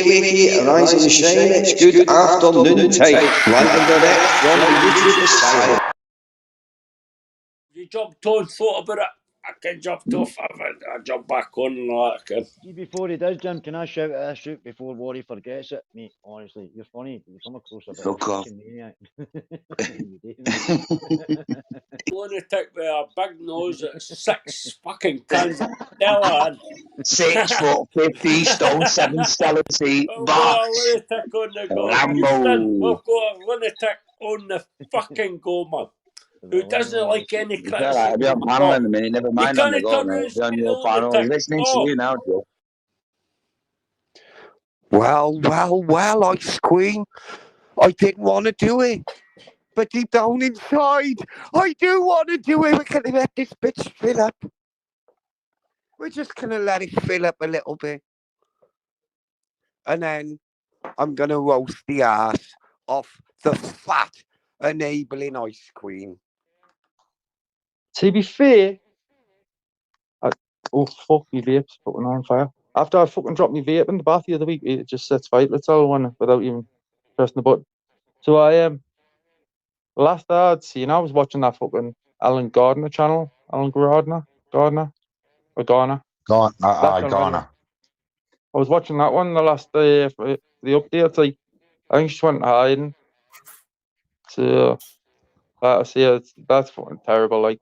Wiki, Rise and Shine, it's good afternoon time. Live and direct from the YouTube asylum. You jumped on, thought about it. I can jump off. I jump back on and all that. Can. See, before he does, Jim, can I shout at this shoot before Worry forgets it? Mate, honestly, you're funny. You come across a bit of a fucking maniac. Lunatic with a big nose at 6 fucking cans of Stella. 6 foot 50 stone 7 skeleton box. Lunatic on the go. Rambo. We've got a lunatic on the fucking go, man. Who doesn't like any It's criticism? alright, I'll be on panel in a minute. Never mind on the go, mate. I'll be on your panel. He's listening to you now, Joe. Well, Ice Queen. I didn't want to do it. But deep down inside, I do want to do it. We're going to let this bitch fill up. We're just going to let it fill up a little bit. And then I'm going to roast the ass off the fat, enabling Ice Queen. To be fair, oh fuck, my vape's fucking on fire. After I fucking dropped my vape in the bath the other week, it just sets fire to all one without even pressing the button. So last I'd seen, I was watching that fucking Alan Gardner channel. Alan Gardner. Garner. I was watching that one the last day for the updates. Like, I think she went hiding. So that's fucking terrible. Like,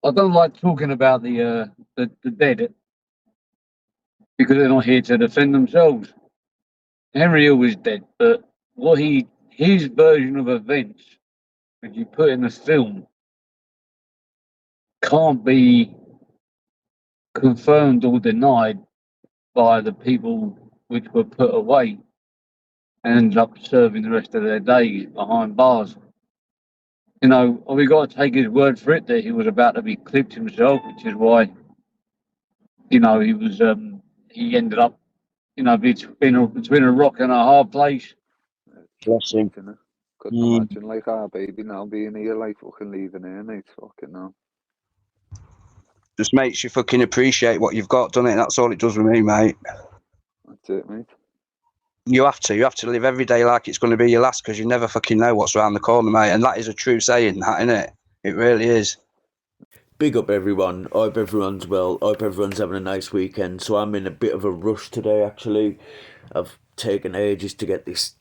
I don't like talking about the dead because they're not here to defend themselves. Henry Hill is dead, but his version of events, which you put in the film, can't be confirmed or denied by the people which were put away and ended up serving the rest of their days behind bars. You know, we got to take his word for it that he was about to be clipped himself, which is why, you know, he ended up, you know, between a rock and a hard place. Bless him. Couldn't imagine like our baby now being here, like fucking leaving here, mate. Fucking no. Just makes you fucking appreciate what you've got, doesn't it? That's all it does with me, mate. That's it, mate. You have to live every day like it's going to be your last, because you never fucking know what's around the corner, mate. And that is a true saying, that, isn't it? It really is. Big up everyone. I hope everyone's well. I hope everyone's having a nice weekend. So I'm in a bit of a rush today, actually. I've taken ages to get this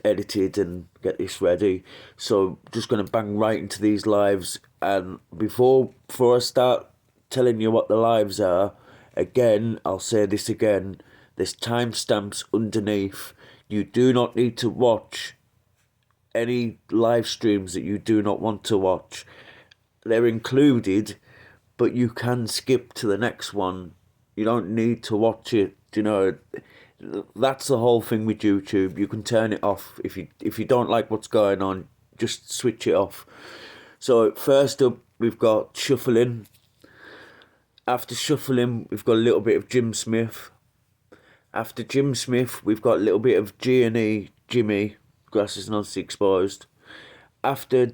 edited and get this ready. So just going to bang right into these lives. And before I start telling you what the lives are, again, I'll say this again. There's timestamps underneath. You do not need to watch any live streams that you do not want to watch. They're included, but you can skip to the next one. You don't need to watch it. You know, that's the whole thing with YouTube. You can turn it off if you don't like what's going on. Just switch it off. So first up, we've got shuffling. After shuffling, we've got a little bit of Jim Smith. After Jim Smith, we've got a little bit of G&E, Jimmy, Grass is Not Exposed. After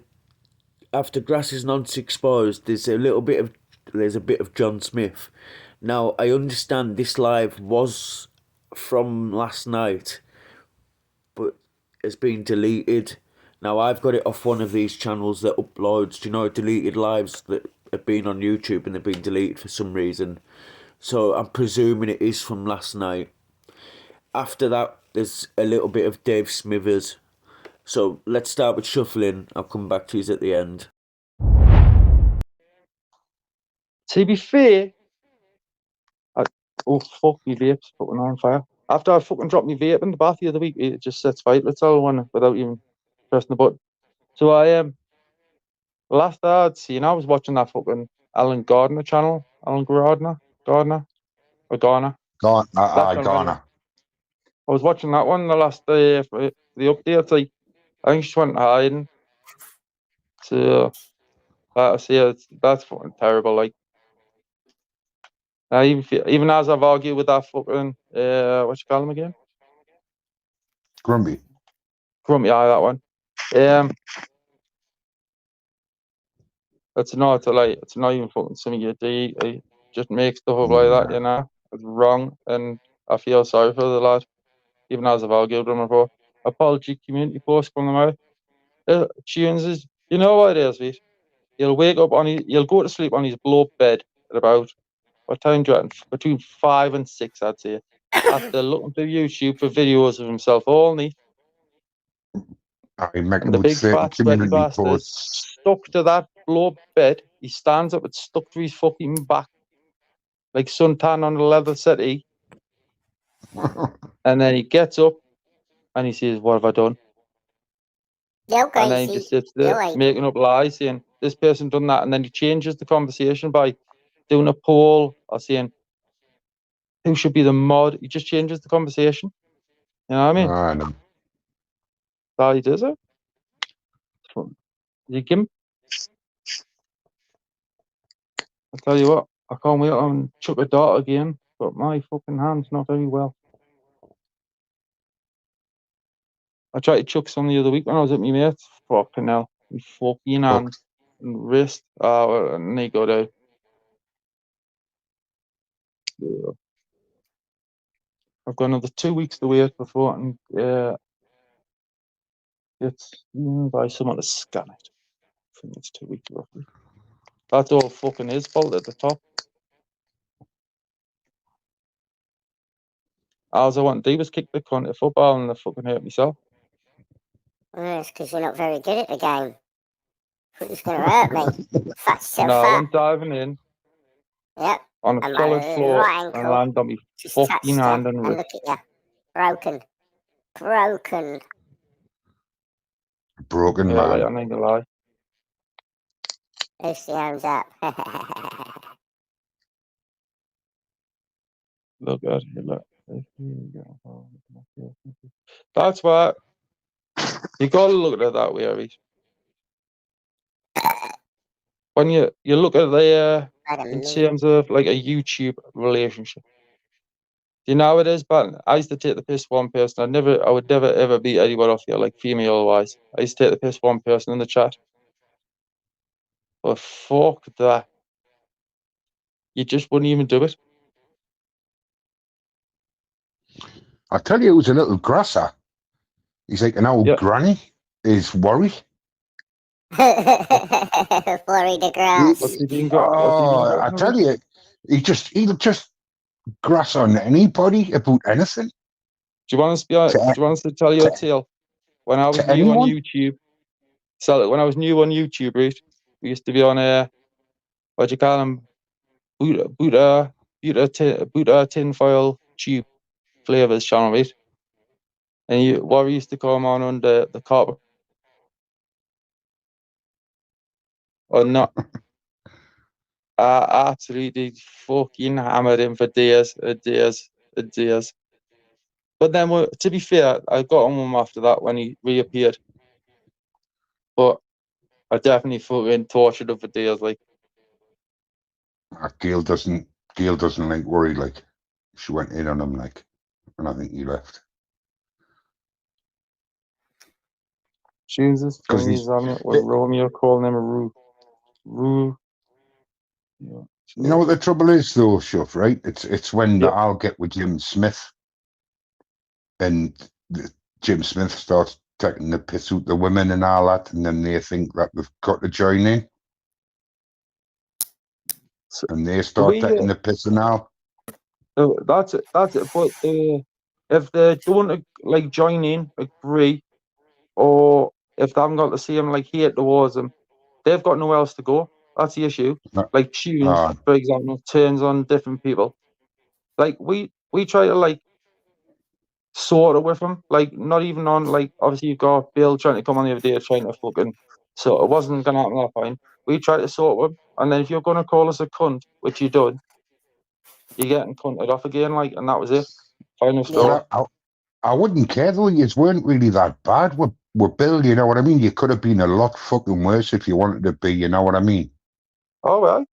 Grass is Not Exposed, there's a bit of John Smith. Now, I understand this live was from last night, but it's been deleted. Now, I've got it off one of these channels that uploads, deleted lives that have been on YouTube and they've been deleted for some reason. So I'm presuming it is from last night. After that, there's a little bit of Dave Smithers. So let's start with shuffling. I'll come back to you at the end. to be fair, oh fuck, my vape's fucking on fire. After I fucking dropped my vape in the bath the other week, it just sets fire to all one without even pressing the button. So last I'd seen, I was watching that fucking Alan Gardner channel. Alan Gardner. I was watching that one the last day for the updates. Like, I think she went hiding. So that's fucking terrible. Like, even as I've argued with that fucking what you call him again? Grumpy, yeah, that one. It's not even fucking something you do. I just make stuff up like that, you know. It's wrong, and I feel sorry for the lad, even as I've argued with him before. Apology community post from the way. Tunes is, you know what it is, mate? He'll wake up he'll go to sleep on his blow up bed at about, what time do you reckon? Between 5 and 6, I'd say. After looking through YouTube for videos of himself all night. I make And the about big 30 fat sweaty community bastard posts. stuck to that blow up bed. He stands up, it's stuck to his fucking back. Like suntan on a leather settee. And then he gets up and he says, "What have I done?" And then he just sits there making up lies, saying, "This person done that." And then he changes the conversation by doing a poll or saying, "Who should be the mod?" He just changes the conversation. You know what I mean? I know. That's how he does it. You give him. I tell you what, I can't wait to chuck a dart again, but my fucking hand's not very well. I tried to chuck some the other week when I was at my mate's. Fucking hell. My fucking hand and wrist. And they got out. I've got another 2 weeks to wait before I can get by someone to scan it. I think it's 2 weeks roughly. That's all fucking his fault at the top. All I want to do was kick the cunt at football and I fucking hurt myself. Well, it's because you're not very good at the game. It's going to hurt me. Fat so No, I fat. went diving in. Yep. On a And solid my floor right and ankle landed on my just fucking touched you, hand and and wrist. look at you. Broken. Broken. Broken Yeah, man. like, I'm not gonna lie. Who's the hands up? Look at it, look. That's why you gotta look at it that way, Reece. When you look at the in terms of like a YouTube relationship. Do you know how it is? But I used to take the piss one person. I would never ever beat anyone off here, like female wise. I used to take the piss one person in the chat. But fuck that. You just wouldn't even do it. I tell you, it was a little grasser. He's like an old granny. Is worry. Worry the grass. What's he been got? I tell you, he'll just grass on anybody about anything. Do you want us to tell you a tale? When I was new on YouTube, when I was new on YouTube, right, we used to be on what do you call them? Buddha tinfoil tube flavors channel, right? And what we used to come on under the carpet or not. I absolutely fucking hammered him for days and days and days. But then, to be fair, I got on with him after that when he reappeared. But I definitely fucking tortured him for days, like. Gail doesn't like worry, like. She went in on him, like, and I think he left. Jesus, because he's having it with Romeo calling him a Roo. Yeah, you know what the trouble is, though, Shuff, right? It's when I'll get with Jim Smith, and Jim Smith starts taking the piss out the women and all that, and then they think that they've got to join in, and they start taking the piss and all. That's it. But if they don't like join in, agree, or if they haven't got the same like hate towards them, they've got nowhere else to go. That's the issue. Like Tunes, for example, turns on different people. Like we try to like sort it with them. Like not even on like obviously you've got Bill trying to come on the other day trying to fucking so it wasn't gonna happen that point. We try to sort with them, and then if you're gonna call us a cunt, which you done, you're getting cunted off again, like, and that was it. Final story. I wouldn't care though. You weren't really that bad with Bill. You know what I mean? You could have been a lot fucking worse if you wanted to be. You know what I mean? Oh well.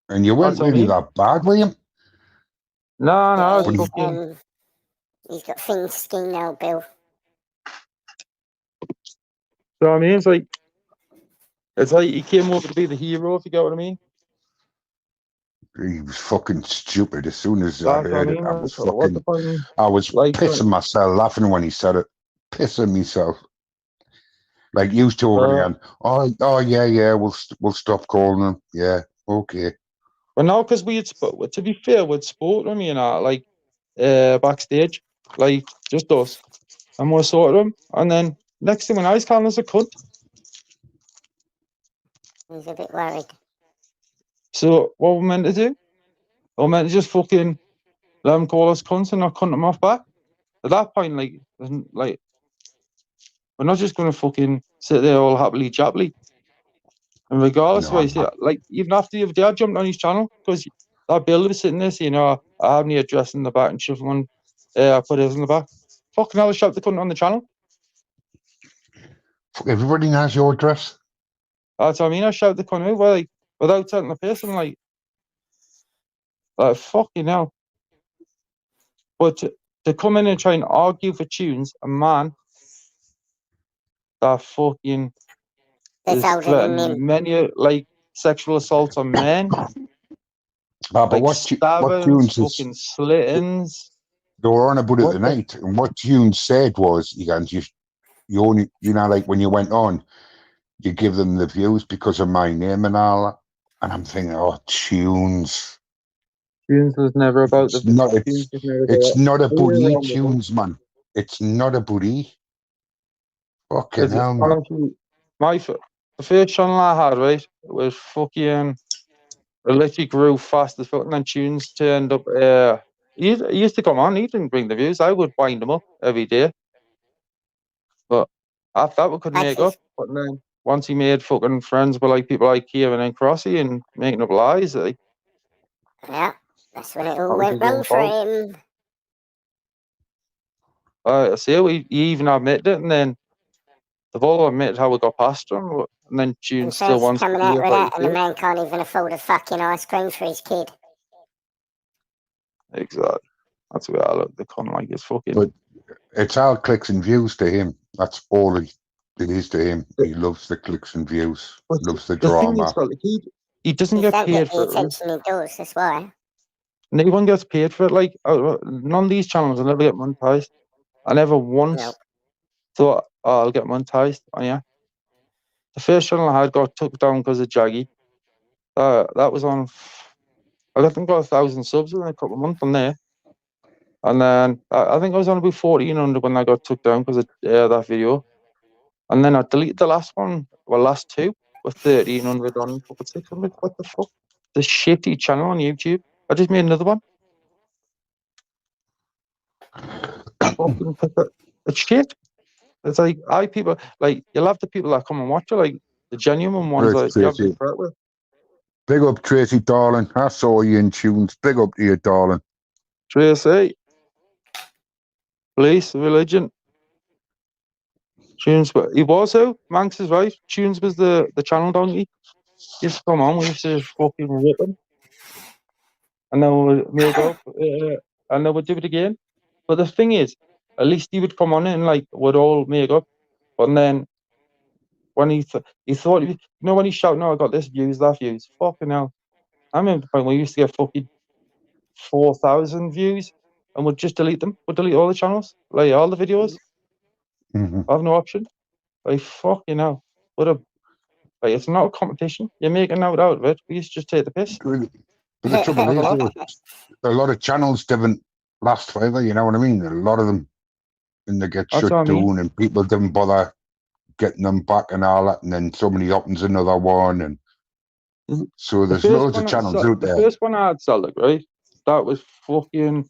And you weren't really that bad with him. No, he's got thin skin now, Bill. So I mean, it's like he came over to be the hero, if you get what I mean. He was fucking stupid. As soon as I That's what I heard it, mean. I was What the fucking, point? I was Like, pissing myself laughing when he said it. Pissing myself. Like you talking again. Oh yeah, we'll stop calling him. Yeah, okay. But no, because we had to be fair, we'd spoke to him, you know, like backstage, like just us, and we sorted him. And then next thing we know, he's calling us a cunt. He's a bit worried. So what we're meant to do? We're meant to just fucking let him call us cunts and not cunt him off back. At that point, like we're not just gonna fucking sit there all happily chappily. And regardless of what you say, like even after you've jumped on his channel, because that builder was sitting there saying, I have the address in the back and shuffling I put his in the back. Fucking hell, shout the cunt on the channel. Everybody knows your address. That's what I mean. I shout the cunt out, like, without taking the piss. I'm like fucking hell. But to come in and try and argue for tunes, a man that fucking is threatening many like sexual assaults on men. But like what tunes fucking slittings. They were on about it tonight, and what tunes said was, you only, like when you went on, you give them the views because of my name and all that. And I'm thinking, oh, tunes. Tunes was never about it's not about tunes, man. It's not about fucking hell, man. Honestly, the first channel I had, right, it was fucking, it literally grew fast as fuck, and then tunes turned up. He used to come on, he didn't bring the views. I would wind him up every day. But after that, we couldn't make up. But then once he made fucking friends with like people like Kieran and Crossy and making up lies, like, yeah, that's when it all went wrong for him. I see, he even admitted it, and then they've all admitted how we got past him, and then June still wants coming out with that, and the man can't even afford a fucking ice cream for his kid. Exactly. That's where I look. They come like it's fucking. But it's all clicks and views to him. That's all it is to him. He loves the clicks and views. Loves the drama. Thing is, he doesn't get paid for it. Attention he does, that's why. No one gets paid for it. Like none of these channels will never get monetized. I never once thought, I'll get monetized. Oh yeah. The first channel I had got took down because of Jaggy. That was on. I think got 1,000 subs in a couple of months on there. And then I think I was on about 1,400 when I got took down because of that video. And then I deleted the last two with 1,300 on, 600. What the fuck? The shitty channel on YouTube. I just made another one. It's shit. It's like people like you'll have the people that come and watch it, like the genuine ones that you have to threat with. Big up Tracy, darling. I saw you in tunes. Big up to you, darling. Tracy. Police, religion. Tunes, but he was who? Manx is right. Tunes was the channel donkey. He used to come on, we used to just fucking rip him. And then we would make up, and then we'd do it again. But the thing is, at least he would come on and like would all make up. But then when he thought, you know, when he's shouting, "No, I got this views, that views." Fucking hell! I remember the point where we used to get fucking 4,000 views, and we'd just delete them. We'd delete all the channels, like all the videos. I have no option. Like fucking hell! Like it's not a competition. You're making out of it. We used to just take the piss. But the trouble is, a lot of channels didn't last forever. You know what I mean? A lot of them, and they get shut down, and people didn't bother getting them back and all that. And then somebody opens another one, and so there's loads of channels out there. The first one I had, Celtic, right? That was fucking.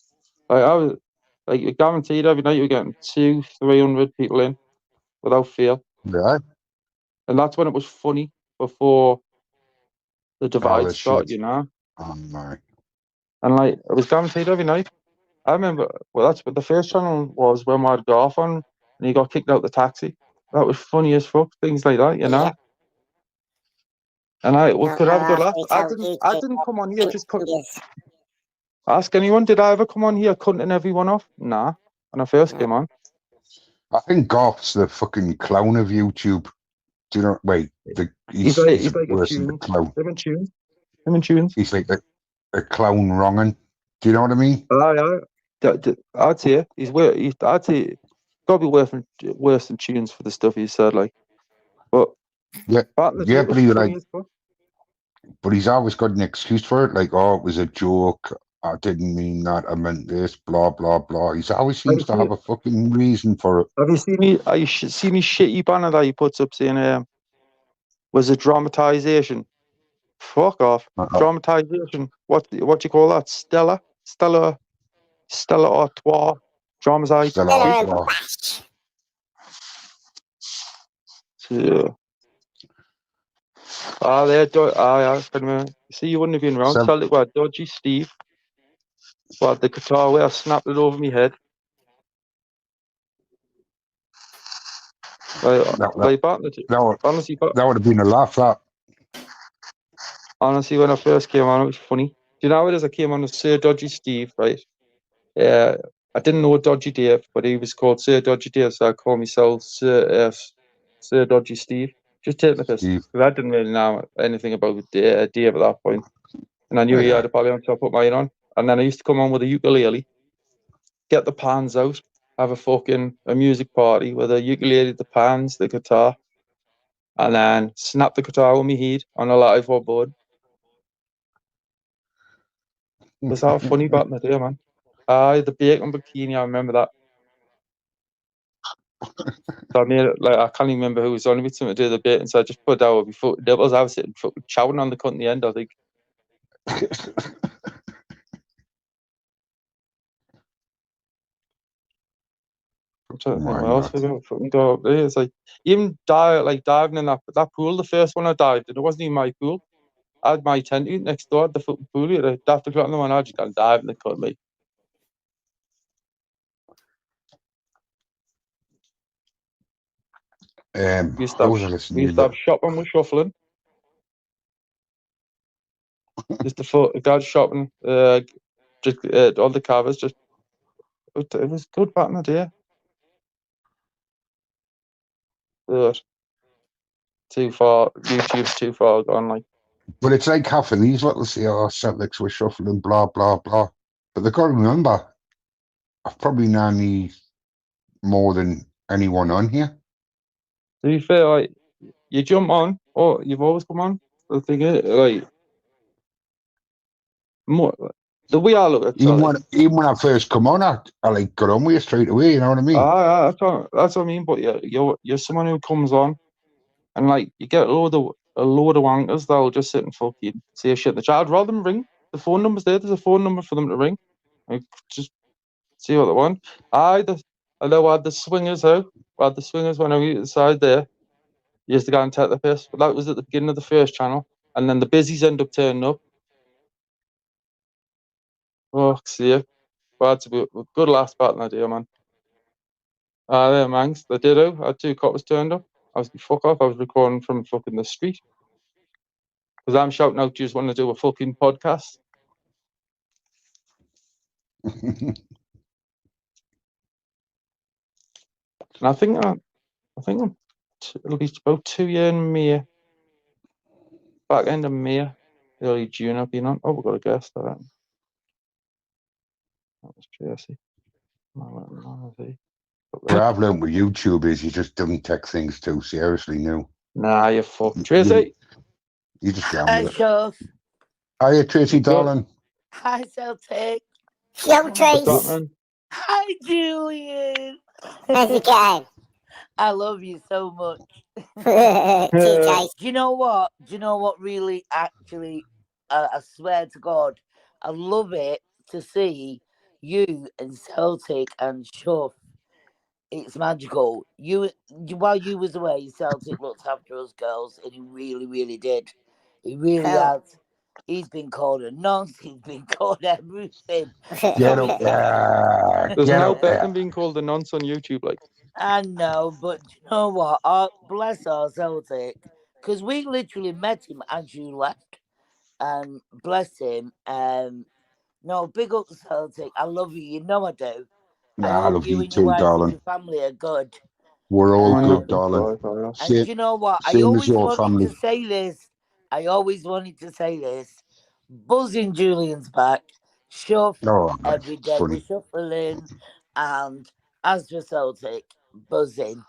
Like I was, like you're guaranteed every night you're getting 200-300 people in, without fail. Yeah. And that's when it was funny before the divide started, you know. Oh my. And like it was guaranteed every night. I remember, well, that's what the first channel was when we had Garth on, and he got kicked out the taxi. That was funny as fuck. Things like that, you know. And we could have a good laugh. I didn't come on here just couldn't. Ask anyone, did I ever come on here cutting everyone off? Nah. When I first came on. I think Garth's the fucking clown of YouTube. Do you know? Wait, he's like worse than the clown. Him and Tunes. He's like a clown wronging. Do you know what I mean? I'd say he's I'd say got to be worse than tunes for the stuff he said. Like, but yeah, but he's always got an excuse for it. Like, oh, it was a joke. I didn't mean that. I meant this. Blah blah blah. He always seems to have a fucking reason for it. Have you seen me? Seen his shitty banner that he puts up saying, "Was it dramatization?" Fuck off. Dramatization. What do you call that? Stella Artois. Dramatization. So, yeah. See, you wouldn't have been around. Tell it what Dodgy Steve. What the guitar where I snapped it over my head. That would have been a laugh. That honestly, when I first came on, it was funny. Do you know how it is? I came on as Sir Dodgy Steve, right? Yeah, I didn't know Dodgy Dave, but he was called Sir Dodgy Dave, so I call myself Sir Dodgy Steve. Just take the piss, because I didn't really know anything about Dave at that point. And I knew he had a Ballion, so I put mine on. And then I used to come on with a ukulele, get the pans out, have a music party with a ukulele, the pans, the guitar, and then snap the guitar with me heat on a live board. It was how funny back in the day, man. The bacon bikini, I remember that. So I made it, like, I can't even remember who was on with something to do the bacon, so I just put it down with my foot nipples. I was sitting fucking chowing on the cunt in the end, I think. I'm trying to think what else we're going to fucking go up there. It's like, even diving in that pool, the first one I dived in, it wasn't even my pool. I had my tent next door at the fucking pool here. I'd have to go on the one, I just can't dive in the cunt, mate. We used to have shopping with shuffling. Just the guy shopping, just all the covers. Just it was good back in the day. But too far, YouTube's too far gone. Like, but it's like half of these little say, "Oh, Celtics were shuffling, blah blah blah." But they got to remember, I've probably known these more than anyone on here. To be fair, like, you jump on, or you've always come on. The thing is, like, more the way I look at it, even when I first come on, I like got on with you straight away. You know what I mean? That's what I mean. But you're someone who comes on, and like you get a load of wankers that'll just sit and fucking say shit in the chat. I'd rather them ring. The phone number's there. There's a phone number for them to ring. Like, just see what they want. I know I had the swingers out. I had the swingers when I was inside there. You used to go and take the piss. But that was at the beginning of the first channel. And then the busies end up turning up. Oh, see. But it's a good last part in that day, man. There, mangs. The ditto. I had 2 coppers turned up. I was fuck off. I was recording from fucking the street. Because I'm shouting out, just want to do a fucking podcast. And I think it'll be about 2 years in May. Back end of May, early June. I've been on. Oh, we've got a guest. That was Tracy. What I've learned with YouTube is you just don't take things too seriously now. Nah, you fuck Tracy. You just get on with it. Hiya, Tracy, darling. Hi, Celtic. Yo, Trace. Hi, Julian. How's it going? I love you so much. Do you know what? Really, actually, I swear to God, I love it to see you and Celtic and Shuff. It's magical. While you was away, Celtic looked after us girls, and he really, really did. He really has. He's been called a nonce. He's been called everything. Get up there. There's no better than being called a nonce on YouTube, like. I know, but you know what? Bless our Celtic, because we literally met him as you left, and bless him. No, big up Celtic. I love you. You know I do. I love you and too, your wife darling. And your family are good. We're all good, darling. And you know what? I always wanted to say this. buzzing Julian's back. Shuff Oh, every it's day. funny. We're shuffling. And as for Celtic, buzzing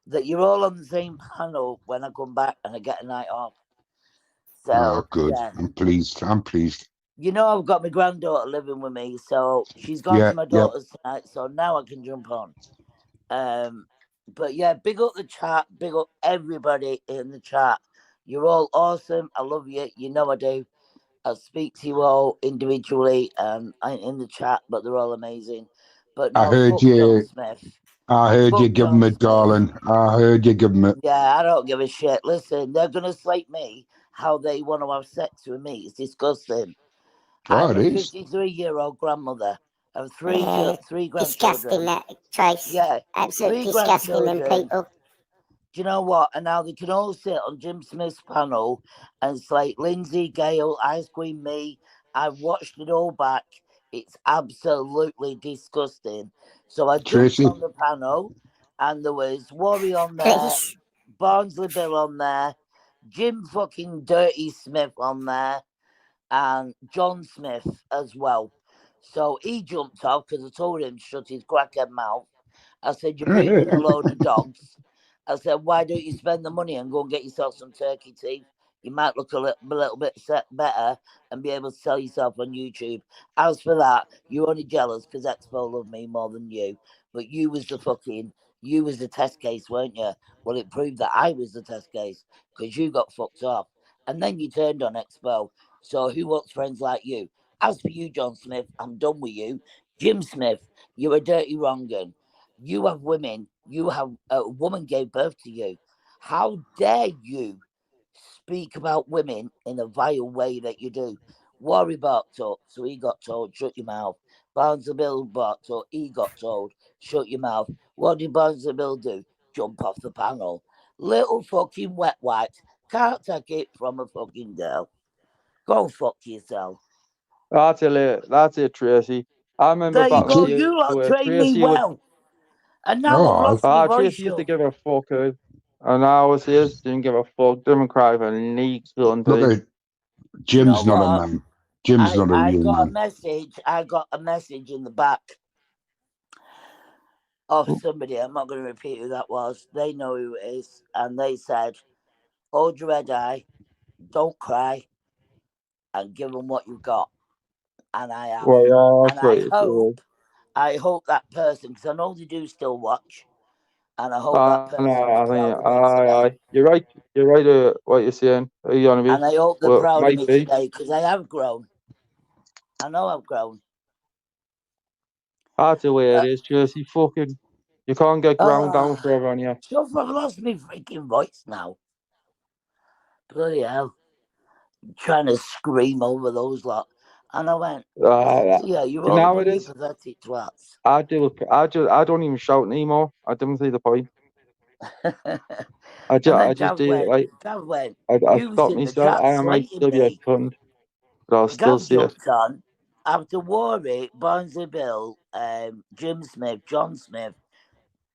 that you're all on the same panel when I come back and I get a night off. So, Oh, good. yeah. I'm pleased. I'm pleased. You know, I've got my granddaughter living with me, so she's gone Yeah, to my yeah. daughter's tonight, so now I can jump on. But yeah, big up the chat, big up everybody in the chat. You're all awesome. I love you. You know I do. I speak to you all individually and in the chat, but they're all amazing. But I no, heard fuck John you. Smith. I heard you Fuck give him John a Smith. darling. I heard you give him it. Yeah, I don't give a shit. Listen, they're gonna slate me how they want to have sex with me. It's disgusting. Oh, I'm it a is. 53-year-old grandmother of three Disgusting, grandchildren. that, Trace. Yeah, Absolutely 3 disgusting, them grandchildren. people. Do you know what? And now they can all sit on Jim Smith's panel and slate Lindsay, Gale, Ice Queen, me. I've watched it all back. It's absolutely disgusting. So I jumped Tracy. on the panel and there was Worry on there, Please. Barnsley Bill on there, Jim fucking Dirty Smith on there, and John Smith as well. So he jumped off because I told him to shut his crackhead mouth. I said, you're breeding a load of dogs. I said, why don't you spend the money and go and get yourself some turkey teeth? You might look a little bit better and be able to sell yourself on YouTube. As for that, you're only jealous because Expo loved me more than you. But you was the test case, weren't you? Well, it proved that I was the test case because you got fucked off. And then you turned on Expo. So who wants friends like you? As for you, John Smith, I'm done with you. Jim Smith, you're a dirty wrong'un. You have women. You have a woman gave birth to you. How dare you speak about women in a vile way that you do? Worry barked up, so he got told, shut your mouth. Barnes and Bill barked up, he got told, shut your mouth. What did Barnes and Bill do? Jump off the panel. Little fucking wet white. Can't take it from a fucking girl. Go fuck yourself. That's it, Tracy. I remember There you back go. when You lot trained me Tracy would. well. And now I've lost my voice. Tracy used to give a fuck. And I was here, didn't give a fuck. Didn't cry for leagues going to. Look at Jim's not a man. Jim's not a real man. I got a message in the back of somebody. I'm not going to repeat who that was. They know who it is. And they said, hold your head high, don't cry, and give them what you've got. And I have. Well, yeah, and I hope that person, because I know they do still watch, and I hope that person is proud of me today. You're right. You're right. What you're saying. And I hope they're proud of me today because I have grown. I know I've grown. That's the way it is, Tracy. Fucking, you can't get ground down forever on you. Stuff, I've lost my freaking voice now. Bloody hell. Trying to scream over those lot. And I went, yeah, you're all a bunch of pathetic twats. I don't even shout anymore. I don't see the point. I just do it like I stop myself. I might still be a cunt, but I'll still see it. On, after Warwick, Barnsley Bill, Jim Smith, John Smith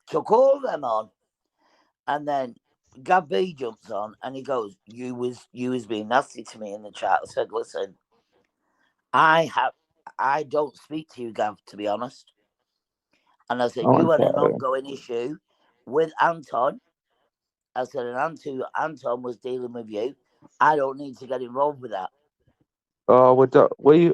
took all of them on, and then Gav B jumps on and he goes, "You was being nasty to me in the chat." I said, "Listen, I don't speak to you, Gav, to be honest." And I said, "You had an ongoing issue with Anton." I said, and Anton was dealing with you. I don't need to get involved with that. Oh, we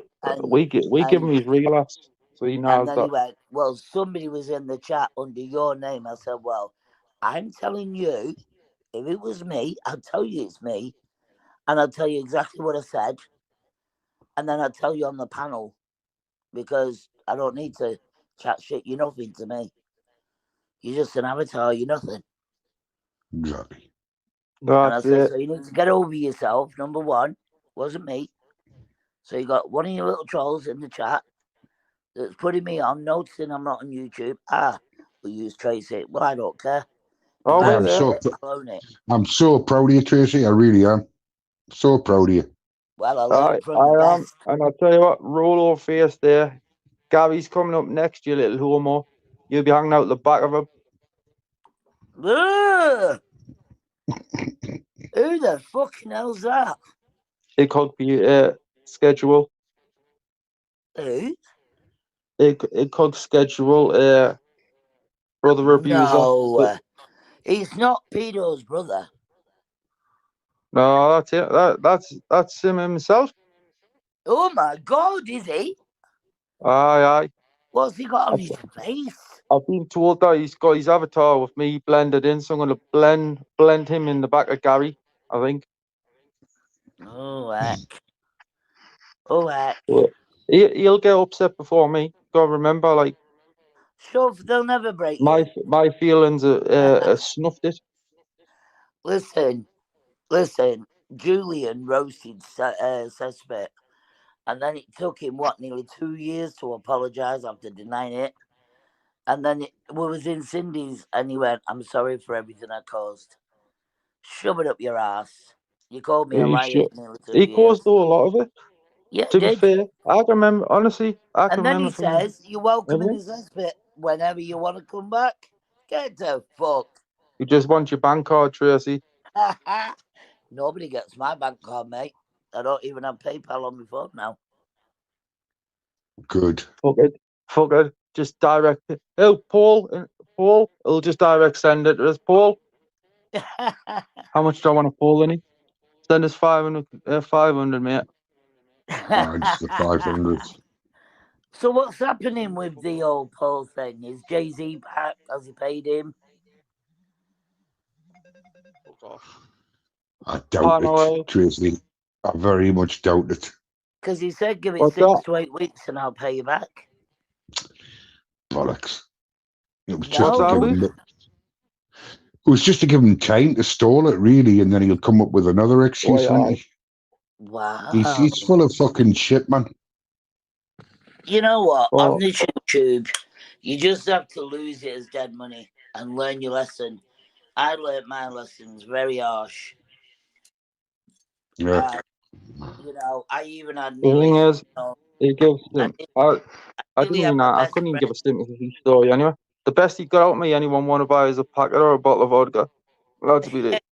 give him his relapse, so he knows that. And then he went, well, somebody was in the chat under your name. I said, well, I'm telling you, if it was me, I'd tell you it's me, and I'd tell you exactly what I said, and then I'd tell you on the panel, because I don't need to chat shit. You're nothing to me. You're just an avatar. You're nothing. Exactly. And I said, so you need to get over yourself. Number one, wasn't me. So you got one of your little trolls in the chat that's putting me on, noticing I'm not on YouTube. We use Tracy. Well, I don't care. I'm so proud of you, Tracy. I really am. So proud of you. Well, I learned from the best. And I'll tell you what, roll over face there. Gary's coming up next, you little homo. You'll be hanging out the back of him. Who the fucking hell's that? It could be schedule. Who? It could schedule brother abuser. No, it's not Pedo's brother. No, that's it. That's him himself. Oh my God, is he? Aye. What's he got on his face? I've been told that he's got his avatar with me blended in, so I'm going to blend him in the back of Gary, I think. Oh, heck. Oh, heck. He'll get upset before me. Gotta remember, like, Sure, they'll never break my you. my feelings are snuffed it. Listen. Julian roasted Cesspit, and then it took him nearly 2 years to apologise after denying it. And then we was in Cindy's, and he went, "I'm sorry for everything I caused." Shove it up your ass. You called me a liar nearly 2 He years. caused a lot of it. Yeah, to be fair, I can remember, honestly, And then he says, "You're welcome in Mhm. his Cesspit whenever you want to come back." Get the fuck. You just want your bank card, Tracy. Nobody gets my bank card, mate. I don't even have PayPal on my phone now. Good. Fuck it. Just direct it. Oh, Paul, it'll just direct send it to us. Paul, how much do I want to Paul in it? Send us 500, 500, mate. Just the 500. So what's happening with the old Paul thing? Is Jay-Z back? Has he paid him? I doubt it, Tracy. I very much doubt it. Because he said give it 6 to 8 weeks and I'll pay you back. Bollocks. It was No. just to give him, it was just to give him time to stall it, really, and then he'll come up with another excuse. Wow. He's full of fucking shit, man. You know what? On this YouTube, you just have to lose it as dead money and learn your lesson. I learned my lessons very harsh. Yeah. You know, I even had The thing is, he gives them. I couldn't even give a sympathy story anyway. The best he got out of me, anyone want to buy is a packet or a bottle of vodka. That's be it.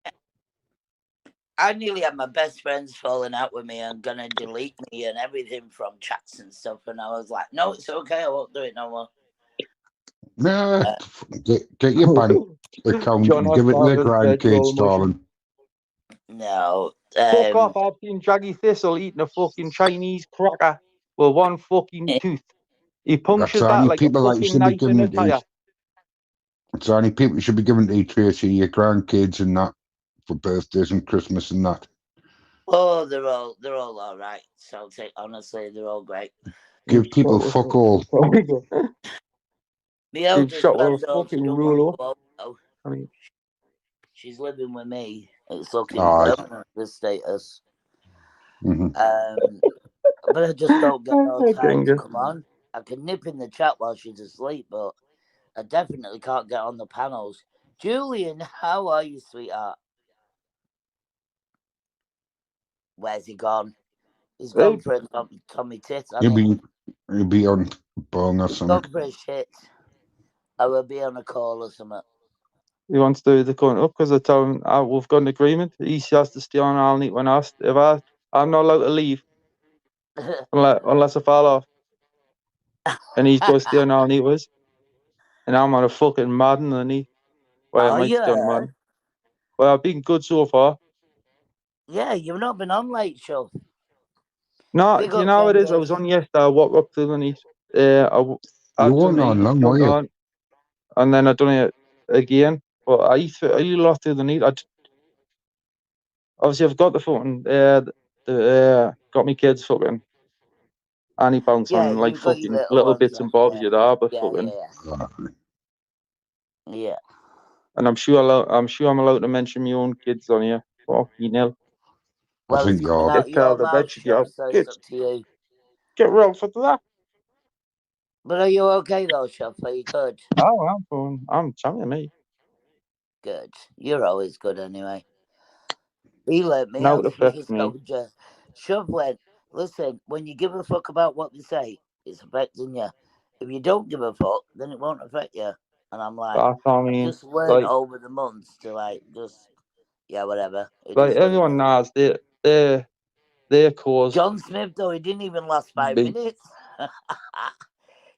I nearly had my best friends falling out with me and gonna delete me and everything from chats and stuff, and I was like, "No, it's okay. I won't do it no more." Nah, get your bank account and give it to the grandkids, darling. No. Fuck off! I've seen Jaggy Thistle eating a fucking Chinese cracker with one fucking tooth. He punctures That's that only like a people like you fucking should be knife in giving a it to. tire. It's only people you should be giving to, Tracy, your grandkids and that, for birthdays and Christmas and that. Oh, they're all right. Celtic, honestly, they're all great. Give people fuck all. The eldest shot with a granddaughter fucking don't ruler. want to go out. She's living with me. It's looking Aye. permanent, this status. Mhm. But I just don't get no time to Ginger. come on. I can nip in the chat while she's asleep, but I definitely can't get on the panels. Julian, how are you, sweetheart? Where's he gone? He's gone for a Tommy tit, hasn't he? He'll be on bong or He's something. gone for a shit. I will be on a call or something. He wants to do the cutting up because I tell him we've got an agreement. He has to stay on all night when asked. If I'm not allowed to leave unless I fall off, and he's got to stay on all night with us. And I'm on a fucking madden and he. Well, I might stay on madden. Well, I've been good so far. Yeah, you've not been on late show. No, do you know what it is? I was on yesterday. I woke up to the night. You weren't on long, were you? And then I done it again. But I lost through the night. Obviously, I've got the fucking got me kids fucking Annie bounce on like fucking little bits and bobs, you know, but fucking. Yeah. And I'm sure I'm allowed to mention my own kids on here. Fucking hell. Well, it's coming out your mouth, so it's up to you. Get real for that. But are you okay though, Chef? Are you good? Oh, I'm fine. I'm champion, mate. Good. You're always good anyway. He let me Now out. it affects me. Shove went, listen, when you give a fuck about what they say, it's affecting you. If you don't give a fuck, then it won't affect you. And I'm like, I just learned over the months to whatever. Like everyone knows, they're Their cause. John Smith, though, he didn't even last 5 Big. minutes.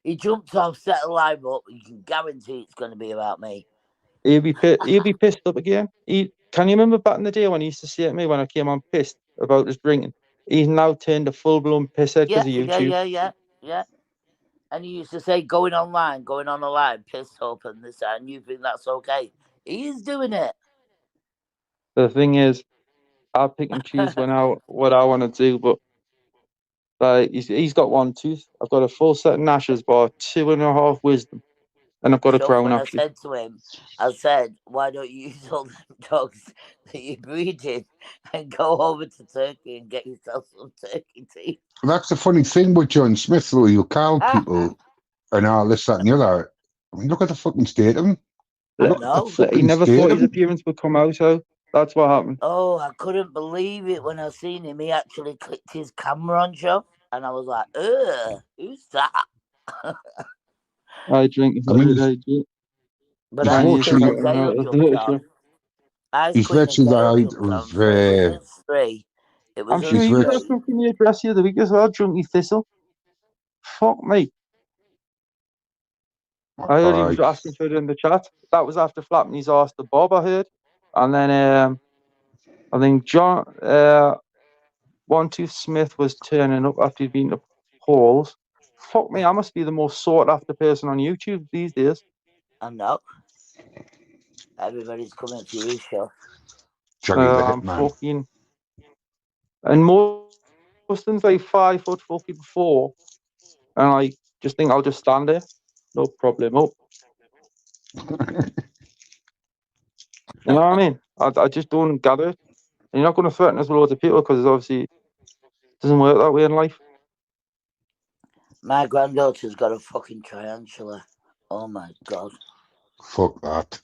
He jumped off, set a line up. You can guarantee it's going to be about me. He'll be pissed up again. Can you remember back in the day when he used to say to me when I came on pissed about his drinking? He's now turned a full-blown pisshead because of YouTube. Yeah. And he used to say, going on the line, pissed up and this, and you think that's okay. He is doing it. The thing is, I pick and choose what I want to do, but he's got one tooth. I've got a full set of gnashes, but 2.5 wisdom, and I've got a crown. When Actually, I said to him, why don't you use all them dogs that you're breeding and go over to Turkey and get yourself some turkey teeth? That's the funny thing with John Smith, though. You call people and all this, that, and the other. I mean, look at the fucking state of him. He never thought his appearance would come out, so that's what happened. Oh, I couldn't believe it when I seen him. He actually clicked his camera on, Joe, and I was like, who's that? I drink. But I quit the day jumped on. He's virtually the height of... It was I'm sure you got something in your address the other week as well, Drunky Thistle. Fuck me. I heard he was asking for it in the chat. That was after flapping his arse to Bob, I heard. And then I think John 1-2 Smith was turning up after he'd been to Paul's. Fuck me, I must be the most sought after person on YouTube these days. I know. Everybody's coming to your show. I'm fucking. And most things like 5 foot fucking 4. And I just think I'll just stand there. No problem. You know what I mean? I just don't gather it. And you're not going to threaten us with loads of people because obviously it doesn't work that way in life. My granddaughter's got a fucking tarantula. Oh my god. Fuck that.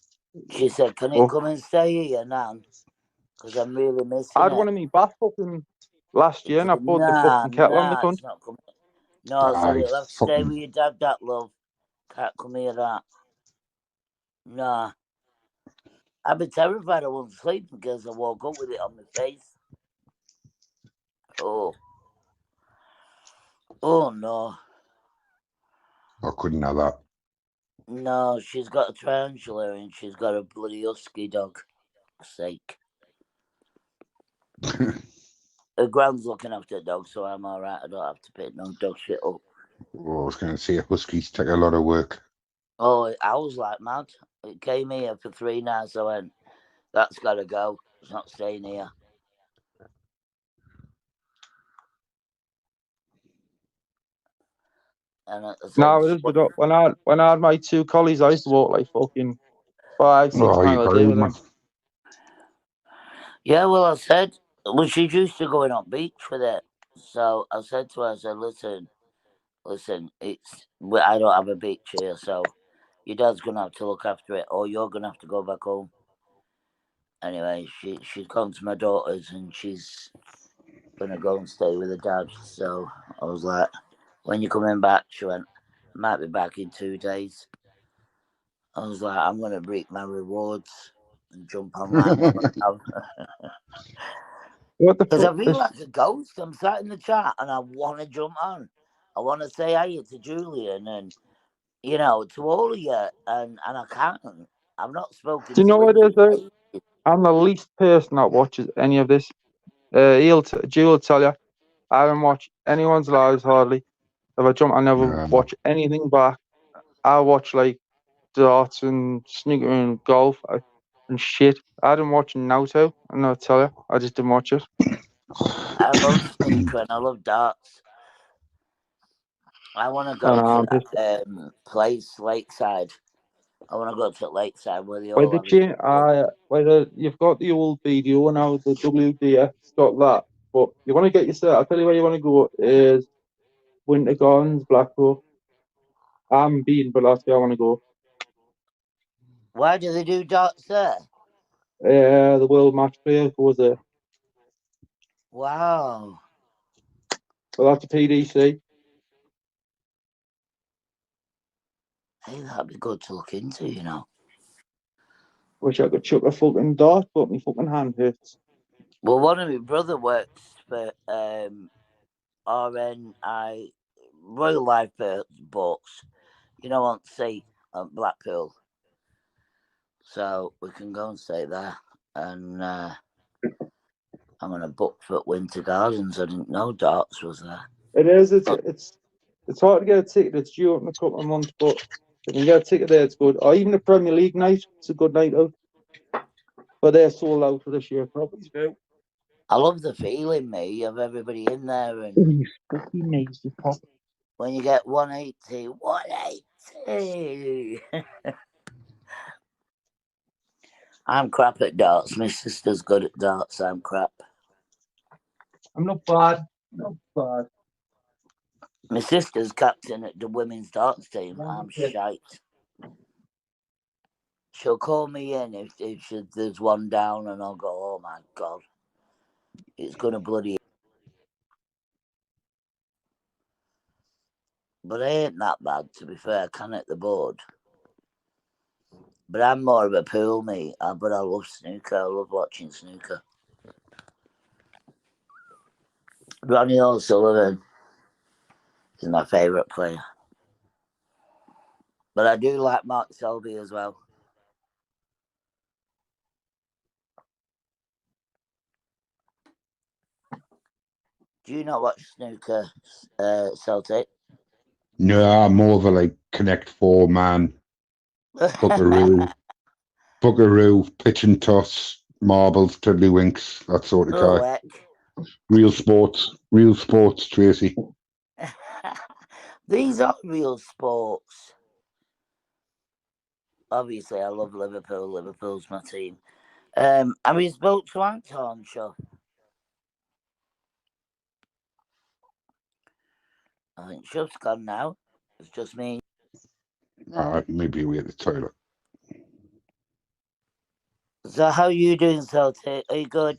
She said, can it come and stay here, Nan? Because I'm really missing it. I had one of me bath fucking last year and I poured the fucking kettle on the cunt. It's not coming. No, I said it'll have to stay with your dad, that love. Can't come here, that. Nah. I'd be terrified I wouldn't sleep because I woke up with it on my face. Oh no. I couldn't have that. No, she's got a tarantula and she's got a bloody husky dog. For sake. Her grand's looking after the dog, so I'm alright. I don't have to pick no dog shit up. Oh, I was going to say, huskies take a lot of work. Oh, I was like mad. It came here for 3 nights. I went, that's got to go. It's not staying here. And no, it is. But when I had my 2 collies, I used to walk like fucking 5-6 miles a day with them. Yeah, well, I said, she's used to going on beach with it. So I said to her, I said, listen, I don't have a beach here, so your dad's going to have to look after it, or you're going to have to go back home. Anyway, she's gone to my daughter's, and she's going to go and stay with her dad. So I was like, when you coming back? She went, I might be back in 2 days. I was like, I'm going to reap my rewards and jump on like because I feel like a ghost. I'm sat in the chat and I want to jump on. I want to say hi to Julian and, to all of you, and I can't. I've not spoken Do you know what it is, though? I'm the least person that watches any of this. Jill will tell you, I haven't watched anyone's lives hardly. If I jump, I never watch anything back. I watch like darts and snooker and golf and shit. I didn't watch Naruto, and I'll tell you, I just didn't watch it. I love snooker and I love darts. I want to go to that place, Lakeside. I want to go to Lakeside where they all whether you've got the old video now, the WDF got that, but you want to get yourself. I'll tell you where you want to go is Winter Gardens, Blackpool. I'm beaten, but that's where I want to go. Why do they do darts there? The World Match Player goes there. Wow. Well, that's a PDC. Hey, that'd be good to look into, Wish I could chuck a fucking dart, but my fucking hand hurts. Well, one of my brother works for RNI Royal Lifeboats, on sea at Blackpool. So we can go and stay there. And I'm going to book for Winter Gardens. I didn't know Darts was there. It is. It's hard to get a ticket. It's due up in a couple of months, but if you can get a ticket there, it's good. Or even the Premier League night, it's a good night out. But they're sold out for this year. Properties out. I love the feeling, me, of everybody in there. And when you get 180, 180. I'm crap at darts. My sister's good at darts. I'm crap. I'm not bad. Not bad. My sister's captain at the women's darts team. I'm shite. She'll call me in if there's one down, and I'll go, oh my God. It's going to bloody... But I ain't that bad, to be fair. I can hit the board. But I'm more of a pool, mate. But I love snooker. I love watching snooker. Ronnie O'Sullivan is my favourite player. But I do like Mark Selby as well. Do you not watch snooker, Celtic? No, I'm more of a Connect 4 man. Buckaroo, pitch and toss, marbles, tiddlywinks, that sort of guy. Real sports, Tracy. These are real sports. Obviously, I love Liverpool. Liverpool's my team. Have you spoke to Anton, Sure? I think Shuff's gone now. It's just me. Maybe we're at the toilet. So how are you doing, Celtic? Are you good?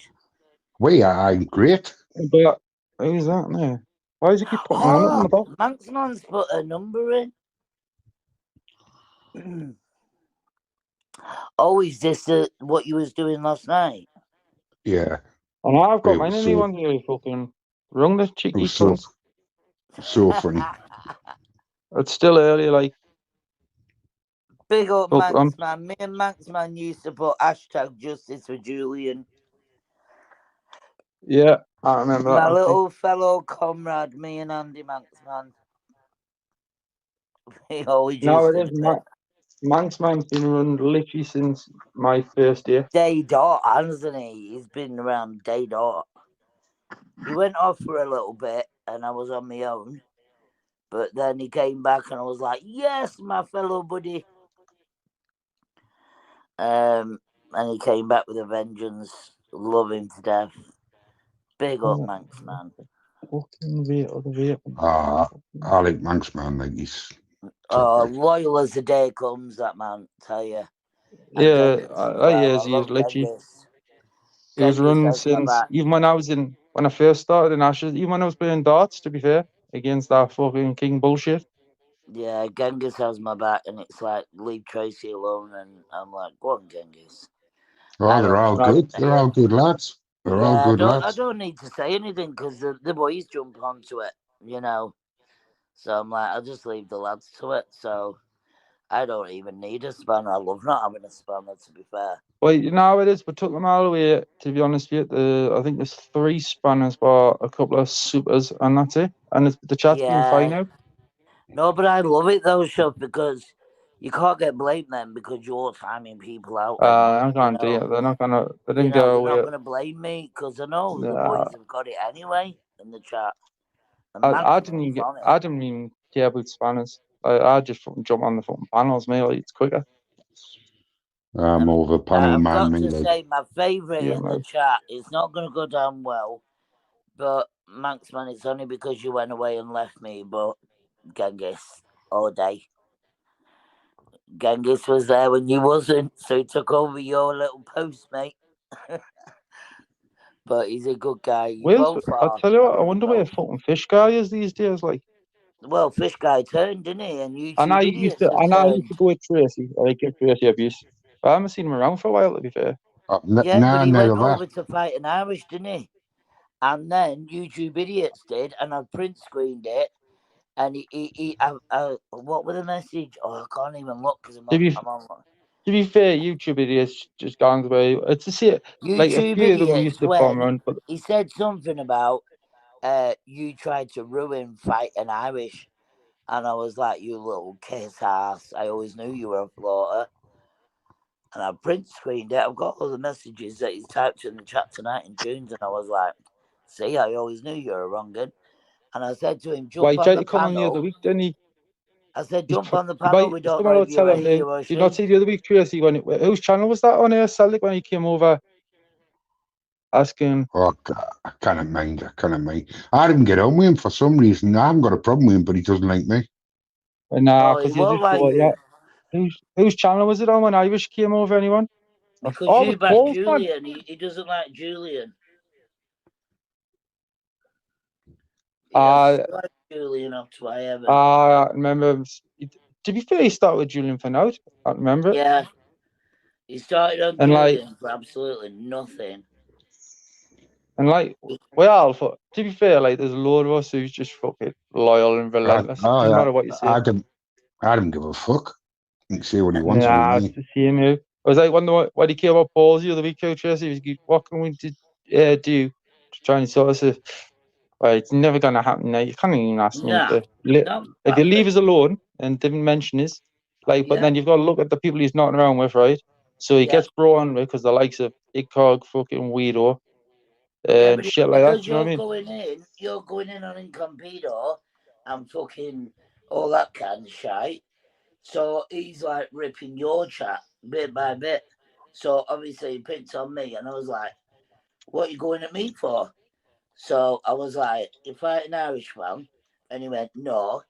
I'm great. But who's that there? Why does he keep putting one up on the box? Manxman's put a number in. Oh, is this what you was doing last night? Yeah. And I've got mine anyone here fucking rung the cheeky cunt. So funny. It's still early, Big up Manxman. Me and Manxman used to put hashtag justice for Julian. Yeah, I remember that. My little fellow comrade, me and Andy Manxman. He always No, used it is. Manxman's been run literally since my first year. Day dot, hasn't he? He's been around day dot. He went off for a little bit and I was on my own. But then he came back and I was like, yes, my fellow buddy. And he came back with a vengeance. Love him to death. Big up Manxman. Fucking vape. I like Manxman, he's... loyal as the day comes, that man, tell you. Yeah, he is literally. He was running since even when I first started in Ashes, even when I was playing darts, to be fair, against that fucking king bullshit. Yeah, Genghis has my back, and it's like, leave Tracy alone, and I'm like, go on, Genghis. Oh, they're all good. They're all good lads. They're all good lads. I don't need to say anything because the boys jump onto it, So I'm like, I'll just leave the lads to it. So I don't even need a spanner. I love not having a spanner, to be fair. Well, it is. We took them all away, to be honest with you. I think there's 3 spanners for a couple of supers, and that's it. And the chat's been fine now. No, but I love it, though, Shuff, because you can't get blamed then because you're timing people out. I can't do it. They're not going to... They didn't go away. They're not going to blame me because I know the boys have got it anyway in the chat. I didn't even care about spanners. I just fucking jump on the fucking panels, mate. It's quicker. I'm over panel man. I've got to say, my favourite in the chat is not going to go down well, but Manxman, it's only because you went away and left me, but Genghis, all day. Genghis was there when you wasn't, so he took over your little post, mate. But he's a good guy. I'll tell you what, I wonder where fucking Fish Guy is these days, Well, Fish Guy turned, didn't he? And I used to go with Tracy. I like Tracy abuse. I haven't seen him around for a while, to be fair. Yeah, but he went neither over to Fighting Irish, didn't he? And then YouTube Idiots did, and I print screened it. And what was the message? Oh, I can't even look because I'm on. To be fair, YouTube Idiots just gone away. It's the same. Like a YouTube few of them Idiots, used to bomb around, but he said something about you tried to ruin Fighting Irish, and I was like, you little kiss ass. I always knew you were a floater. And I print screened it. I've got all the messages that he's typed in the chat tonight in tunes, and I was like, see, I always knew you were a wrong'un. And I said to him, jump on the come on the other panel. week, didn't he? I said, jump on the panel. We don't know if you're a he or a she. Did you not see the other week, Tracy? Whose channel was that on here? Celtic, when he came over asking. Oh, I can't mind. I didn't get on with him for some reason. I haven't got a problem with him, but he doesn't like me. Nah, because he just thought, yeah. Whose channel was it on when Irish came over? Anyone? Because oh, you back Julian. He doesn't like Julian. He has to like Julian up to Evan. I remember. To be fair, he started with Julian for now. I remember. Yeah. He started on Julian for absolutely nothing. And to be fair, there's a load of us who's just fucking loyal and relentless. No matter what you say. I didn't give a fuck. He can say what he wants nah, with me. It's the same here. I was like, wondering why he came about Paul's the other week, Tracy. He was what can we do to try and sort of say, well, it's never gonna happen now. You can't even ask me if you leave us alone and didn't mention us, but then you've got to look at the people he's not around with, right? So he gets brought on with because the likes of Igcog, fucking Weirdo, and shit like that. Do you know what I mean? You're going in on Incompedo and fucking all that kind of shit. So he's like ripping your chat bit by bit. So obviously he picked on me, and I was like, "What are you going at me for?" So I was like, "You fighting Irish man?" And he went, "No."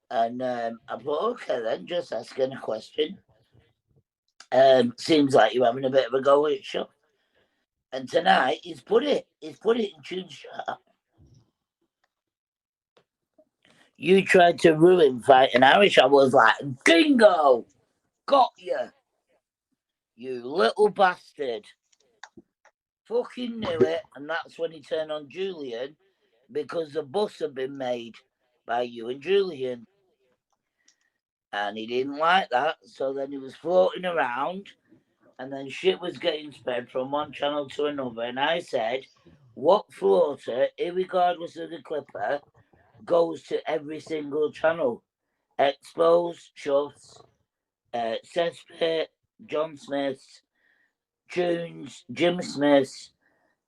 And I thought, "Okay then, just asking a question." Seems like you're having a bit of a go at it. And tonight he's put it in Tune's chat. You tried to ruin Fighting Irish. I was like, bingo! Got you. You little bastard. Fucking knew it. And that's when he turned on Julian, because the bus had been made by you and Julian. And he didn't like that. So then he was floating around. And then shit was getting spread from one channel to another. And I said, what floater, irregardless of the clipper, goes to every single channel? Expos, Chuffs, Cesspit, John Smith's, Tunes, Jim Smith's,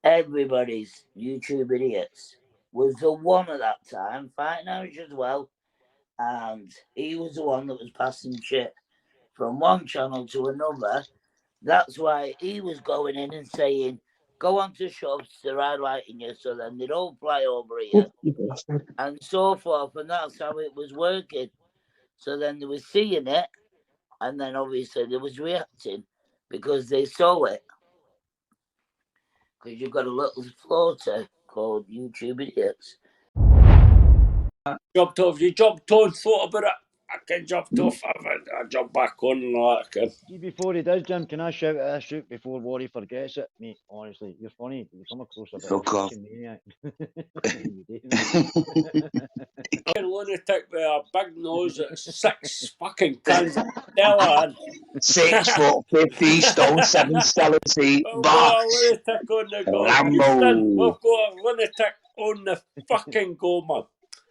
everybody's YouTube Idiots was the one at that time, Fighting Irish as well. And he was the one that was passing shit from one channel to another. That's why he was going in and saying, go on to shops, they're highlighting you, so then they'd all fly over here. And so forth, and that's how it was working. So then they were seeing it, and then obviously they was reacting because they saw it. Because you've got a little floater called YouTube Idiots. Jumped off, you jumped on, thought about it. I can jump off, I jump back on and all that. See, before he does, Jim, can I shout at this shoot before Worry forgets it? Mate, honestly, you're funny. You come across a bit of a fucking maniac. Lunatic with a big nose at 6 fucking cans of Stella. 6 foot 50 stone 7 Stella seat box. Lunatic on the go. Houston, we've got a lunatic on the fucking go, man.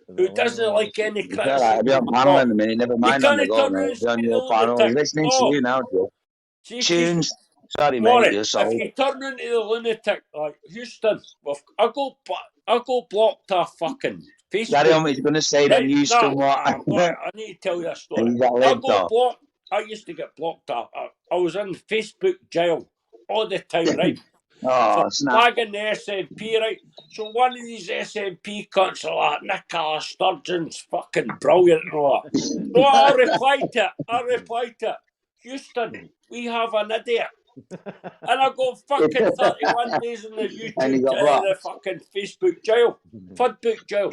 Who doesn't like any criticism? I'll be on panel in a minute. Never mind on the go, mate. Be on your panel. He's listening to you now, Joe. Tunes. Sorry, mate. You're sorry. If you turn into the lunatic, like Houston, I go block to fucking Facebook. Daddy, I'm going to say that Houston. I need to tell you a story. I go block. I used to get blocked up. I was in Facebook jail all the time, right? Oh, flagging the SNP, right? So one of these SNP cunts are like, Nicola Sturgeon's fucking brilliant and all that. So I replied to it. Houston, we have an idiot And I got fucking 31 days in the And he YouTube, got what? the fucking Facebook jail. Fudbook jail.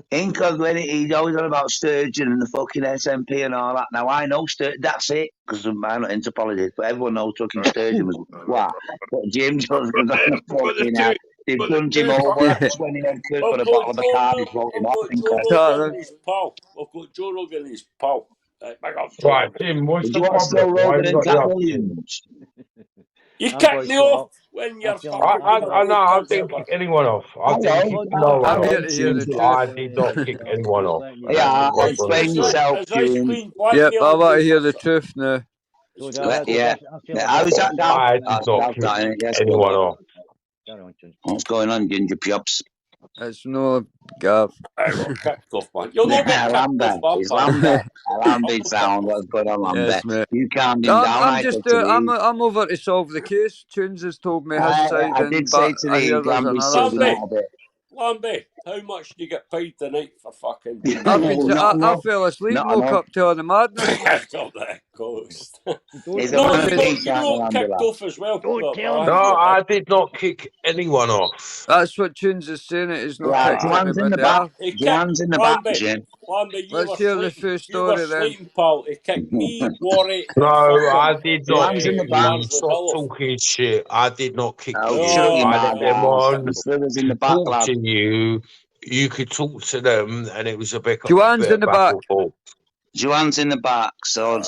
Because when he's always on about Sturgeon and the fucking SNP and all that. Now I know that's it, because I'm not into politics, but everyone knows fucking Sturgeon was what. But James was on the fucking head. They've done Jim over 20 odd quid for a bottle of Bacardi. I've got Joe Rogan and his pal. I've got Joe Rogan and his pal. Right, Jim, what's Did the you watch Joe problem? Why Rogan you and got the Cat option? Williams? You kicked me off when you're fucking I know, I didn't kick anyone off. I didn't kick no one I'm off. here to hear the truth. I did not kick anyone off. Yeah, explain yourself, June. Yep, I want to hear the truth now. Yeah. How is that, Gav? I did not kick anyone off. What's going on, Ginger Pubs? It's no Gav. I got kicked off, man. You'll not get Lambert. kicked off, It's Lambert. Lambert sound. What's going on, Lambert? Yes, mate. You calmed him down. I'm just, I'm over to solve the case. Tunes has told me his side, I did say to I hear the there's another side. Lambie, how much do you get paid tonight for fucking... I fell asleep and woke up to all the madness. Got that ghost. You got kicked off as well. No, I did not kick anyone off. That's what Tunes is saying. It is not kicking Joanne's in the back. Joanne's in the back, Jim. Let's hear the full story then. Pal. He kicked me, Warwick. No, I did not Joanne's kick in the back. you. Stop talking shit. I did not kick you. Oh, I let them on Slithers in the to back, talk lad. to you. You could talk to them, and it was a bit. Joanne's in the back. Joanne's in the back, so my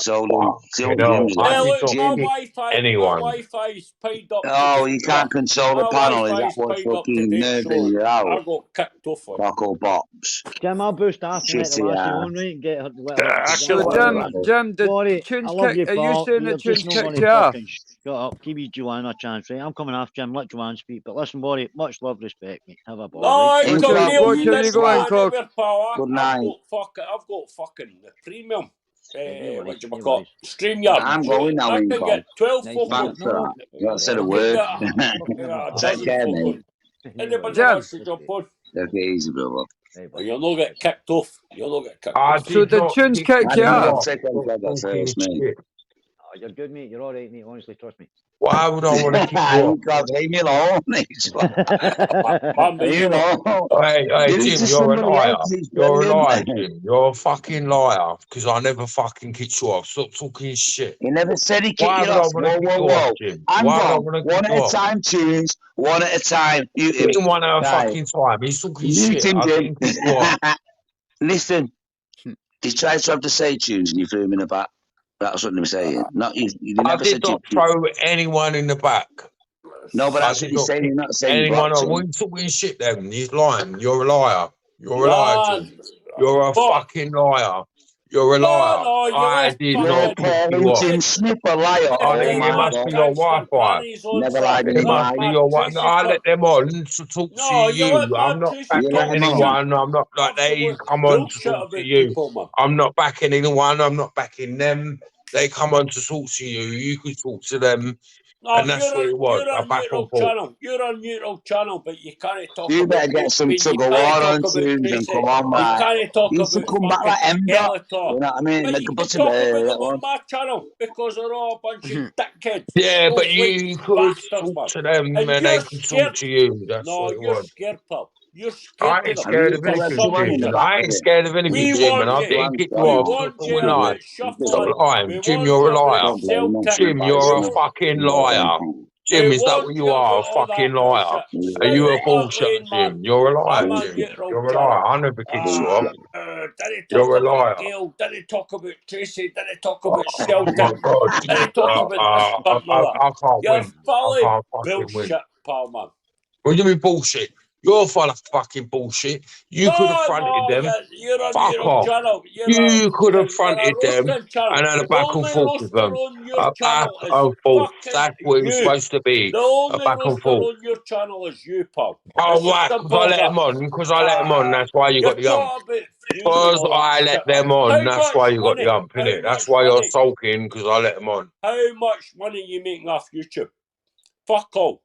Wi-Fi's paid up. Oh, you can't control the panel. Is that what's fucking nerving you out? I got kicked off. Buckle box. Jim, I'll boost after the last one, right? And get her. So, Jim, did Tunes kick? Are you saying that Tunes kicked you off? Shut up. Give me Joanne a chance, right? I'm coming after Jim. Let Joanne speak. But listen, Warwick, much love, respect, mate. Have a ball. No, Right? Good night. I've got fucking the premium. What do you call it? StreamYard. I'm going now. I can get 12 Thanks for that. You haven't said a word. Take care, mate. Anybody wants to jump on? Take it easy, brother. You'll not get kicked off. You'll not get kicked off. So the Tunes kicked you off? You're good, mate. You're all right, mate. Honestly, trust me. Why would I want to kick you off? God, leave me alone. Hey, Jim, you're a liar. You're a liar, Jim. You're a fucking liar. Because I never fucking kicked you off. Stop talking shit. He never said he kicked you off. Whoa. I'm wrong. One at a time, Tunes. One at a time. One at a fucking time. He's talking shit. I didn't kick you off. Listen. He tried to have the say Tunes and you threw him in the back. That's what I'm saying. Not you. I did not throw anyone in the back. No, but that's what you're saying. You're not saying anyone. What are you talking shit then? He's lying. You're a liar. You're a liar. You're a fucking liar. You're a liar. I did not kick you off. Smith a liar. I think it must be your Wi-Fi. Never lied. It must be your Wi-Fi. I let them on to talk to you. I'm not backing anyone. I'm not like they come on to talk to you. I'm not backing anyone. I'm not backing them. They come on to talk to you. You could talk to them. And that's what it was. You're on neutral channel. You're on neutral channel, but you can't talk. You better get some tug of war on Tunes and come on, man. You can't talk about. You should come back like Ember. You know what I mean? But you can talk about on my channel because they're all a bunch of dickheads. Yeah, but you could talk to them and they could talk to you. That's what it was. No, you're scared, pal. You're scared. I ain't scared of anything, Jim. I ain't scared of anything, Jim, and I didn't kick you off. We're not. Stop lying. Jim, you're a liar. Jim, you're a fucking liar. Jim, is that what you are? A fucking liar. Are you a bullshit, Jim? You're a liar, Jim. You're a liar. I never kicked you off. You're a liar. Didn't talk about Tracy. Didn't talk about Celtic. Didn't talk about this. I can't You're win. I can't fucking bullshit, win. pal, man. What do you mean bullshit? You're full of fucking bullshit. You could have fronted them. Fuck off. You could have fronted them and had a back and forth with them. A back and forth. That's what it was supposed to be. A back and forth. On your channel is you, pal. Oh, right, because I let them on. Because I let them on, that's why you got the ump. Because I let them on, that's why you got the ump, innit? That's why you're sulking, because I let them on. How much money are you making off YouTube? Fuck all.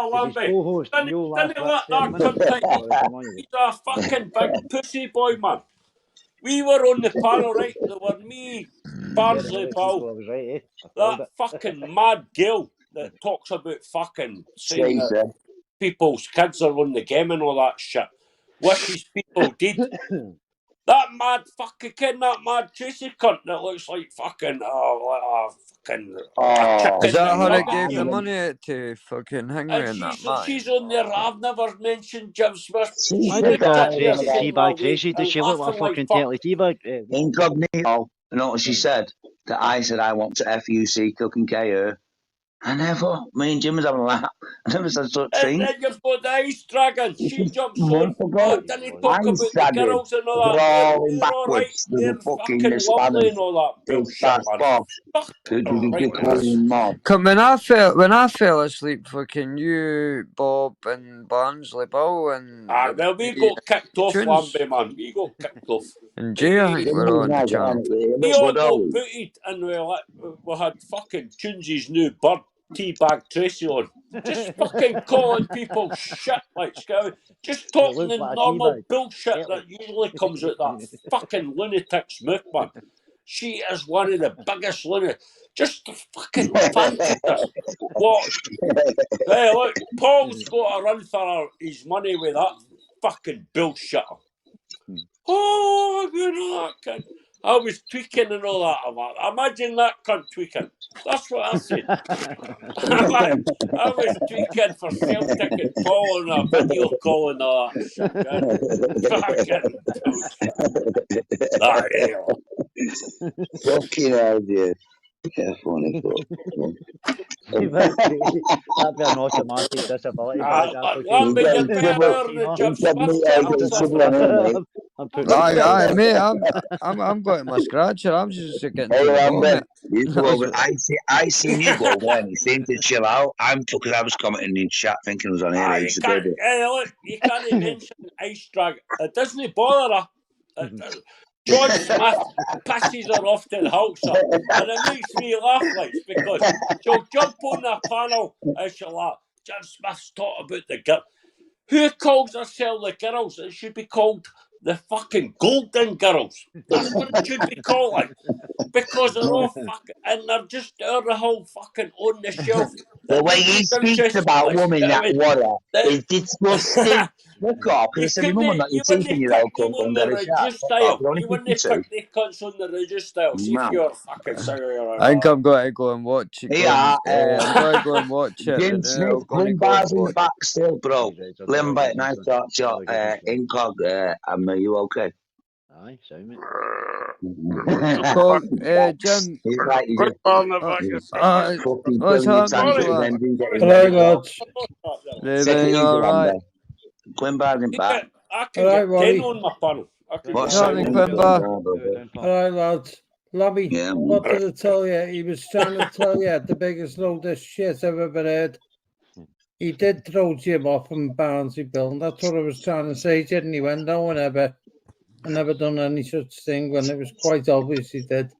Oh, As his Lumpy. co-host, and you'll last Didn't about let 10 that minutes. cunt take He's a fucking big pussy boy, man. We were on the panel, right? There were me, Barnsley, pal. I was right, eh? I That called it. fucking mad girl that talks about fucking saying that people's kids are on the game and all that shit. Wishes people did. That mad fucking kid, that mad Tracy cunt that looks like fucking, a chicken. Is that how they Fucking gave the you. money to fucking Henry and that, man? She's on there. I've never mentioned Jim Smith. Why did Tracy teabag Tracy? Did she look like a fucking telly teabag? Incognito. You know what she said? That I said I want to FUC cooking KO. I never. Me and Jim was having a laugh. I never said such And thing. then you've got the ice dragon. She jumps on. Month ago, Didn't talk about ice the dragon girls and all that. crawling They're all right. backwards to They're the fucking fucking lovely and all that Big bullshit, fast man. boss. Mob. Come when I fell asleep, fucking you, Bob and Barnsley Bill and well, we got kicked off, Lambie, man. We got kicked off. and Jay, I think we're on the channel. We all got booted and we had fucking Tunesy's new bird teabag Tracy on. Just fucking calling people shit like Scout. Just talking the like a normal teabag. bullshit that usually comes out that fucking lunatic's mouth, man. She is one of the biggest lunatics. Just fucking fantastic. What? Hey, look, Paul's got to run for his money with that fucking bullshit. Oh, you know that cunt. I was tweaking and all that. Imagine that cunt tweaking. That's what I said. I was tweaking for Celtic and Paul on a video call and all that shit. Fucking bullshit. Fucking hell, dude. Yeah, funny. That'd be an automatic disability badge Aye, mate, I'm going to my scratcher. I'm just getting to the bottom. You go over. I seen you go over there and you seemed to chill out. I was commenting in chat thinking it was on here ages ago. Look, you can't mention Ice Dragon. It doesn't bother her. John Smith pisses her off to the Hulkster, and it makes me laugh, like, because she'll jump on the panel and she'll laugh. John Smith's talking about the girl. Who calls herself the girls? It should be called the fucking Golden Girls. That's what it should be called, like, because they're all fucking, and they're just the whole fucking on the shelf. The way he speaks about women that water is disgusting. Look up, because I said, your mum not your teeth in your old cunt under the shot. You wouldn't pick the cunts on the register. See if you're fucking sorry. I think I'm going to go and watch it. Yeah, I'm going to go and watch it. Jim Smith, Limbar's in the back still, bro. Limbar, nice talk shot. Incog, are you okay? Aye, so mate. So, Jim. He's like, he's what's happening? Hello, lads. Living all right. Quimbar's in back. I can get 10 on my panel. What's happening, Quimbar? Hello, lads. Labby, what did I tell you? He was trying to tell you the biggest load of shit I've ever heard. He did throw Jim off from Barnsley Bill, and that's what I was trying to say, didn't he? When no one ever, I never done any such thing when it was quite obvious he did.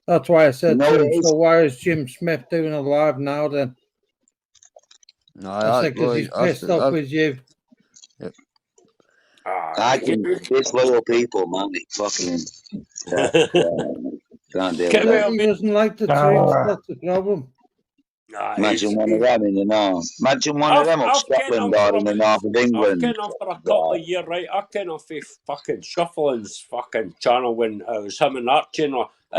That's why I said to him, so why is Jim Smith doing a live now then? No, I said, because he's pissed off with you. Yep. I can, it's loyal people, man. It's fucking. Can't do it. He doesn't like the truth, that's the problem. Imagine one of them in the north. Imagine one of them up Scotland or in the north of England. I've been on for a couple of years, right? I came off of fucking Shuffling's fucking channel when it was him and Archie, and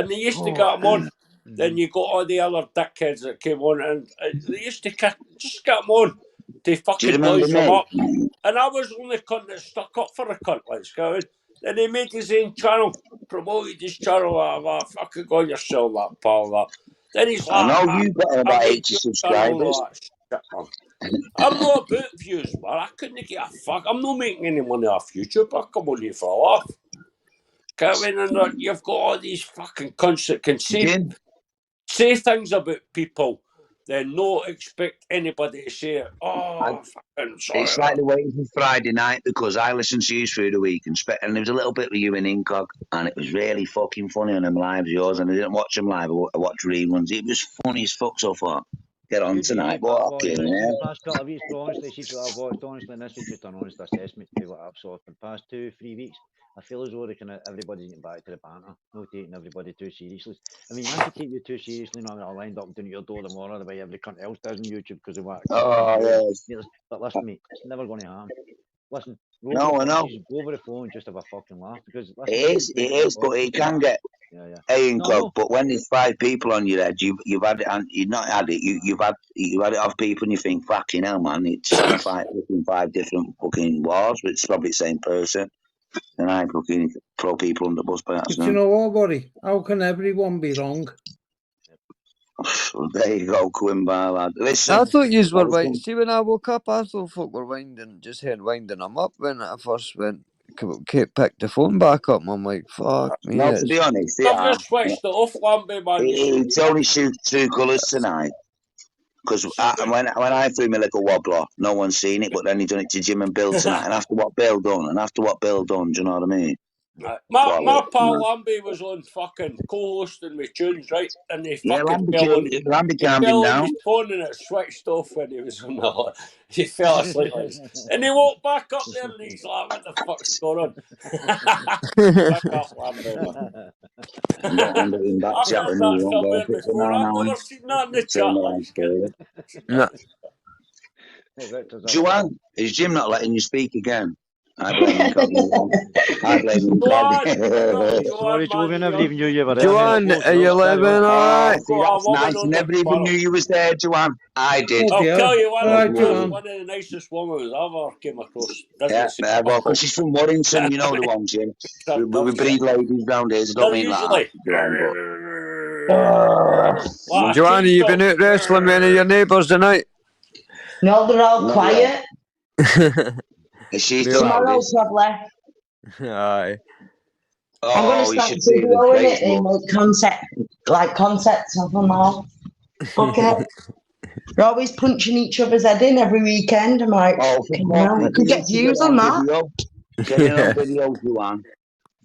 they used to get him on. Then you got all the other dickheads that came on, and they used to just get him on to fucking noise him up. And I was the only cunt that stuck up for a cunt, like Scotland. Then he made his own channel, promoted his channel, fucking go yourself, that pal, that. Then he's like, I know you got about 80 subscribers. I'm not about views, man. I couldn't get a fuck. I'm not making any money off YouTube. I come on here for a laugh. Come in and you've got all these fucking cunts that can say things about people, then not expect anybody to say, fucking sorry. It's like the waiting for Friday night because I listened to you through the week and there was a little bit with you in Incog and it was really fucking funny on them lives yours, and I didn't watch them live, I watched reruns. It was funny as fuck so far. Get on tonight, but The past couple of weeks, honestly, see what I've watched, honestly, and this is just an honest assessment to what I've saw for the past 2-3 weeks. I feel as though everybody's getting back to the banter, not taking everybody too seriously. I mean, once you take you too seriously, now I'll end up doing your door tomorrow the way every cunt else does on YouTube because of what. Yes. But listen, mate, it's never going to happen. listen, No, I know. go over the phone and just have a fucking laugh because listen, It is, but it can get yeah. Iron No, Club. no. But when there's 5 people on your head, you've had it, and you've not had it. You've had it off people, and you think, fucking hell, man, it's trying to fight fucking 5 different fucking wars, but it's probably the same person. And I fucking throw people under the bus by But you accident. know what, buddy? How can everyone be wrong? Well, there you go, Quimbar, lad. Listen, I thought you I were was winding. going- See, when I woke up, I thought folk were winding, just head winding them up when I first went. Picked the phone back up, and I'm like, fuck me. no, to be honest, they I've are. just switched it off, Lambie, man. You see, It's only two colours tonight. Because when I threw my little wobbler, no one's seen it, but then he done it to Jim and Bill tonight. And after what Bill done, do you know what I mean? my pal Lambie was on fucking co-hosting with tunes, right? And he Yeah, fucking Lambie fell on his, calmed him down. his phone and it switched off when he was on the. He fell asleep, like, and he walked back up there and he's like, "What the fuck's going on?" Fuck off, Lambie, man. Don't end in back I've chat heard with me. that You won't go somewhere for it for before. 9 I've never hours. seen that in the Saying chat. the Like, line story. No. Joanne, is Jim not letting you speak again? I blame incognito. I blame incognito. Sorry, Joe, we never even knew you were there. Joanne, are you living alright? See, that's nice. Never even knew you was there, Joanne. I did. I'll tell you one, Alright, Joanne. one of the nicest women I've ever came across. Yeah, Doesn't well, because she's from Warrington, you know the one, Jim. We breed ladies round here, so don't They're mean usually like that. like Joanne, you been out wrestling with any of your neighbours tonight? No, they're all Not quiet. Is she They still are. Tomorrow, loudest? probably. Aye. I'm going to Oh, you start should see the videoing it Facebook. and make concepts of them all. Okay. They're always punching each other's head in every weekend. I'm like, Oh, for fuck's you could get views on that. Get it on video, Joanne.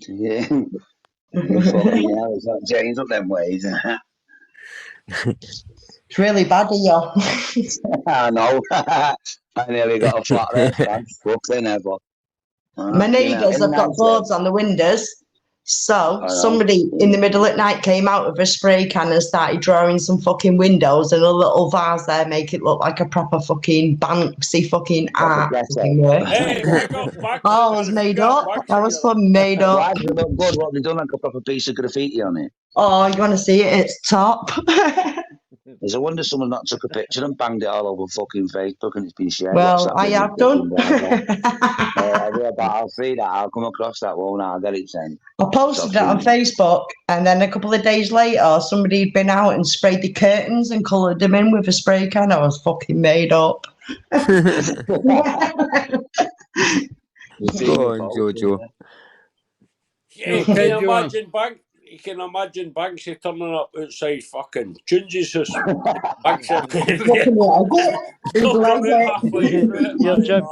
Yeah. You fucking hell, it's not changed up them ways. It's really bad of you. I know. I nearly got a flat there. Thanks. Fucking ever. My neighbours have got boards on the windows. So somebody in the middle at night came out with a spray can and started drawing some fucking windows and a little vase there, make it look like a proper fucking Banksy fucking art. Fucking work. Hey, we got back. Oh, I was made up. I was fucking made up. Why does it look good? What, they done like a proper piece of graffiti on it? Oh, you want to see it? It's top. It's a wonder someone not took a picture and banged it all over fucking Facebook and it's been shared. Well, I have done. I'll see that. I'll come across that one. I'll get it sent. I posted it on Facebook, and then a couple of days later, somebody had been out and sprayed the curtains and coloured them in with a spray can. I was fucking made up. Go on, Jojo. Yeah, you can imagine Banksy turning up outside fucking Tunes's house. You're Jim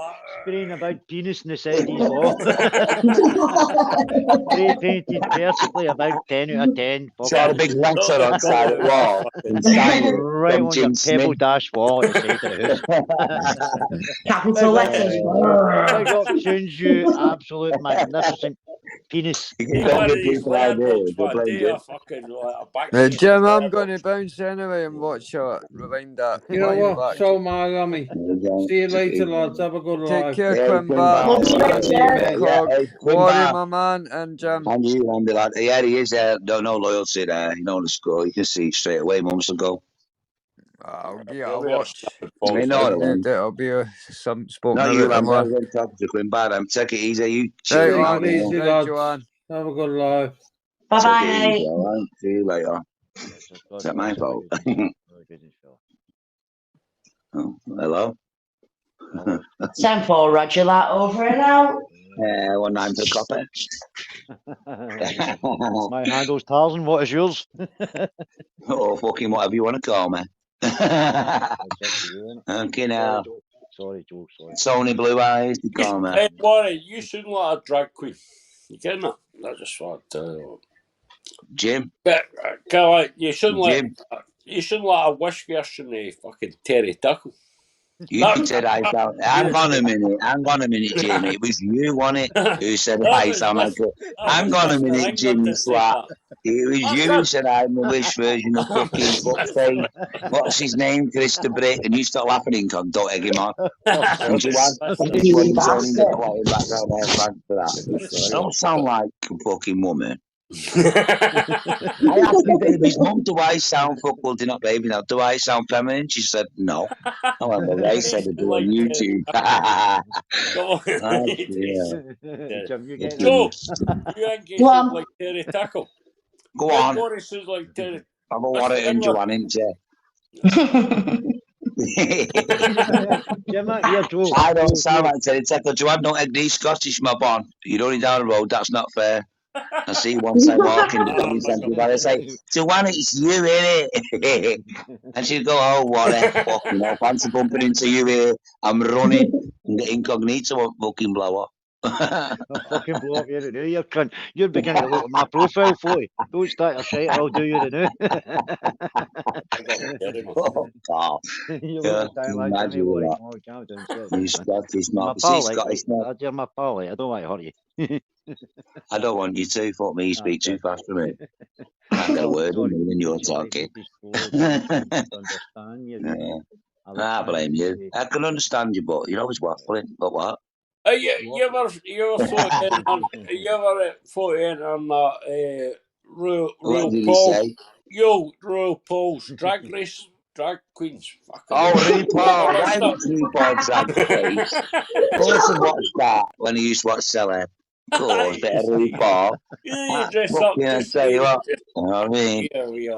spraying about penis in the side of his wall. Spray painted perfectly about 10 out of 10. Saw the big letter on the side of the wall. Right on your pebble dash wall at the side of the house. Capital letters. Big up, tunes, you absolute magnificent penis. Jim, I'm going to bounce anyway and watch rewind that. You know what? Back. So am I, Lammy. See you later, lads. Have a good life. Take care, Quimbar. Worry, my man, and Jim. And you, Andy, lad. Yeah, he is there. No loyalty there. You know the score. You can see straight away months ago. I'll watch. There'll be some spoken about. No, you, man. I'm going to talk to Quimbar. Take it easy. You Take chill it easy, lads. Joanne. Have a good life. Bye-bye. See you later. Is that my fault? Oh, hello? 10-4, Roger, that over and out. 1-9 for copper. My handle's Tarzan, what is yours? Oh, fucking whatever you want to call me. Okay, now. Sorry, Joe, sorry. Sony Blue Eyes, you call me. Hey, Warren, you shouldn't let a drag queen. You getting that? That's just what I tell you. Jim? But, you shouldn't let a wish version of fucking Terry Tuckle. You said I sound. Hang on a minute, Jimmy. It was you, wasn't it? Who said I sound like a. Hang on a minute, Jimmy Swat. It was you who said I'm the wish version of fucking fuckface. What's his name? Krista Brick. And you start laughing, Incog. Don't egg him on. And Joanne, thank you for turning the quiet background there. Thanks for that. Don't sound like a fucking woman. I asked my baby's mum, do I sound fuckable? Do not, baby, now, do I sound feminine? She said no. However, they said it on YouTube. Joe, you ain't getting like Terry Tackle. Go on. Boris is like Terry. Have a water in, Joanne, ain't you? I don't sound like Terry Tackle. Joanne, don't egg these Scottish mob on. You're only down the road, that's not fair. I see one time walking the doggy centre, but I say, Joanne, it's you, innit? And she'd go, oh, whatever, fucking hell, fancy bumping into you here. I'm running, and the incognito won't fucking blow up. I'll fucking blow up you now. You're beginning to look at my profile, Floy. Don't start your shit, or I'll do you the new. Oh, God. You're imagine that. You Scottish mob. See, Scottish mob. You're my pal, I don't want to hurt you. I don't want you to. Fuck me, you speak too fast for me. I can't get a word in when you're talking. I blame you. I can understand you, but you're always waffling. But what? You ever floating on that RuPaul's Drag Race Drag Queens? Oh, RuPaul. I watched RuPaul Drag Race. Of course I watched that when I used to watch Celeb. Of course, bit of RuPaul. You dress up I tell you what. You know what I mean?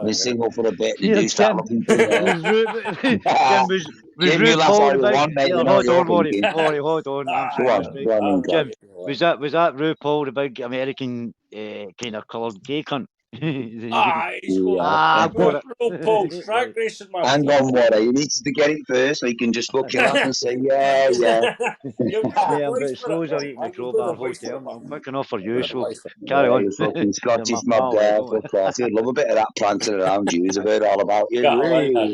We single for a bit. They do start looking for me. Jim, you laugh all you want, mate. Hold on. Jim, was that RuPaul, the big American kind of coloured gay cunt? RuPaul's Drag Race is my Hang on, Warren. You need to get it first so you can just fucking laugh and say, yeah. But slows are eating the crowbar hotel. I'm quick enough for you, so carry on. You fucking Scottish mob there, of course. You'd love a bit of that planting around you. I've heard all about you. You're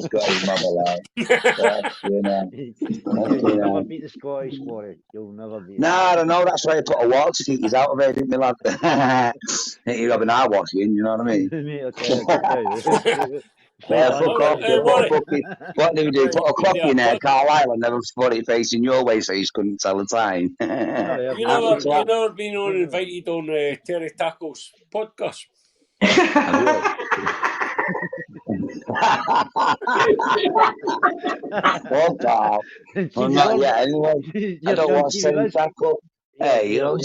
Scottish mob alive. You'll never beat the Scottish for it. You'll never beat I don't know. That's why I put a wall to keep you out of it, didn't you, lad? You're having eye washing, you know what I mean? Fuck off. What do we do? Put a clock in there, Carlisle, and never put it facing your way so you couldn't tell the time. You never been invited on Terry Tackle's podcast? Fuck off. Well, not yet, anyway. I don't want to say Tackle. Hey, you know,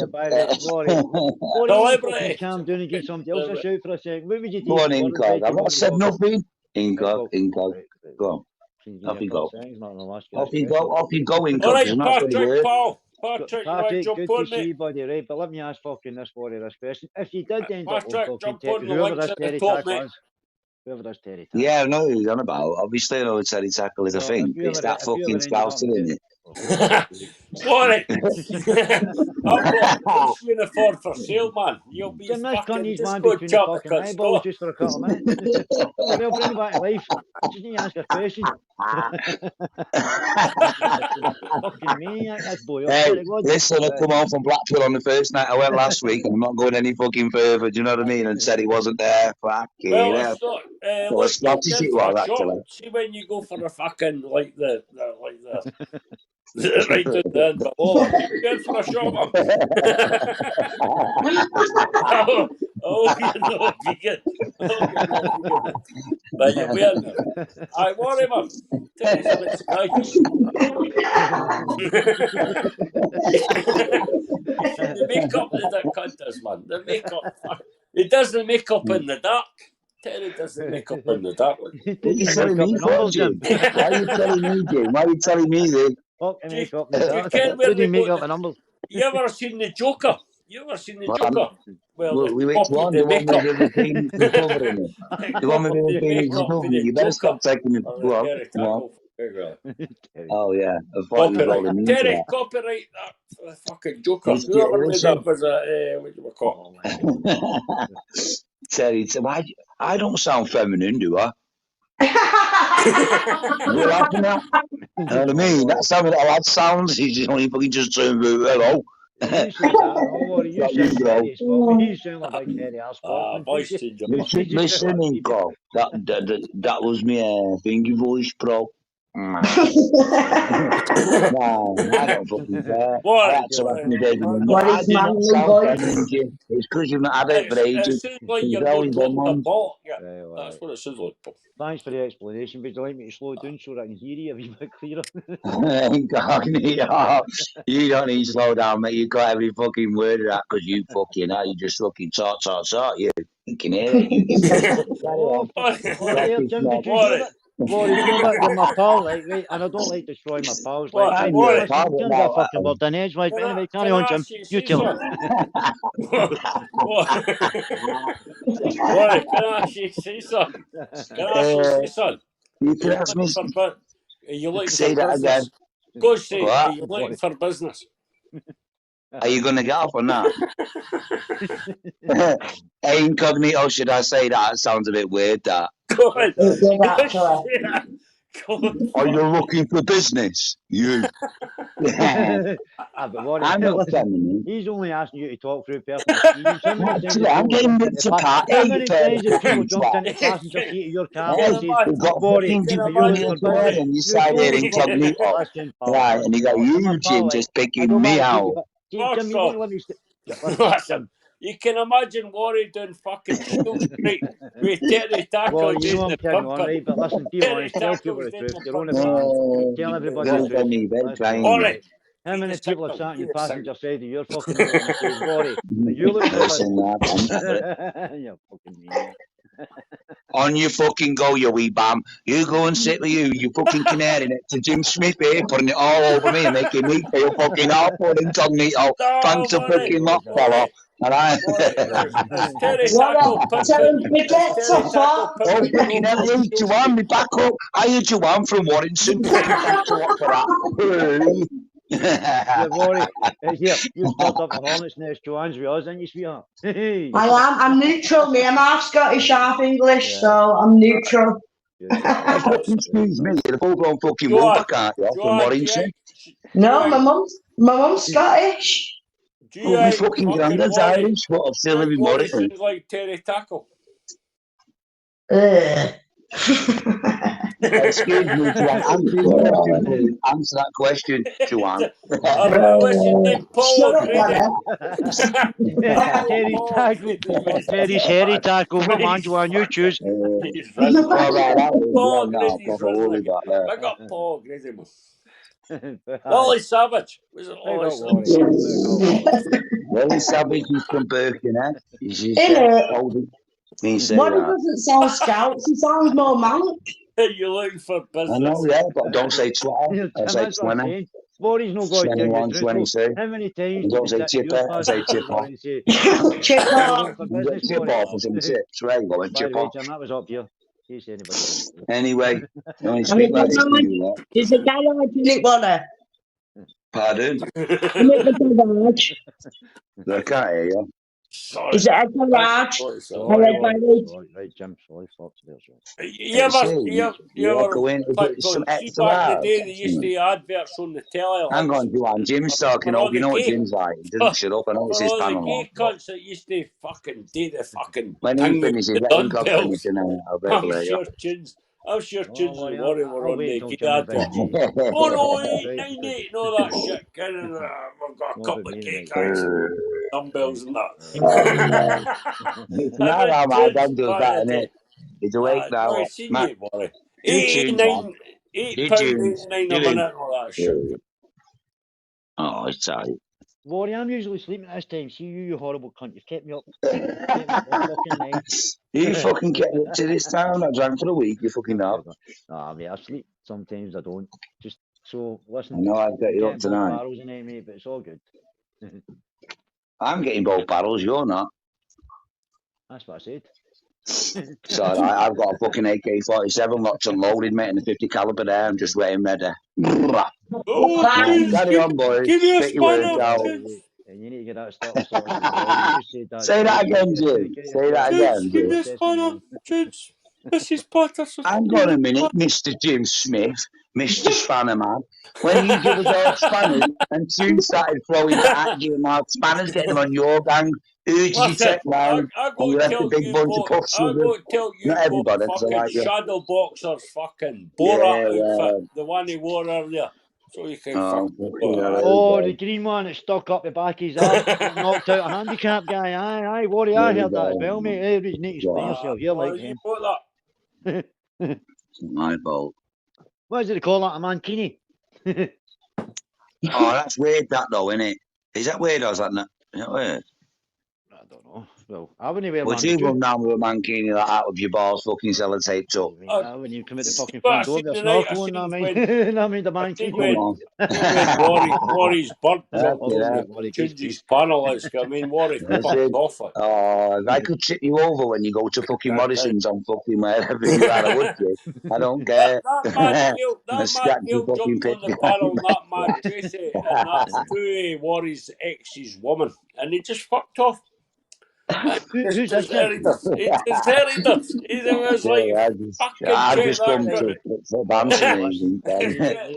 calm down and give somebody else a shout for a second. What would you do? Go on, Incog. I've not said nothing. Incog. Go on. Off you go. Off you go, Incog. All right, Patrick, good to see you, buddy, right? But let me ask fucking this question. If you did end up on fucking whoever this Terry Tackle is, whoever this Terry Tackle. Yeah, I know who you're on about. Obviously, I know Terry Tackle is a thing. It's that fucking Spouser, isn't it? Sorry. I've got a uniform for sale, man. You'll be fucking just good chop just for a couple of minutes. They'll bring you back to life. Just need to ask a question. Fucking me, that's boy. Hey, listen, I come home from Blackpool on the first night I went last week, and I'm not going any fucking further. Do you know what I mean? And said he wasn't there. Fucking hell. Well, Scottish it was actually. See when you go for the fucking like the right to the end, but you go for a shot, man. But you're weird. I want him up. Tell you something, the makeup is the cunters, man. The makeup. It does the makeup in the dark. Terry does the makeup in the dark. What are you telling me for, Jim? Why are you telling me, Jim? Why are you telling me this? Makeup in the dark. You ever seen the Joker? You ever seen the Joker? Well, which one? The one with the penis covering it. The one with the penis covering it. You better stop taking it. Oh, yeah. Terry, copyright that fucking Joker. Whoever made that was a, what do we call it? Terry, why? I don't sound feminine, do I? You laughing at? You know what I mean? That's how that lad sounds. He's only fucking just turned hello. You say that, no worry. You Not sound you, bro. hairy as fuck. You sound like a big hairy ass Scotsman. voice changer. Listen, Inco. That was me finger voice, bro. No, I don't fucking care. What? I had to have my day with What I is do not manly sound voice? feminine, Jim. It's because you've not had it for It ages. sounds like It's you're always going been to the on. ball. Yeah, Right, that's what it sounds like. Thanks for the explanation. Would you like me to slow down so I can hear you a wee bit clearer? Incognito. You don't need to slow down, mate. You got every fucking word of that because you fucking are. You just fucking talk. You can hear it. Oh, oh, there, Jim, because you know that you're my pal, right? And I don't like destroying my pals, right? I'm Right, your listen, pal, you but turn that now, fucking word in edge, right? But anyway, carry on, Jim. You tell him. What? Can I actually say something? Can I actually say something? You can ask me. Are you looking Say for that business? again. Go say, What? are you looking for business? Are you going to get off or not? Hey, Incognito, should I say that? It sounds a bit weird, that. Go ahead. It did actually. Are you looking for business? You. But what, I'm not listen, feminine. he's only asking you to talk through personal experience. How many times Actually, have I'm people getting jumped to into part how A, many pair of times have people fucking jumped twat. into passenger seat of your car Hey, and says, we've got Rory, fucking are you Jimmy looking for O'Connor business? on your You're side here, totally fucking Incognito. listen, pal. Right, and you got You're my you, pal, Jim, right? just I picking don't me want to keep you, out. but Fuck Jim, you off. won't let me Listen, you can imagine Worry doing fucking Shield Street with Terry Tackle Well, you doing know I'm the kidding on, pumping. right? But listen, be Terry honest, tell people Tackle's the doing truth. the You're on the pumping. band. Tell everybody You're the going truth. me bed Let's be crying. honest, Worry, right? How many people have sat in the passenger side of your fucking motor and says, Worry, are you looking for Listen, business? You're fucking mean. On you fucking go, you wee bam. You go and sit with you fucking canary next to Jim Smith here, putting it all over me and making me feel fucking awful, Incognito. Thanks a fucking lot, fella. And I. As Terry What Tackle a pumping, tell him as forget Terry to Tackle fuck. Oh, pumping fucking hell, hey, Joanne, me back up. I heard Joanne from Warrington. Fucking thanks a lot for that. Yeah, Rory, here, you've built up a hornet's nest, Joanne's with us, ain't you, sweetheart? I am. I'm neutral. Me, I'm half Scottish, half English, Yeah. so I'm neutral. Excuse me, you're a full-blown fucking Joanne, wolf, aren't you? From Joanne, Warrington. No, my mum's Scottish. Oh, my fucking granddad's Worry? Irish, but I'm still Does living Worry Warrington. sound like Terry Tackle? Excuse me, Joanne. Answer his question, please. Answer that question, Joanne. What's his name? Paul O'Grady. Terry Tackle or Terry's hairy tackle. What man, Joanne, you choose. He's risen. Well, right, that was Paul now, O'Grady's proper risen woolly again. got there. Big up Paul O'Grady, man. Wally Savage. Was it Wally Savage? Wally Savage is from Birkenhead. He's Innit? old. Me say What, he that. doesn't sound Scouts, he sounds more Manc. You're looking for business. I know, yeah, but don't say 12. I say That's what I'm 20. saying. Rory's not going to tell you 21, the truth. 22. How many times And did don't we say sit in your chipper, I say passenger chip off. and say, Chip are you off. looking for business, Chip Rory? off or some chips. Right, go and By chip the way, off. Jim, that was up here. In case anybody. Anyway, you only And speak like this to you lot. there's a garage in it, Wally. Pardon? In it, the garage. I can't hear you. Sorry. Is it a garage? Sorry, right, Jim, sorry, fuck there, sorry. You ever go in, it's some see extra back in the large. day they used to adverts on the telly Hang like on, Joanne. Jim's talking for all up. You the know what gay Jim's like. He doesn't shut up. I know it's for his all the panel. gay cunts that used to fucking do the fucking When he thing with finishes, the let him go finish dumbbells. and then I'll bet I'm later. sure tunes and worry, Worry were I'll on wait the till gay Jimmy adverts. Big 108, 98 and all that shit. And we've got a More couple about of me gay tonight, guys, dumbbells and that. It's And not then how my tunes dad does back that, in the innit? day. He's awake now. I seen Matt, you, Worry. do tunes, man. Do tunes. £8.89 Do a him. minute and all that shit. Oh, it's tight. Rory, I'm usually sleeping at this time. See you horrible cunt. You've kept me up. Kept me up all fucking night. You fucking kept up to this time. I drank for a week. You fucking know. Nah, mate, I sleep. Sometimes I don't. Just so listen. I know I've got you up both tonight. barrels in it, mate, but it's all good. I'm getting both barrels. You're not. That's what I said. So I've got a fucking AK-47 locked and loaded, mate, and a 50 caliber there. I'm just waiting ready. Oh, Carry on, boys. give me a Get your words spanner. out. You need to get that stuff sorted as well. You just said that. Say that twice. again, Get Jim. your Say that fucking again, Give me Jim. a assessment, spanner, man. Judes. Mrs. Patterson. Hang on a minute, Mr. Jim Smith, Mr. Spanner Man. When you give us all spanners and Jim started throwing at Jim out spanners, getting them on your gang, who did you Listen, take round? I And you go left a tell big you bunch of go. puffs I with them. go tell you Not go. everybody, because I Fucking like you. shadow boxers, fucking Yeah, Borat outfit, well, the one he wore earlier. So you can oh, fucking fucking hell, there Oh, we the go. green one that stuck up the back of his arse, got knocked out a handicap guy. Aye, Warrior, There I we heard that as go. well, mate. You need to explain Wow. yourself. You're well, like you him. bought that. It's my fault. What is it they call that? A mankini? Oh, that's weird, that though, isn't it? Is that weird or is that not? Is that weird? I don't know. Well, I wouldn't wear Would one, you would you? run down with a mankini like that with your balls fucking sellotaped up? When you come out the fucking What I front door seen with a tonight, I snorkel on, seen I when mean, I mean the I seen mankini when on. Warry's bird jumped Oh, on right, the Warry, Tunes' please. panel. I mean, Warry That's fucked it. off it. Oh, if I could tip you over when you go to fucking Morrison's on fucking wherever you are, I would you. I don't care. That mad Gail, I that scratch mad your Gail fucking jumped on the picture. panel, and that mad Tracy, and that's two Warry's ex's woman, and he just fucked off. Who's this then? He deserted us. He was like, fucking I've check just that come guy. to bouncing Oh, and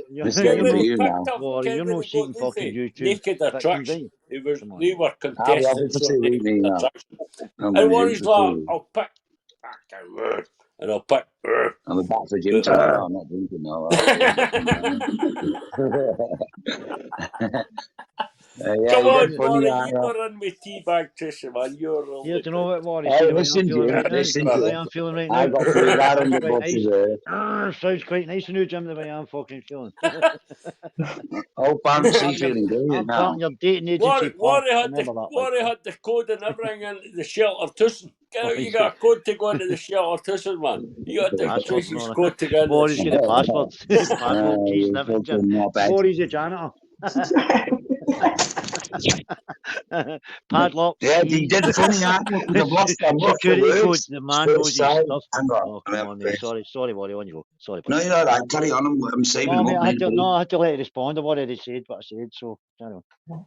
you're just waiting not, for you now. Picked up, Warry, you're when not they got seeking fucking the YouTube naked victims, attraction. eh? Come on, They were I'll be having contestants for on 2 weeks naked now. attraction. I'm And going Warry's for like, 2 weeks. I'll pick fucking and I'll pick I'm about for gym tomorrow. I'm not drinking now. Yeah, Come you on, get funny, Warry, aren't you you? were in with Teabag Tricia, man. You're Here, really do you know what, Warry? Hey, See the way I'm listen, feeling Jim. right now? Listen, The way Jim. I'm feeling right I now? got through that Sounds under quite buses nice. there. Sounds quite nice in you, Jim, the way I'm fucking feeling. Oh, fancy feeling good I'm now. part of your dating agency, pal. Remember that, like. Warry had the code and everything in the shelter tussing. Oh, You got a code to go into the shelter tussing, man. You got the Passwords and Tracy's all that. code to go into Warry's got the the passwords, padlock keys and You everything, Jim. fucking knobhead. Warry's a janitor. Padlocks, Yeah, you keys, did funny, aren't you? Because I've lost the security words. codes. The man knows his Sorry. stuff. Hang on. Oh, Let me come have on, a mate. piss. Sorry, Warry, on you go. Sorry, buddy. No, you're all right. Carry on. I'm saving No, them mate, up, I mate. had to let it respond to what I said, what I said, so, I don't know.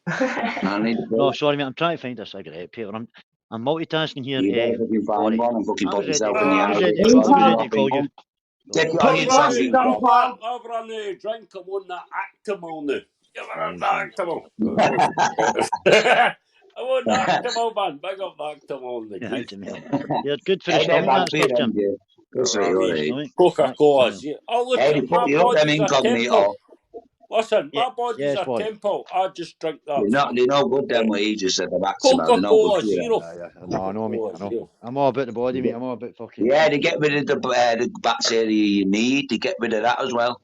I need to No, go. sorry, mate, I'm trying to find a cigarette, Peter. I'm multitasking here. You better fucking find Warry. one and fucking I put was ready, yourself in the I was house. ready, It's I was fucking ready to not call big. you. Take your I've hands run out, you I've run a drink. I'm on that Actimel now. Give it that Actimel. I want the Actimel, man. Big up the Actimel on the Yeah, grief. they're good for the Hey, they're stomach, bad that for you, stuff, them, Jim. Jim. That's what Good for you're the eating. stomach. Coca-Cola's. Yeah. Oh, look, Hey, they my put you up them body's a temple. incognito. Listen, Yeah, my body's yes, a Warry. temple. I just drink that. They're no good, them, what you just said. The backs about. They're no good Coca-Cola for you. Zero. No, I know, mate. I know. Zero. I'm all about the body, mate. I'm all about fucking. Yeah, they get rid of the bacteria you need. They get rid of that as well.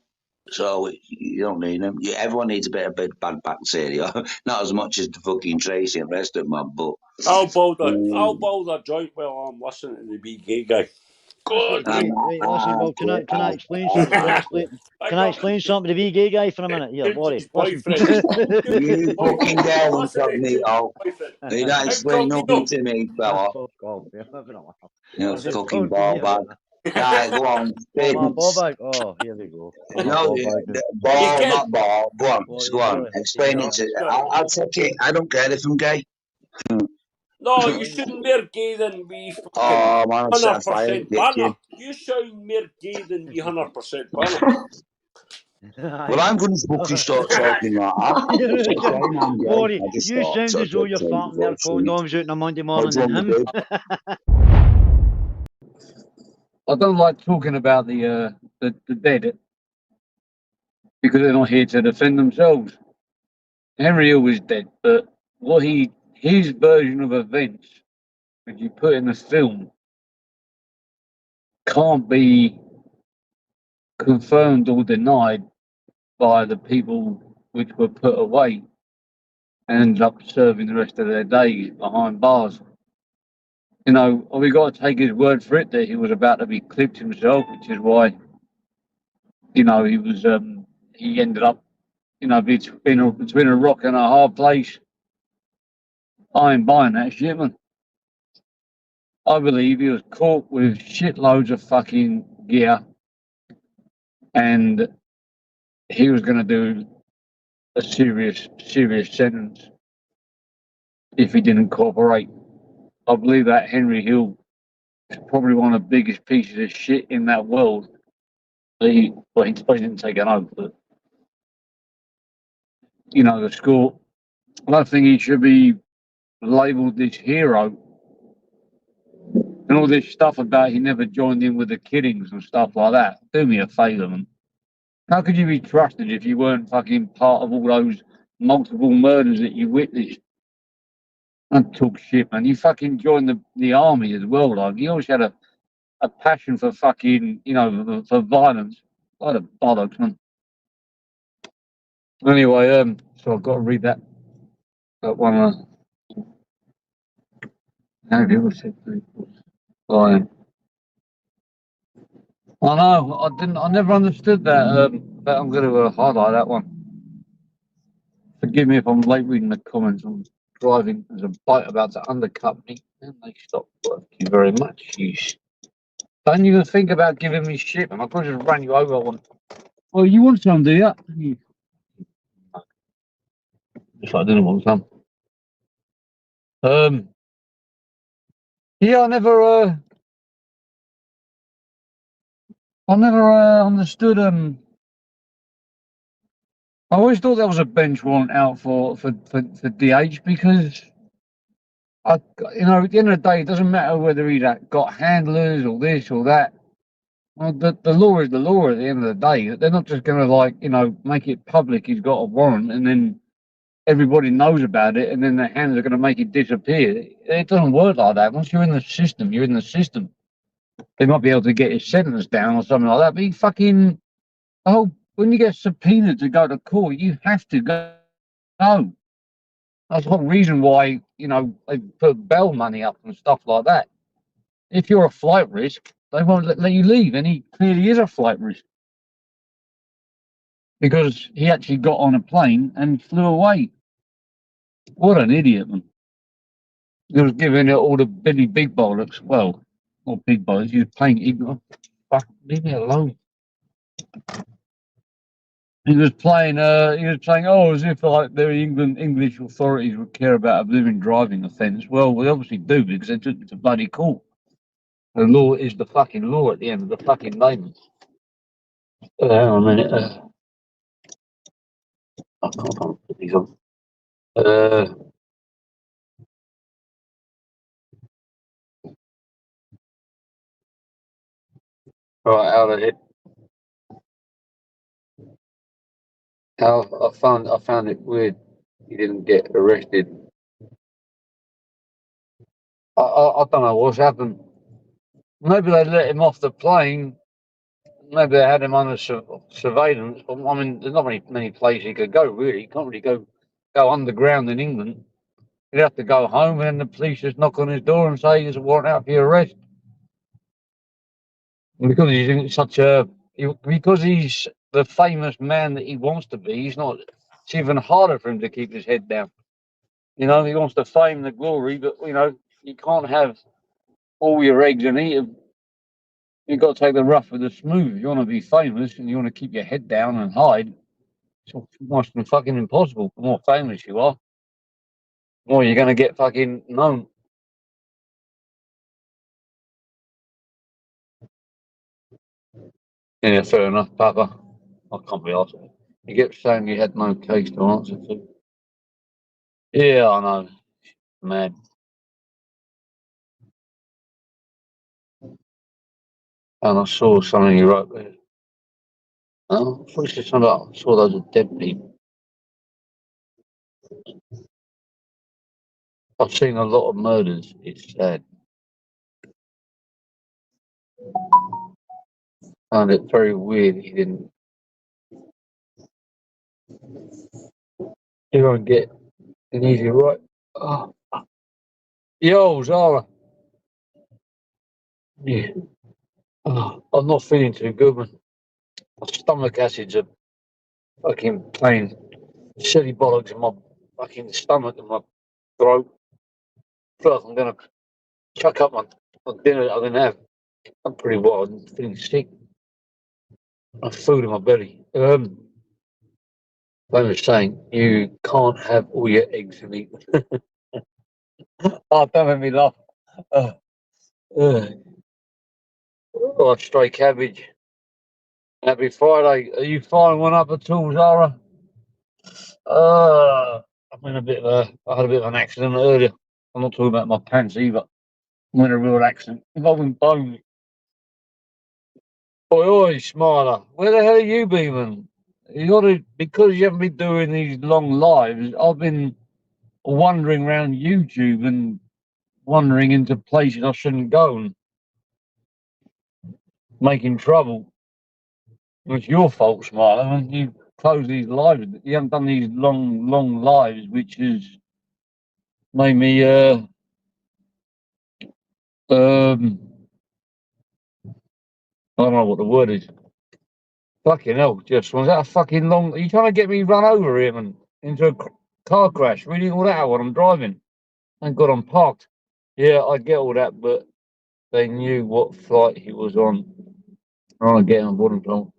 So you don't need them. Everyone needs a bit of bad bacteria. Not as much as the fucking Tracy and the rest of them, but... I'll build a joint while I'm listening to the big gay guy. That's what great. Right, listen, well, can I explain something? Can I explain something to the wee gay guy for a minute? Here, Warry, listen. You fucking go, incognito. You don't explain nothing to me, fella. Fuck off. You're having a laugh. You're I'm just fucking talking to you ball about bag. that. Right, go on. Oh, my ball Spins. bag. Oh, here we go. Oh, my No, ball bag. now. ball, not ball. Go on, Warry, go on. Warry, Explain yeah, it to... I'll take it. I don't care if I'm gay. No, you shouldn't more gay than me fucking Oh, man, I'm set fire. 100% banner. You sound more gay than me 100% banner. Well, I'm going to fucking start talking like that. I'm gay. Warry, I just you thought, sound so as though you're change farting their the voice. condoms out on a Monday What morning do you than want me him. to do? I don't like talking about the dead because they're not here to defend themselves. Henry Hill is dead, but what his version of events, which you put in the film, can't be confirmed or denied by the people which were put away and ended up serving the rest of their days behind bars. You know, we got to take his word for it that he was about to be clipped himself, which is why, you know, he ended up, you know, between a rock and a hard place. I ain't buying that shit, man. I believe he was caught with shitloads of fucking gear and he was going to do a serious sentence if he didn't cooperate. I believe that Henry Hill is probably one of the biggest pieces of shit in that world. He didn't take an oath, but you know, the score. I don't think he should be labelled this hero and all this stuff about he never joined in with the killings and stuff like that. Do me a favour, man. How could you be trusted if you weren't fucking part of all those multiple murders that you witnessed? Don't talk shit, man. You fucking joined the army as well, like you always had a passion for fucking, you know, for violence. What a bollocks, man. Anyway, so I've got to read that one. How people said lying. I know. I never understood that. But I'm going to highlight that one. Forgive me if I'm late reading the comments. I'm driving. There's a bike about to undercut me, and they stopped. Thank you very much. You don't even think about giving me shit, and I could just run you over. Oh, you want some, do you? If I didn't want some. Yeah, I never understood. I always thought there was a bench warrant out for DH because at the end of the day, it doesn't matter whether he's got handlers or this or that. Well, the law is the law at the end of the day. They're not just going to make it public he's got a warrant and then everybody knows about it and then the hands are going to make it disappear. It doesn't work like that. Once you're in the system, you're in the system. They might be able to get his sentence down or something like that, but he fucking when you get subpoenaed to go to court, you have to go. That's the whole reason why, they put bail money up and stuff like that. If you're a flight risk, they won't let you leave, and he clearly is a flight risk. Because he actually got on a plane and flew away. What an idiot, man. He was giving it all the big bollocks. Well, not big bollocks, he was playing ignorant. Fuck, leave me alone. He was playing, as if like the English authorities would care about a living driving offence. Well, we obviously do because they took it to bloody court. The law is the fucking law at the end of the fucking name. Hang on a minute. I can't put these on. Right, out of it. I found it weird. He didn't get arrested. I don't know what's happened. Maybe they let him off the plane. Maybe they had him under surveillance. But, I mean, there's not many places he could go, really. He can't really go underground in England. He'd have to go home and then the police just knock on his door and say there's a warrant out for your arrest. And because he's because he's the famous man that he wants to be, it's even harder for him to keep his head down. He wants the fame, the glory, but, you can't have all your eggs and eat them. You've got to take the rough with the smooth. You want to be famous and you want to keep your head down and hide. It's almost fucking impossible. The more famous you are, the more you're going to get fucking known. Yeah, fair enough, Papa. I can't be asked. You kept saying you had no case to answer to. Yeah, I know. Mad. And I saw something you wrote there. Oh, I thought you said something about I saw those are dead people. I've seen a lot of murders. It's sad. Found it very weird he didn't. You won't get an easy right. Oh. Yo, Zara. Yeah. Oh, I'm not feeling too good, man. My stomach acids are fucking playing silly bollocks in my fucking stomach and my throat. I feel like I'm gonna chuck up my dinner that I'm gonna have. I'm pretty wild. I'm feeling sick. I have food in my belly. They were saying you can't have all your eggs in it. Oh, don't make me laugh. Oh, stray cabbage. Happy Friday. Are you firing one up at all, Zara? I'm in a bit of I had a bit of an accident earlier. I'm not talking about my pants either. I'm in a real accident involving bones. Oi, Smiler. Where the hell have you been, man? Because you haven't been doing these long lives, I've been wandering around YouTube and wandering into places I shouldn't go and making trouble. It's your fault, Smiler. I mean, you closed these lives. You haven't done these long lives, which has made me I don't know what the word is. Fucking hell, just was that a fucking long? Are you trying to get me run over here and into a car crash? Reading all that out while I'm driving. Thank God I'm parked. Yeah, I get all that, but they knew what flight he was on. Trying to get on board and so.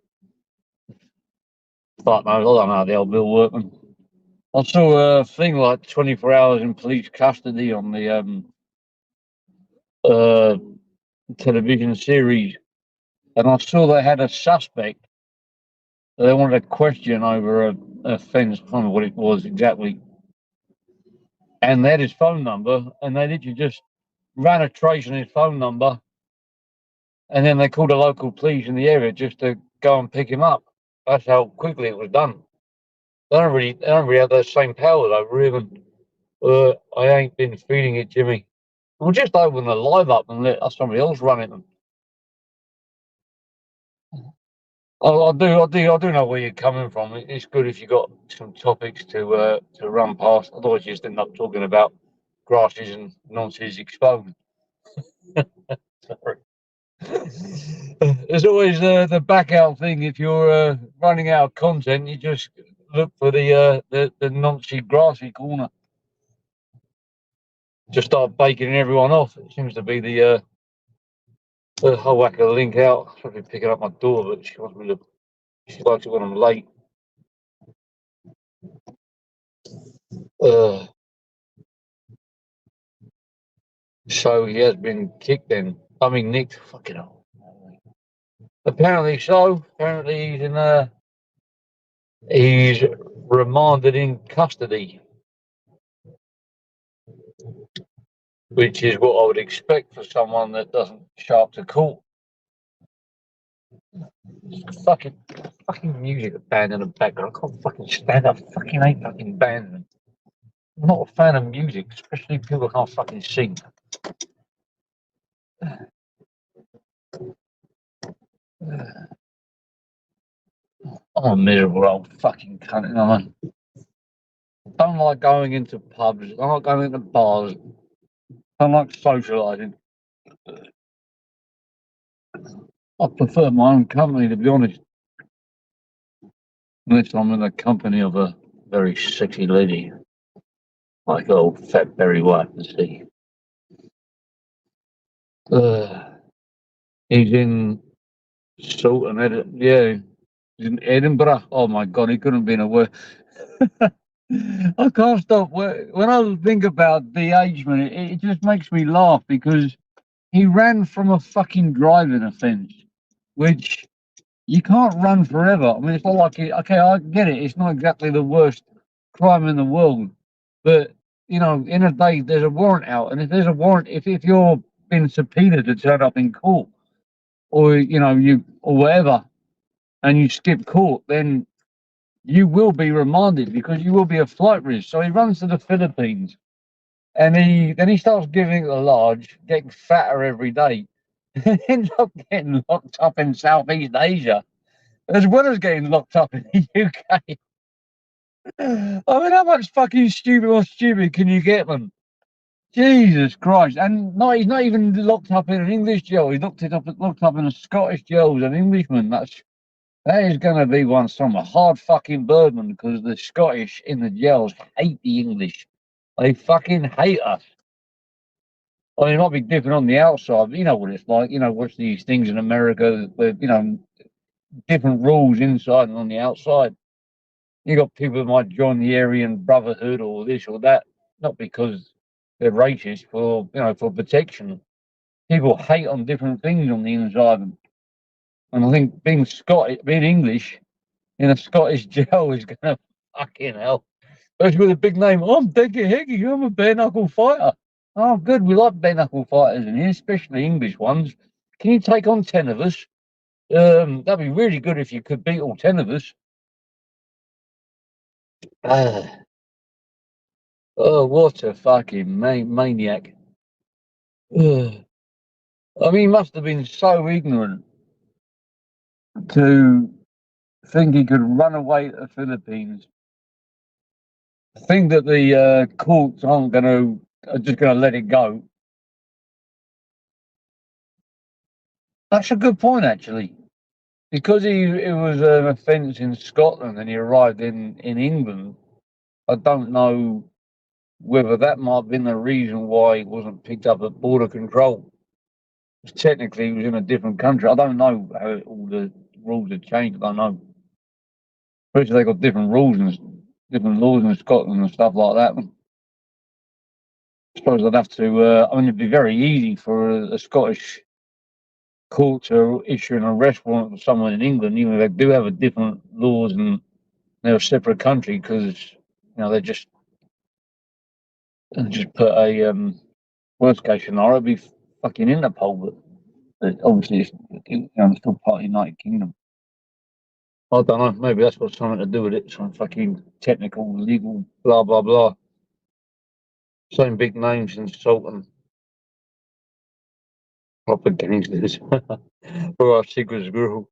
Fuck no, I don't know how the old bill working. I saw a thing like 24 hours in police custody on the television series, and I saw they had a suspect. They wanted a question over a fence. I can't remember what it was exactly. And they had his phone number, and they literally just ran a trace on his phone number, and then they called the local police in the area just to go and pick him up. That's how quickly it was done. They don't really have those same powers over him. I ain't been feeling it, Jimmy. We'll just open the live up and let somebody else run it. I do know where you're coming from. It's good if you got some topics to run past. Otherwise, you just end up talking about grasses and nonsense exposed. Sorry. There's always the back out thing. If you're running out of content, you just look for the nonsense grassy corner. Just start baking everyone off. It seems to be the whole whack of the link out. I'm supposed to be picking up my daughter, but she wants me to. She likes it when I'm late. So he has been kicked then. I mean, nicked. Fucking hell. Apparently so. Apparently he's remanded in custody, which is what I would expect for someone that doesn't show up to court. Fucking music band in the background. I can't fucking stand up. Fucking hate fucking bands. I'm not a fan of music, especially people who can't fucking sing. I'm a miserable old fucking cunt, you know what I mean? Don't like going into pubs. Don't like going into bars. Don't like socialising. I prefer my own company, to be honest. Unless I'm in the company of a very sexy lady, like old fat Berry White to see. He's in Sutton, yeah. He's in Edinburgh. Oh my God, he couldn't have been a worse. I can't stop. When I think about the ageman, it just makes me laugh because he ran from a fucking driving offence, which you can't run forever. I mean, it's not like okay, I get it. It's not exactly the worst crime in the world, but you know, in a day there's a warrant out, and if there's a warrant, if you're being subpoenaed to turn up in court, or you know or whatever, and you skip court, then you will be remanded because you will be a flight risk. So he runs to the Philippines, and he starts giving it a large, getting fatter every day, and ends up getting locked up in Southeast Asia, as well as getting locked up in the UK. I mean, how much fucking stupid can you get them? Jesus Christ! And he's not even locked up in an English jail. He's locked up in a Scottish jail as an Englishman. That is going to be some hard fucking burden because the Scottish in the jails hate the English. They fucking hate us. I mean, it might be different on the outside, but you know what it's like. You know, what's these things in America where, you know, different rules inside and on the outside. You got people that might join the Aryan Brotherhood or this or that, not because they're racist, for for protection. People hate on different things on the inside of them. And I think being English in a Scottish jail is gonna fucking hell. Especially with a big name. I'm Decky Heggy, I'm a bare knuckle fighter. Oh good, we like bare knuckle fighters in here, especially English ones. Can you take on 10 of us? That'd be really good if you could beat all 10 of us. Oh, what a fucking maniac. I mean, he must have been so ignorant to think he could run away to the Philippines. Think that the courts are just going to let it go. That's a good point, actually. Because it was an offence in Scotland and he arrived in England, I don't know whether that might have been the reason why he wasn't picked up at border control. Technically, he was in a different country. I don't know how all the rules have changed. I don't know. Especially they got different rules and different laws in Scotland and stuff like that. I suppose I'd have to. I mean, it'd be very easy for a Scottish court to issue an arrest warrant for someone in England, even if they do have a different laws and they're a separate country, because they just put a worst case scenario, it'd be fucking Interpol, but obviously it's still part of the United Kingdom. I don't know. Maybe that's got something to do with it. Some fucking technical, legal, blah blah blah. Same big names insulting proper gangsters. For our secrets girl.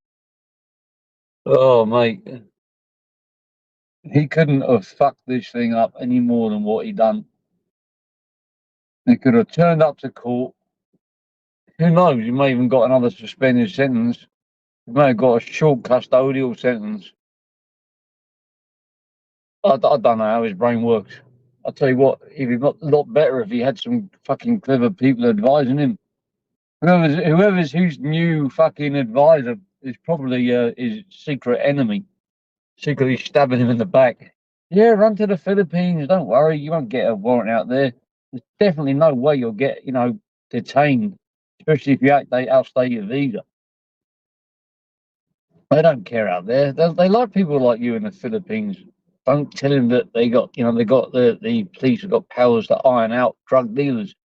Oh mate, he couldn't have fucked this thing up any more than what he done. He could have turned up to court. Who knows? He may even got another suspended sentence. He may have got a short custodial sentence. I don't know how his brain works. I'll tell you what, he'd be a lot better if he had some fucking clever people advising him. Whoever's his new fucking advisor is probably his secret enemy, secretly stabbing him in the back. Yeah, run to the Philippines. Don't worry, you won't get a warrant out there. There's definitely no way you'll get, detained, especially if you outstay your visa. They don't care out there. They like people like you in the Philippines. Don't tell them that they got the police have got powers to iron out drug dealers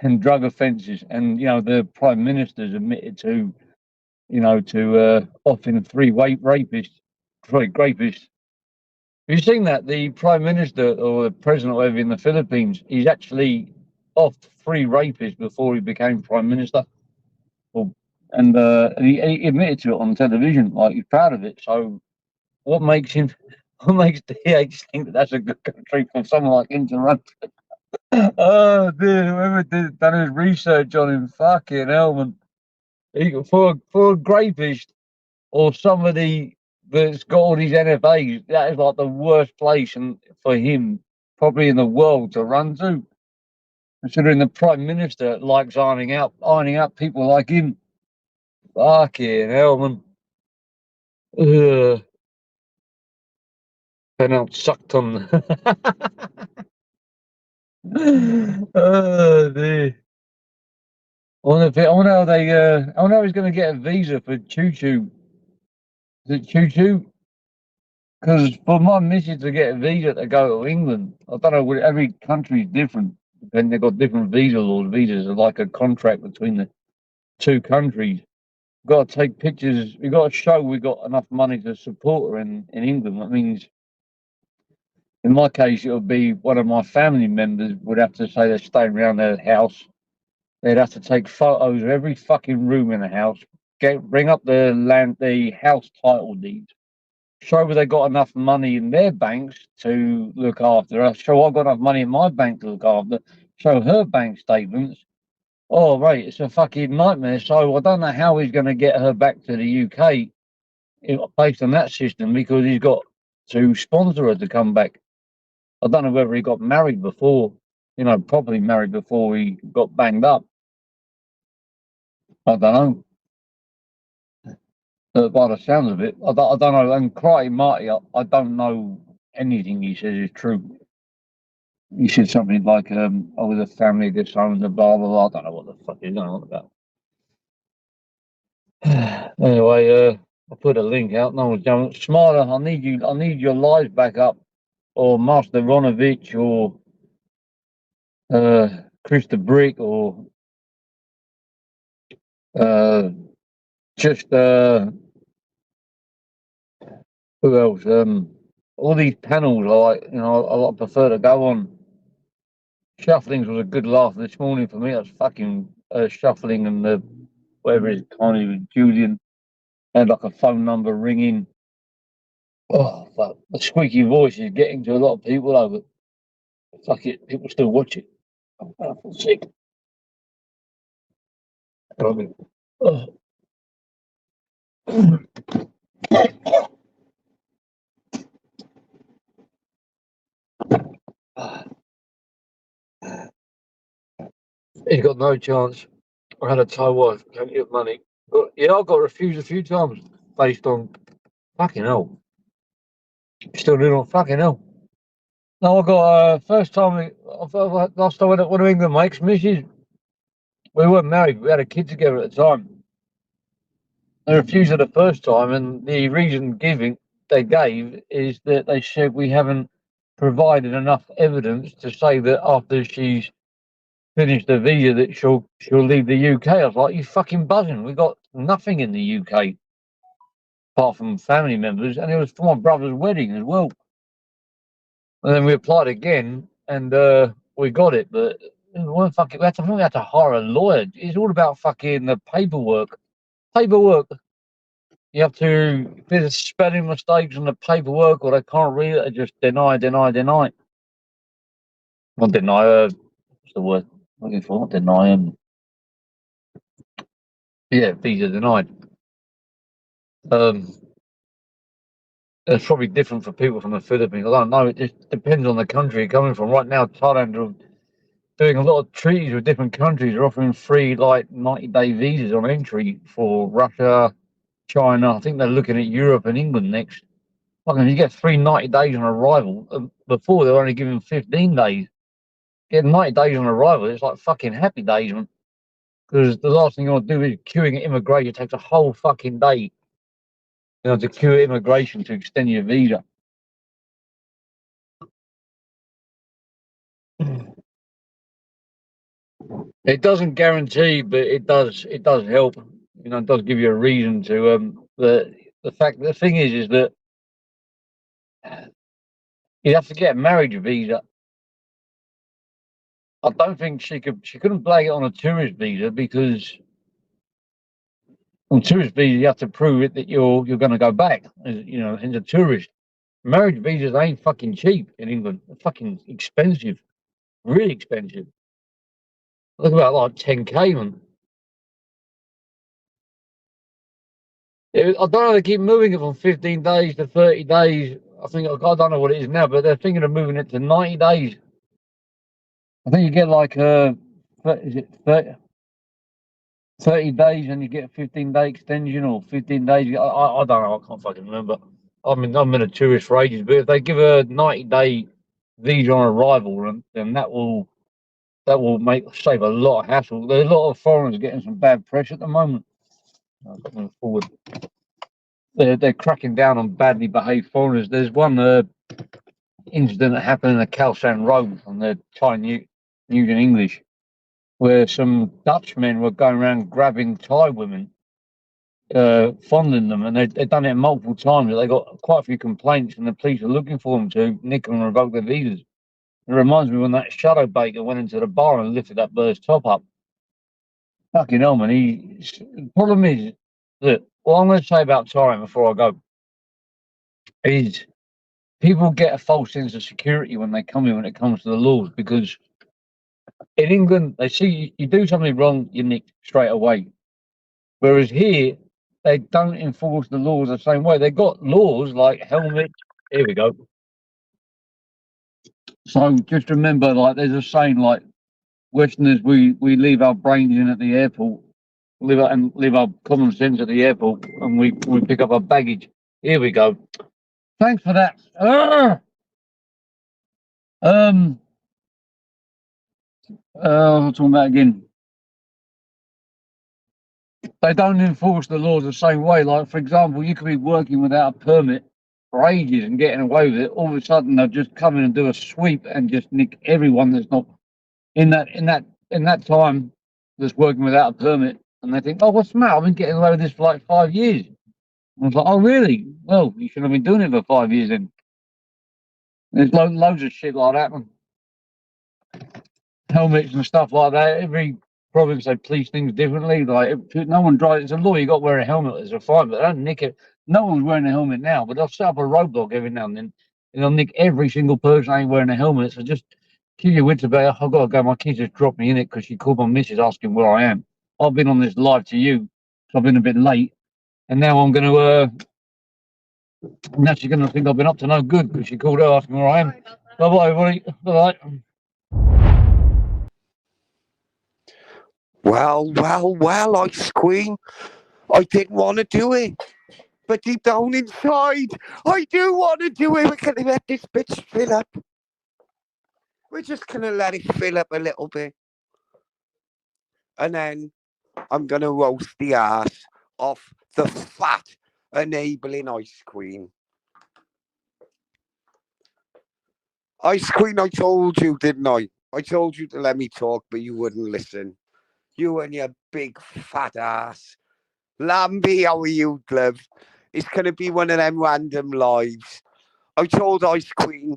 and drug offences, and the prime minister's admitted to offing 3 rapists. Have you seen that? The prime minister or the president, or whatever, in the Philippines, he's actually offed 3 rapists before he became prime minister. And he admitted to it on television, like he's proud of it. So what makes DH think that that's a good country for someone like him to run? Oh dear, whoever done his research on him, fucking hell, man. For a grapist or somebody that's got all these NFAs, that is like the worst place for him, probably in the world, to run to. Considering the prime minister likes ironing out people like him. Fucking hell, man. Been out sucked on. Oh dear. I wonder how he's going to get a visa for Choo Choo. Is it Choo Choo? Because for my missus to get a visa to go to England, I don't know, every country is different. And they've got different visa laws. Visas are like a contract between the 2 countries. We've got to take pictures. We've got to show we've got enough money to support her in England. That means, in my case, it would be one of my family members would have to say they're staying around their house. They'd have to take photos of every fucking room in the house, bring up the house title deeds, show whether they got enough money in their banks to look after her, show I've got enough money in my bank to look after, show her bank statements. Oh, right, it's a fucking nightmare. So I don't know how he's going to get her back to the UK based on that system, because he's got to sponsor her to come back. I don't know whether he got married before, properly married before he got banged up. I don't know. By the sound of it, I don't know. And Karate Marty, I don't know anything he says is true. He said something like, "Oh, the family disowned the blah blah blah." I don't know what the fuck he's going on about. Anyway, I put a link out. No one's done it. Smiler, I need your lives back up, or Master Ronovich, or Chris the Brick, or just who else? All these panels, I prefer to go on. Shufflings was a good laugh this morning for me. That's fucking shuffling and the whatever it is, Connie, Julian, and like a phone number ringing. Oh fuck! The squeaky voice is getting to a lot of people though, but fuck it, people still watch it. I'm fucking sick. Oh. He's got no chance. I had a Thai wife, plenty of money. But yeah, I got refused a few times based on fucking hell. Still doing on fucking hell. No, I got first time last time I went to one of England, my ex-missus. We weren't married, we had a kid together at the time. They refused it the first time, and the reason they gave is that they said we haven't provided enough evidence to say that after she's finished the visa that she'll leave the UK. I was like, you fucking buzzing. We got nothing in the UK apart from family members, and it was for my brother's wedding as well. And then we applied again, and we got it, but we weren't fucking. We had to hire a lawyer. It's all about fucking the paperwork. You have to, if there's spelling mistakes on the paperwork or they can't read it, they just deny. Not deny. What's the word I'm looking for? Not deny them. Yeah, visa denied. It's probably different for people from the Philippines. I don't know. It just depends on the country you're coming from. Right now, Thailand are doing a lot of treaties with different countries. They're offering free, like 90-day visas on entry for Russia, China. I think they're looking at Europe and England next. Fucking, you get 90 days on arrival. Before they were only giving 15 days. Getting 90 days on arrival, it's like fucking happy days, man. Because the last thing you want to do is queuing at immigration. It takes a whole fucking day, to queue at immigration to extend your visa. It doesn't guarantee, but it does help. It does give you a reason to. The thing is that you have to get a marriage visa. I don't think she couldn't blag it on a tourist visa, because on tourist visa you have to prove it that you're going to go back. As a tourist. Marriage visas ain't fucking cheap in England. They're fucking expensive, really expensive. Look about like 10K, man. I don't know. They keep moving it from 15 days to 30 days. I don't know what it is now, but they're thinking of moving it to 90 days. I think you get like is it 30 days and you get a 15-day extension, or 15 days. I don't know. I can't fucking remember. I've been a tourist for ages, but if they give a 90-day visa on arrival, then that will save a lot of hassle. There's a lot of foreigners getting some bad press at the moment. Going forward, they're cracking down on badly behaved foreigners. There's one incident that happened in the Khalsan Road on the Thai Nugent English, where some Dutchmen were going around grabbing Thai women, fondling them, and they've done it multiple times. They got quite a few complaints, and the police are looking for them to nick them and revoke their visas. It reminds me when that shadow baker went into the bar and lifted that bird's top up. Fucking hell, man. The problem is that what I'm going to say about Thailand before I go is people get a false sense of security when they come in when it comes to the laws, because in England, they see you do something wrong, you're nicked straight away. Whereas here, they don't enforce the laws the same way. They've got laws like helmets. Here we go. So just remember, like, there's a saying like, Westerners, we leave our brains in at the airport. leave our common sense at the airport, and we pick up our baggage. Here we go. Thanks for that. I'm talking about again. They don't enforce the laws the same way. Like, for example, you could be working without a permit for ages and getting away with it. All of a sudden, they'll just come in and do a sweep and just nick everyone that's not in that time that's working without a permit. And they think, oh, what's the matter? I've been getting away with this for like 5 years. I was like, oh, really? Well, you should have been doing it for 5 years then. There's loads of shit like that. Helmets and stuff like that. Every province, they police things differently. Like, no one drives. It's a law. You got to wear a helmet. It's a fine, but they don't nick it. No one's wearing a helmet now, but they'll set up a roadblock every now and then, and they'll nick every single person ain't wearing a helmet. So just keep your wits about it. I've got to go. My kid just dropped me in it because she called my missus asking where I am. I've been on this live to you, so I've been a bit late, and now I'm going to. Now she's going to think I've been up to no good because she called her asking where I am. Bye-bye, everybody. Bye-bye. Well, Ice Queen. I didn't want to do it. But deep down inside, I do want to do it. We're going to let this bitch fill up. We're just going to let it fill up a little bit. And then I'm going to roast the ass off the fat, enabling Ice Queen. Ice Queen, I told you, didn't I? I told you to let me talk, but you wouldn't listen. You and your big fat ass. Lambie, how are you, love? It's going to be one of them random lives. I told Ice Queen,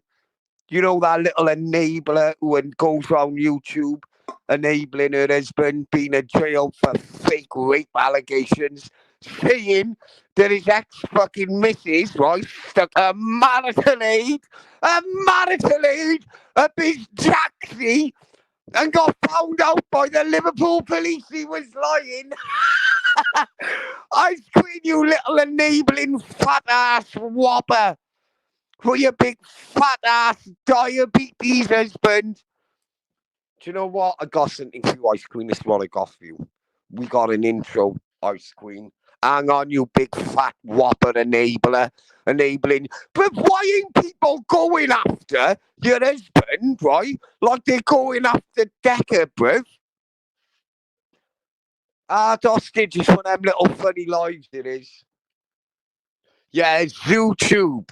you know that little enabler who goes around YouTube enabling her husband being in jail for fake rape allegations, saying that his ex-fucking missus, right, stuck a marital aid up his taxi and got found out by the Liverpool police he was lying. Ice Queen, you little enabling fat ass whopper. For your big fat ass diabetes husband. Do you know what? I got something for you, Ice Queen. This is what I got for you. We got an intro, Ice Queen. Hang on, you big fat whopper enabling. But why ain't people going after your husband, right? Like they're going after Decker, bruv. Hostage is one of them little funny lives it is. Yeah, it's ZooTube.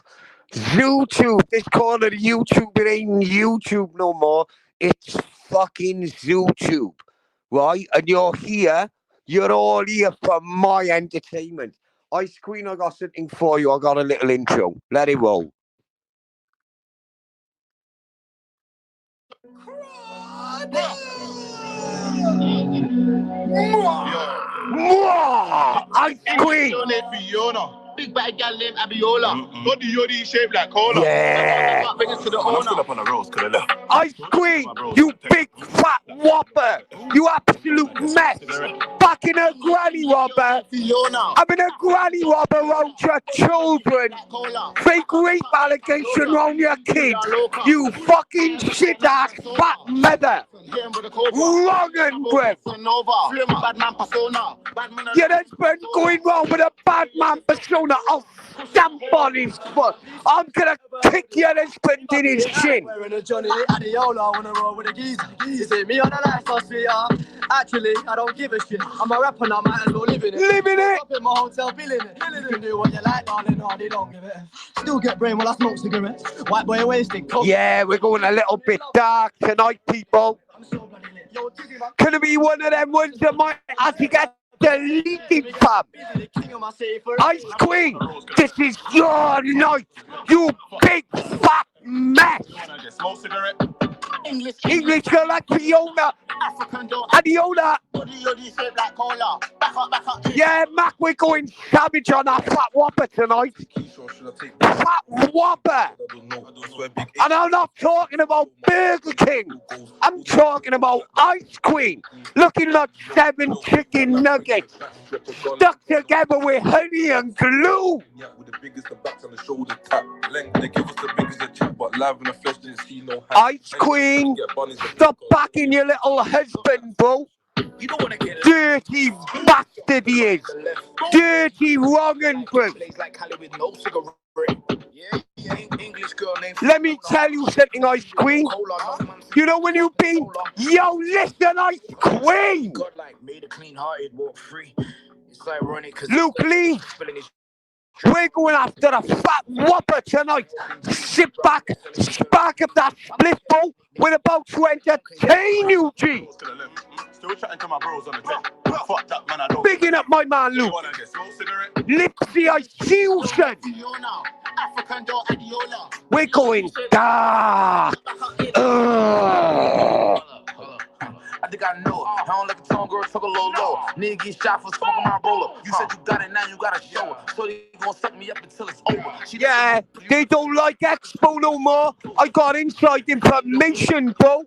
This corner of YouTube, it ain't YouTube no more. It's fucking ZooTube, right? And you're all here for my entertainment. Ice Queen, I got something for you. I got a little intro. Let it roll. Ice Queen! Big bad gal named Abiola. Body yoddy shaped like cola. Yeah. Bring it to the owner. I'm still up on the roast, could I left? Ice Queen, you big fat whopper. You absolute mess. Back in a granny robber. I'm in a granny robber around your children. Fake rape allegation around your kid. You fucking shit ass fat mother. Wrong and breath. Your husband going wrong with a bad man persona. I'll stamp on his foot. I'm gonna kick your husband in his chin. Wearing a Johnny Adiola on a roll with a geezer. You see me on the lifestyle sweetheart. Actually, I don't give a shit. I'm a rapper now, might as well live in it. Living it. Up in my hotel, billing it. You can do what you like, darling. No, they don't give it. Still get brain while I smoke cigarettes. White boy wasted. Yeah, we're going a little bit dark tonight, people. Could it be one of them ones that might have to get deleted, fam? Ice Queen, this is your night, you big fat mess. English girl like Fiona. Adiola. Yeah, Mac, we're going savage on our fat whopper tonight. Fat whopper. And I'm not talking about Burger King. I'm talking about Ice Queen. Looking like 7 chicken nuggets stuck together with honey and glue. Ice Queen, stop backing your little husband, bro. Dirty bastard he is. Dirty wrong'un, bruv. Let me tell you something, Ice Queen. You know when you've been, yo, listen, Ice Queen. Luke Lee, we're going after a fat whopper tonight. Sit back, spark up that split bowl. We're about to entertain you, G. Still chatting to my bros on the top. Fuck that, man, I don't. Bigging up my man, Luke. Lipsy, I see you, son. We're going dark. I think I know. I don't like a tone girl, talk a little low. Nigga get shot for smoking my roller. You said you got it, now you gotta show it. So they gonna suck me up until it's over. Yeah, they don't like Expo no more. I got inside information, bro.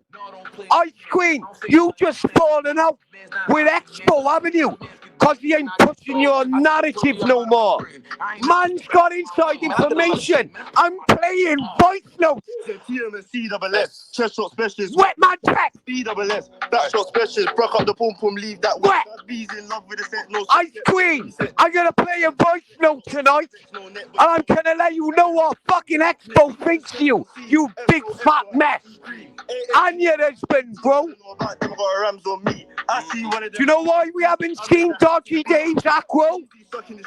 Ice Queen, you just fallen out with Expo, haven't you? Because he ain't pushing your narrative no more. Man's got inside information. I'm playing voice notes. CSS, chest shot specialist. Wet man check. BSS, that shot specialist. Broke up the pum pum, leave that wet. Bees in love with the set. No Ice Queen, I'm gonna play a voice note tonight, and I'm gonna let you know what fucking Expo thinks of you, you big fat mess. And your husband, bro. Do you know why we haven't seen Dodgy Dave's Aqua?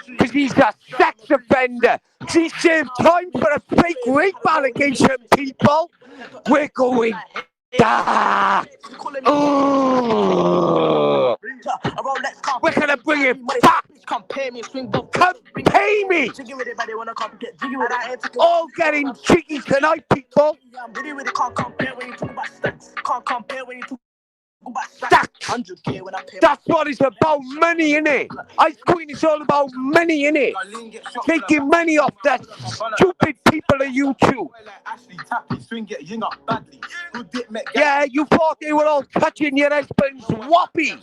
Because he's a sex offender. He served time for a fake rape allegation, people. We're going dark. Oh. We're gonna bring it back. Come pay me. All getting cheeky tonight, people. That's what it's about, money, innit? Ice Queen is all about money, innit? Taking money off that stupid people of YouTube. Yeah, you thought they were all touching your husband's whoppy.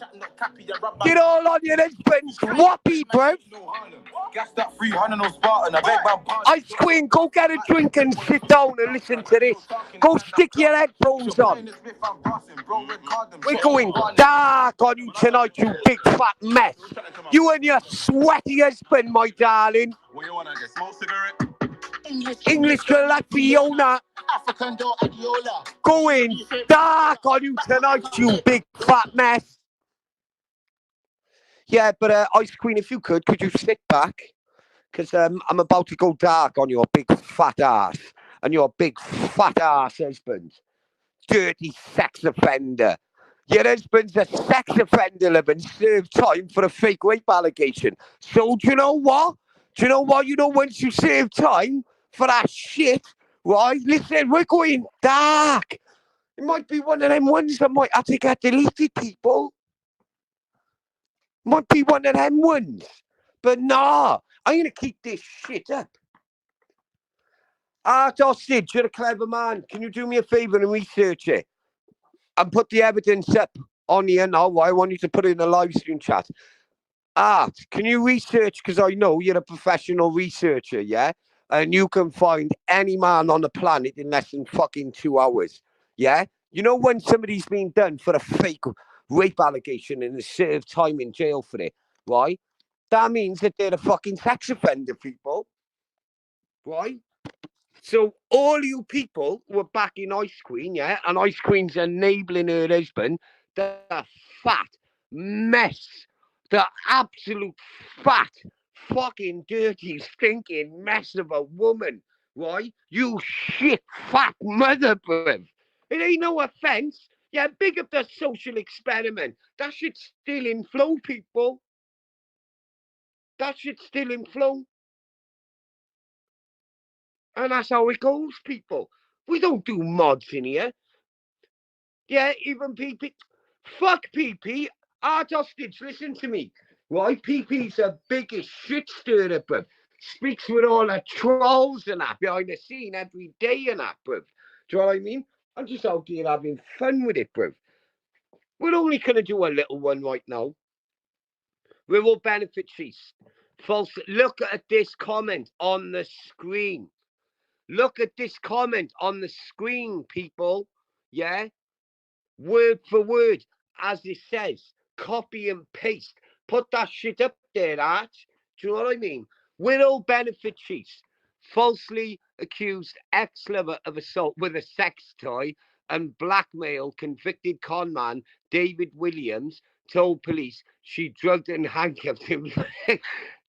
Get all on your husband's whoppy, bro. Ice Queen, go get a drink and sit down and listen to this. Go stick your headphones on. We're going dark on you tonight, you big fat mess. You and your sweaty husband, my darling. English girl like Fiona. Going dark on you tonight, you big fat mess. Yeah, but Ice Queen, if you could you sit back? Because I'm about to go dark on your big fat ass and your big fat ass husband. Dirty sex offender. Your husband's a sex offender, living, served time for a fake rape allegation. So do you know what? You know, once you serve time for that shit, right? Listen, we're going dark. It might be one of them ones that might have to get deleted, people. Might be one of them ones. But nah, I'm going to keep this shit up. Art Hostage, you're a clever man. Can you do me a favour and research it? And put the evidence up on here now. I want you to put it in a live stream chat. Art, can you research? Because I know you're a professional researcher, yeah? And you can find any man on the planet in less than fucking 2 hours, yeah? You know when somebody's been done for a fake rape allegation and they serve time in jail for it, right? That means that they're a fucking sex offender, people, right? So all you people who are backing Ice Queen, yeah, and Ice Queen's enabling her husband, the fat mess, the absolute fat, fucking dirty, stinking mess of a woman, right? You shit fat mother, bruv. It ain't no offence. Yeah, big up the social experiment. That shit's still in flow, people. That shit's still in flow. And that's how it goes, people. We don't do mods in here. Yeah, even PP. Fuck PP. Art Hostage, listen to me. Right? PP's the biggest shit stirrer, bruv. Speaks with all the trolls and that behind the scene every day and that, bruv. Do you know what I mean? I'm just out here having fun with it, bruv. We're only going to do a little one right now. We're all beneficiaries. False. Look at this comment on the screen. Look at this comment on the screen, people. Yeah? Word for word, as it says. copy and paste. Put that shit up there, Art. Do you know what I mean? Widow benefit sheets. Falsely accused ex-lover of assault with a sex toy and blackmail convicted conman David Williams told police she drugged and handcuffed him.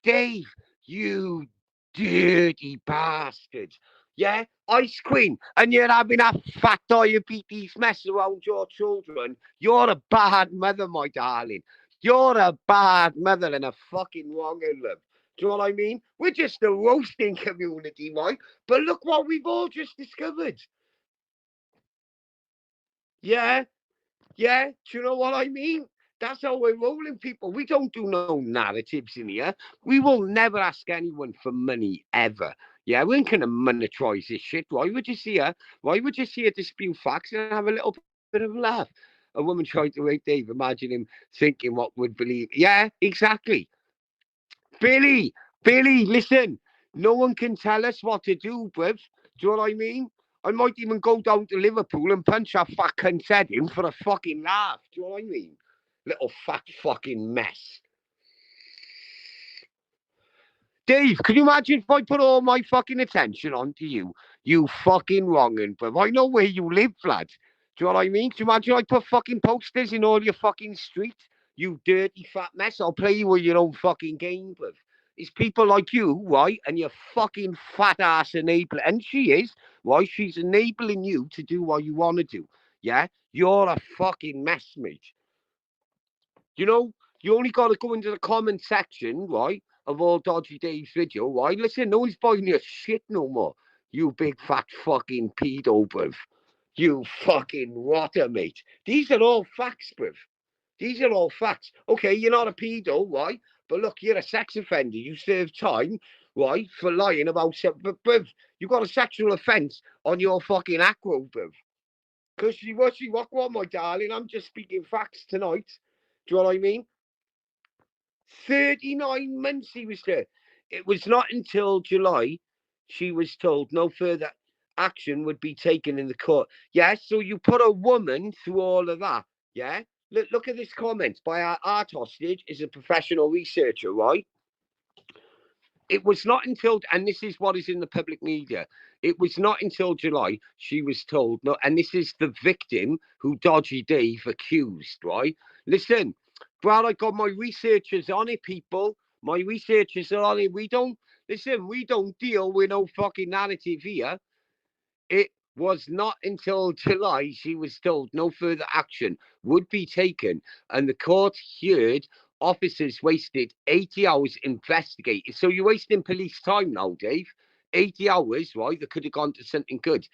Dave, you dirty bastard. Yeah, Ice Queen, and you're having a fat diabetes mess around your children. You're a bad mother, my darling. You're a bad mother and a fucking wrong in love. Do you know what I mean? We're just a roasting community, right? But look what we've all just discovered. Yeah, yeah. Do you know what I mean? That's how we're rolling, people. We don't do no narratives in here. We will never ask anyone for money ever. Yeah, we ain't gonna monetize this shit. Why would you see her? Why would you see her dispute facts and have a little bit of a laugh? A woman trying to rape Dave. Imagine him thinking what would believe. Yeah, exactly. Billy, listen. No one can tell us what to do, bruv. Do you know what I mean? I might even go down to Liverpool and punch a fat cunt's head in for a fucking laugh. Do you know what I mean? Little fat fucking mess. Dave, can you imagine if I put all my fucking attention onto you? You fucking wrongin', bruv. I know where you live, lad. Do you know what I mean? Can you imagine I put fucking posters in all your fucking street? You dirty fat mess. I'll play you with your own fucking game, bruv. It's people like you, right? And your fucking fat ass enabler. And she is, right? She's enabling you to do what you want to do. Yeah? You're a fucking mess, mate. You know, you only got to go into the comment section, right, of all Dodgy Dave's video, right? Listen, no one's buying your shit no more. You big fat fucking pedo, bruv. You fucking rotter, mate. These are all facts, bruv. These are all facts. Okay, you're not a pedo, right? But look, you're a sex offender. You serve time, right, for lying about something. But, bruv, you got a sexual offence on your fucking acro, bruv. Because what, my darling? I'm just speaking facts tonight. Do you know what I mean? 39 months he was there. It was not until July she was told no further action would be taken in the court. Yeah, so you put a woman through all of that. Yeah, look at this comment by our art hostage, is a professional researcher, right? It was not until, and this is what is in the public media, it was not until July she was told, no, and this is the victim who Dodgy Dave accused, right? Listen, Brad, I got my researchers on it, people. My researchers are on it. We don't deal with no fucking narrative here. It was not until July she was told no further action would be taken, and the court heard officers wasted 80 hours investigating. So you're wasting police time now, Dave. 80 hours, right? That could have gone to something good.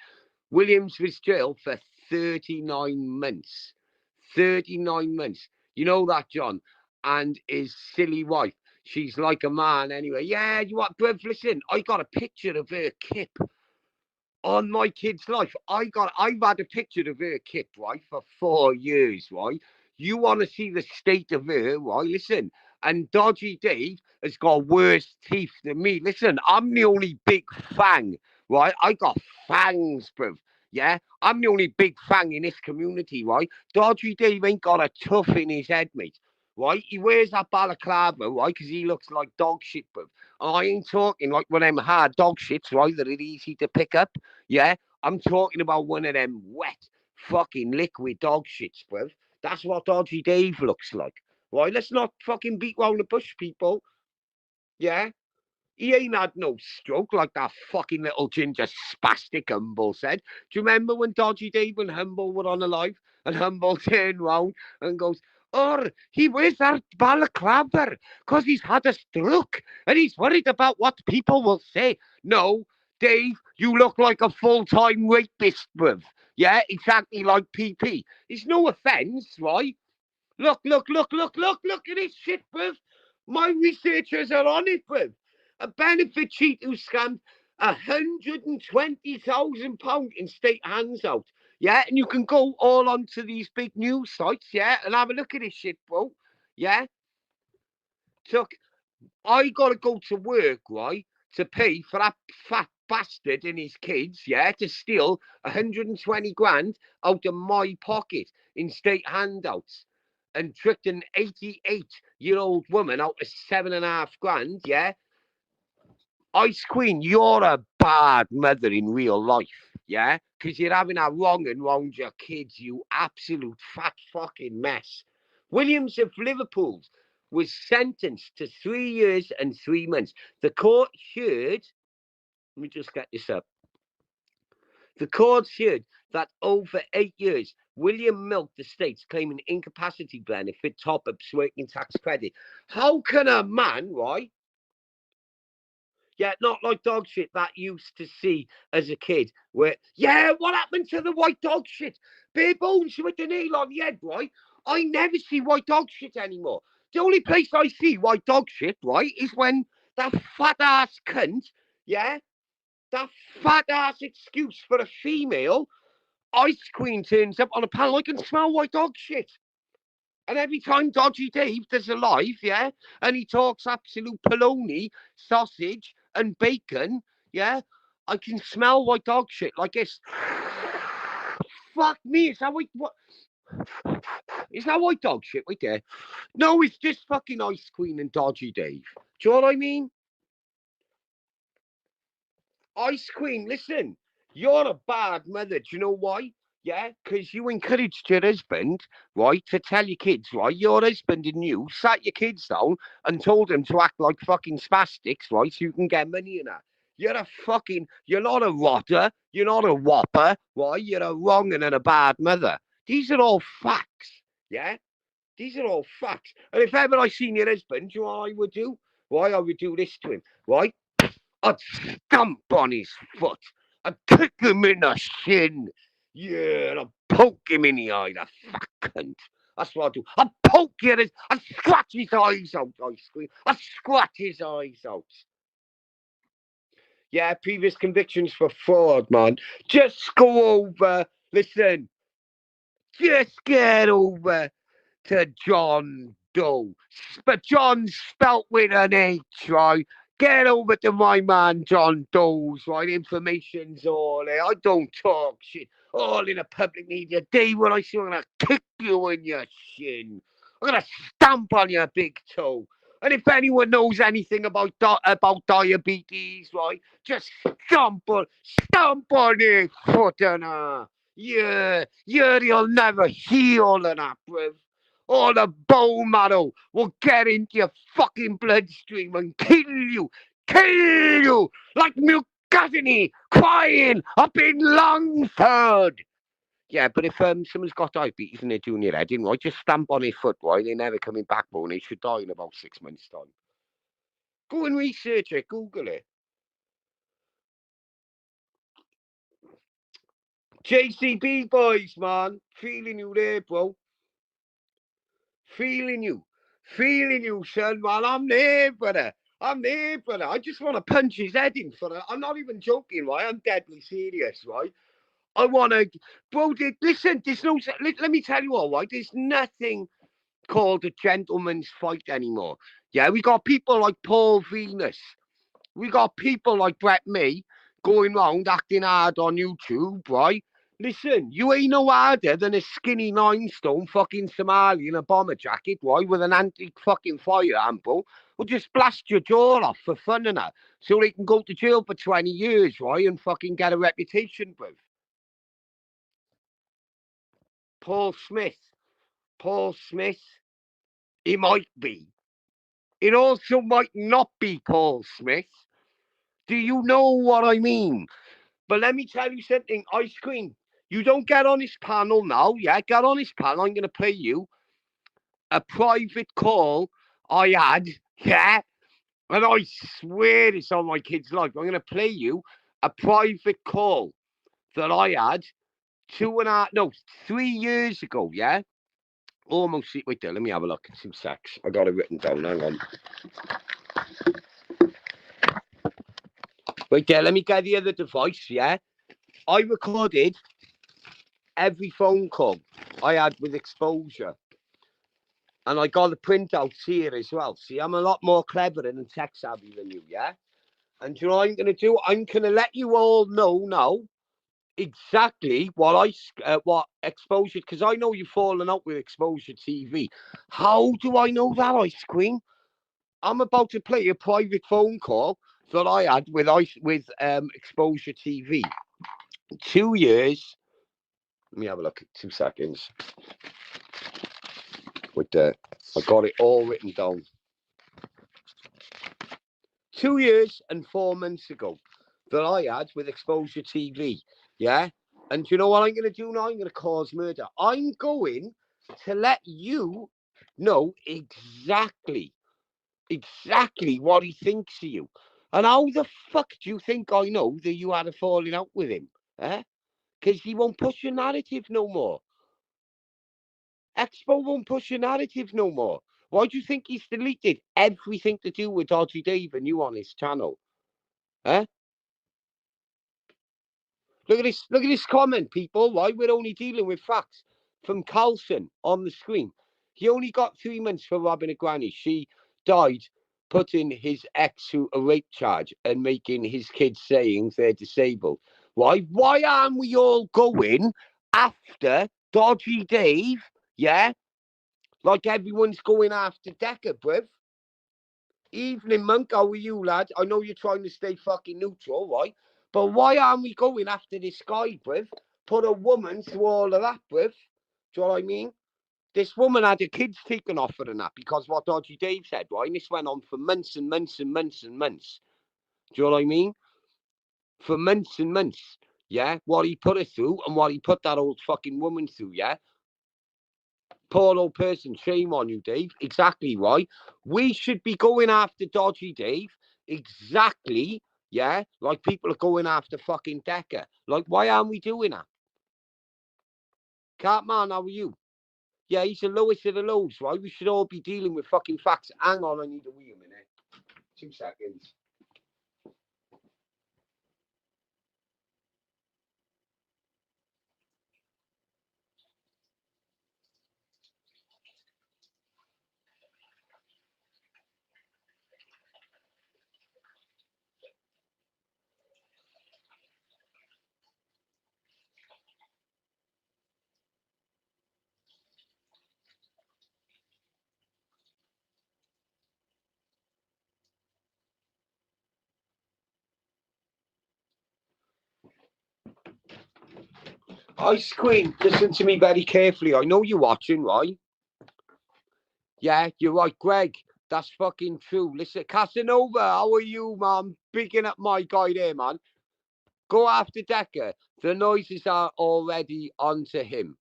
Williams was jailed for 39 months. 39 months. You know that, John? And his silly wife. She's like a man anyway. Yeah, you what, bruv, listen, I got a picture of her kip on my kid's life. I've had a picture of her kip, right, for 4 years, right? You want to see the state of her, right? Listen, and Dodgy Dave has got worse teeth than me. Listen, I'm the only big fang, right? I got fangs, bruv. Yeah, I'm the only big fang in this community, right? Dodgy Dave ain't got a tuff in his head, mate. Right? He wears that balaclava, right? Because he looks like dog shit, bruv. I ain't talking like one of them hard dog shits, right? That are easy to pick up. Yeah, I'm talking about one of them wet, fucking liquid dog shits, bruv. That's what Dodgy Dave looks like. Right? Let's not fucking beat round the bush, people. Yeah? He ain't had no stroke like that fucking little ginger spastic Humble said. Do you remember when Dodgy Dave and Humble were on Alive? And Humble turned round and goes, "Oh, he wears that balaclava because he's had a stroke and he's worried about what people will say." No, Dave, you look like a full-time rapist, bruv. Yeah, exactly like PP. It's no offence, right? Look at this shit, bruv. My researchers are on it, bruv. A benefit cheat who scammed £120,000 in state hands out. Yeah, and you can go all onto these big news sites, yeah, and have a look at this shit, bro. Yeah. So I gotta go to work, right, to pay for that fat bastard and his kids, yeah, to steal 120 grand out of my pocket in state handouts. and tricked an 88-year-old woman out of $7,500, yeah? Ice Queen, you're a bad mother in real life, yeah? Because you're having a wrong and round your kids, you absolute fat fucking mess. Williams of Liverpool was sentenced to 3 years and 3 months. The court heard, let me just get this up. The court heard that over 8 years, William milked the states claiming incapacity benefit, top-ups, working tax credit. How can a man, right? Yeah, not like dog shit that used to see as a kid. Where, yeah, what happened to the white dog shit? Bare bones with the nail on the head, right? I never see white dog shit anymore. The only place I see white dog shit, right, is when that fat ass cunt, yeah, that fat ass excuse for a female, Ice Queen turns up on a panel. I can smell white dog shit. And every time Dodgy Dave does a live, yeah, and he talks absolute polony, sausage, and bacon, yeah, I can smell white dog shit like this. Fuck me, is that white? What? Is that white dog shit right there? No, it's just fucking Ice Queen and Dodgy Dave. Do you know what I mean? Ice Queen, listen, you're a bad mother. Do you know why? Yeah, because you encouraged your husband, right, to tell your kids, right, your husband and you sat your kids down and told them to act like fucking spastics, right, so you can get money in that. You're not a rotter, you're not a whopper, right, you're a wrong and a bad mother. These are all facts, yeah? These are all facts. And if ever I seen your husband, do you know what I would do? Why, I would do this to him, right? I'd stamp on his foot. I'd kick him in the shin. Yeah, and I'd poke him in the eye, the fat cunt. That's what I'd do. I'd poke you, I'd scratch his eyes out, Ice Cream. I'd scratch his eyes out. Yeah, previous convictions for fraud, man. Just go over, listen, just get over to John Doe. But John's spelt with an H, right? Get over to my man John Doe's, right? Information's all there. I don't talk shit. All in a public media. Day when I see I'm gonna kick you in your shin. I'm gonna stamp on your big toe. And if anyone knows anything about diabetes, right, just stamp on their foot and yeah, you'll never heal and that, bruv. All the bone marrow will get into your fucking bloodstream and kill you like Mulcahy crying up in Longford. Yeah, but if someone's got diabetes and they're doing your head in, right, just stamp on their foot, right? They're never coming back, bro, and they should die in about 6 months' time. Go and research it, Google it. JCB boys, man. Feeling you there, bro. Feeling you, son, man. I'm there, brother. I just want to punch his head in for it. I'm not even joking, right? I'm deadly serious, right? I want to, bro. Listen, there's no. Let me tell you all, right? There's nothing called a gentleman's fight anymore. Yeah, we got people like Paul Venus. We got people like Brett May going round acting hard on YouTube, right? Listen, you ain't no harder than a skinny 9-stone fucking Somali in a bomber jacket, right, with an anti-fucking fire ample. Will just blast your jaw off for fun and that, so they can go to jail for 20 years, right, and fucking get a reputation, bruv. Paul Smith, he might be. It also might not be Paul Smith. Do you know what I mean? But let me tell you something, Ice Cream. You don't get on this panel now, yeah? Get on this panel. I'm going to play you a private call I had, yeah? And I swear it's on my kid's life. I'm going to play you a private call that I had 3 years ago, yeah? Almost, wait there, let me have a look at some sex. I got it written down, hang on. Wait there, let me get the other device, yeah? I recorded every phone call I had with exposure. And I got the printouts here as well. See, I'm a lot more clever and tech savvy than you, yeah? And you know what I'm going to do? I'm going to let you all know now exactly what Exposure, because I know you've fallen out with Exposure TV. How do I know that, Ice Queen? I'm about to play a private phone call that I had with Exposure TV. 2 years. Let me have a look. 2 seconds. I got it all written down. 2 years and 4 months ago that I had with Exposure TV. Yeah. And you know what I'm going to do now? I'm going to cause murder. I'm going to let you know exactly what he thinks of you. And how the fuck do you think I know that you had a falling out with him? Because he won't push your narrative no more. Expo won't push your narrative no more. Why do you think he's deleted everything to do with Dodgy Dave and you on his channel? Look at this comment, people. Why we're only dealing with facts. From Carlson on the screen. He only got 3 months for robbing a granny. She died putting his ex to a rape charge and making his kids saying they're disabled. Why? Why aren't we all going after Dodgy Dave? Yeah? Like everyone's going after Decker, bruv. Evening, Monk. How are you, lad? I know you're trying to stay fucking neutral, right? But why aren't we going after this guy, bruv? Put a woman through all of that, bruv. Do you know what I mean? This woman had her kids taken off her and that because what Dodgy Dave said, right? And this went on for months and months and months and months. Do you know what I mean? For months and months. Yeah? What he put her through and what he put that old fucking woman through, yeah? Poor old person, shame on you, Dave. Exactly right. We should be going after Dodgy Dave. Exactly, yeah. Like people are going after fucking Decker. Like, why aren't we doing that? Cartman, how are you? Yeah, he's the lowest of the lows, right? We should all be dealing with fucking facts. Hang on, I need a wee minute. 2 seconds. Ice Queen, listen to me very carefully. I know you're watching, right? Yeah, you're right, Greg. That's fucking true. Listen, Casanova, how are you, man? Picking up my guy there, man. Go after Decker. The noises are already onto him.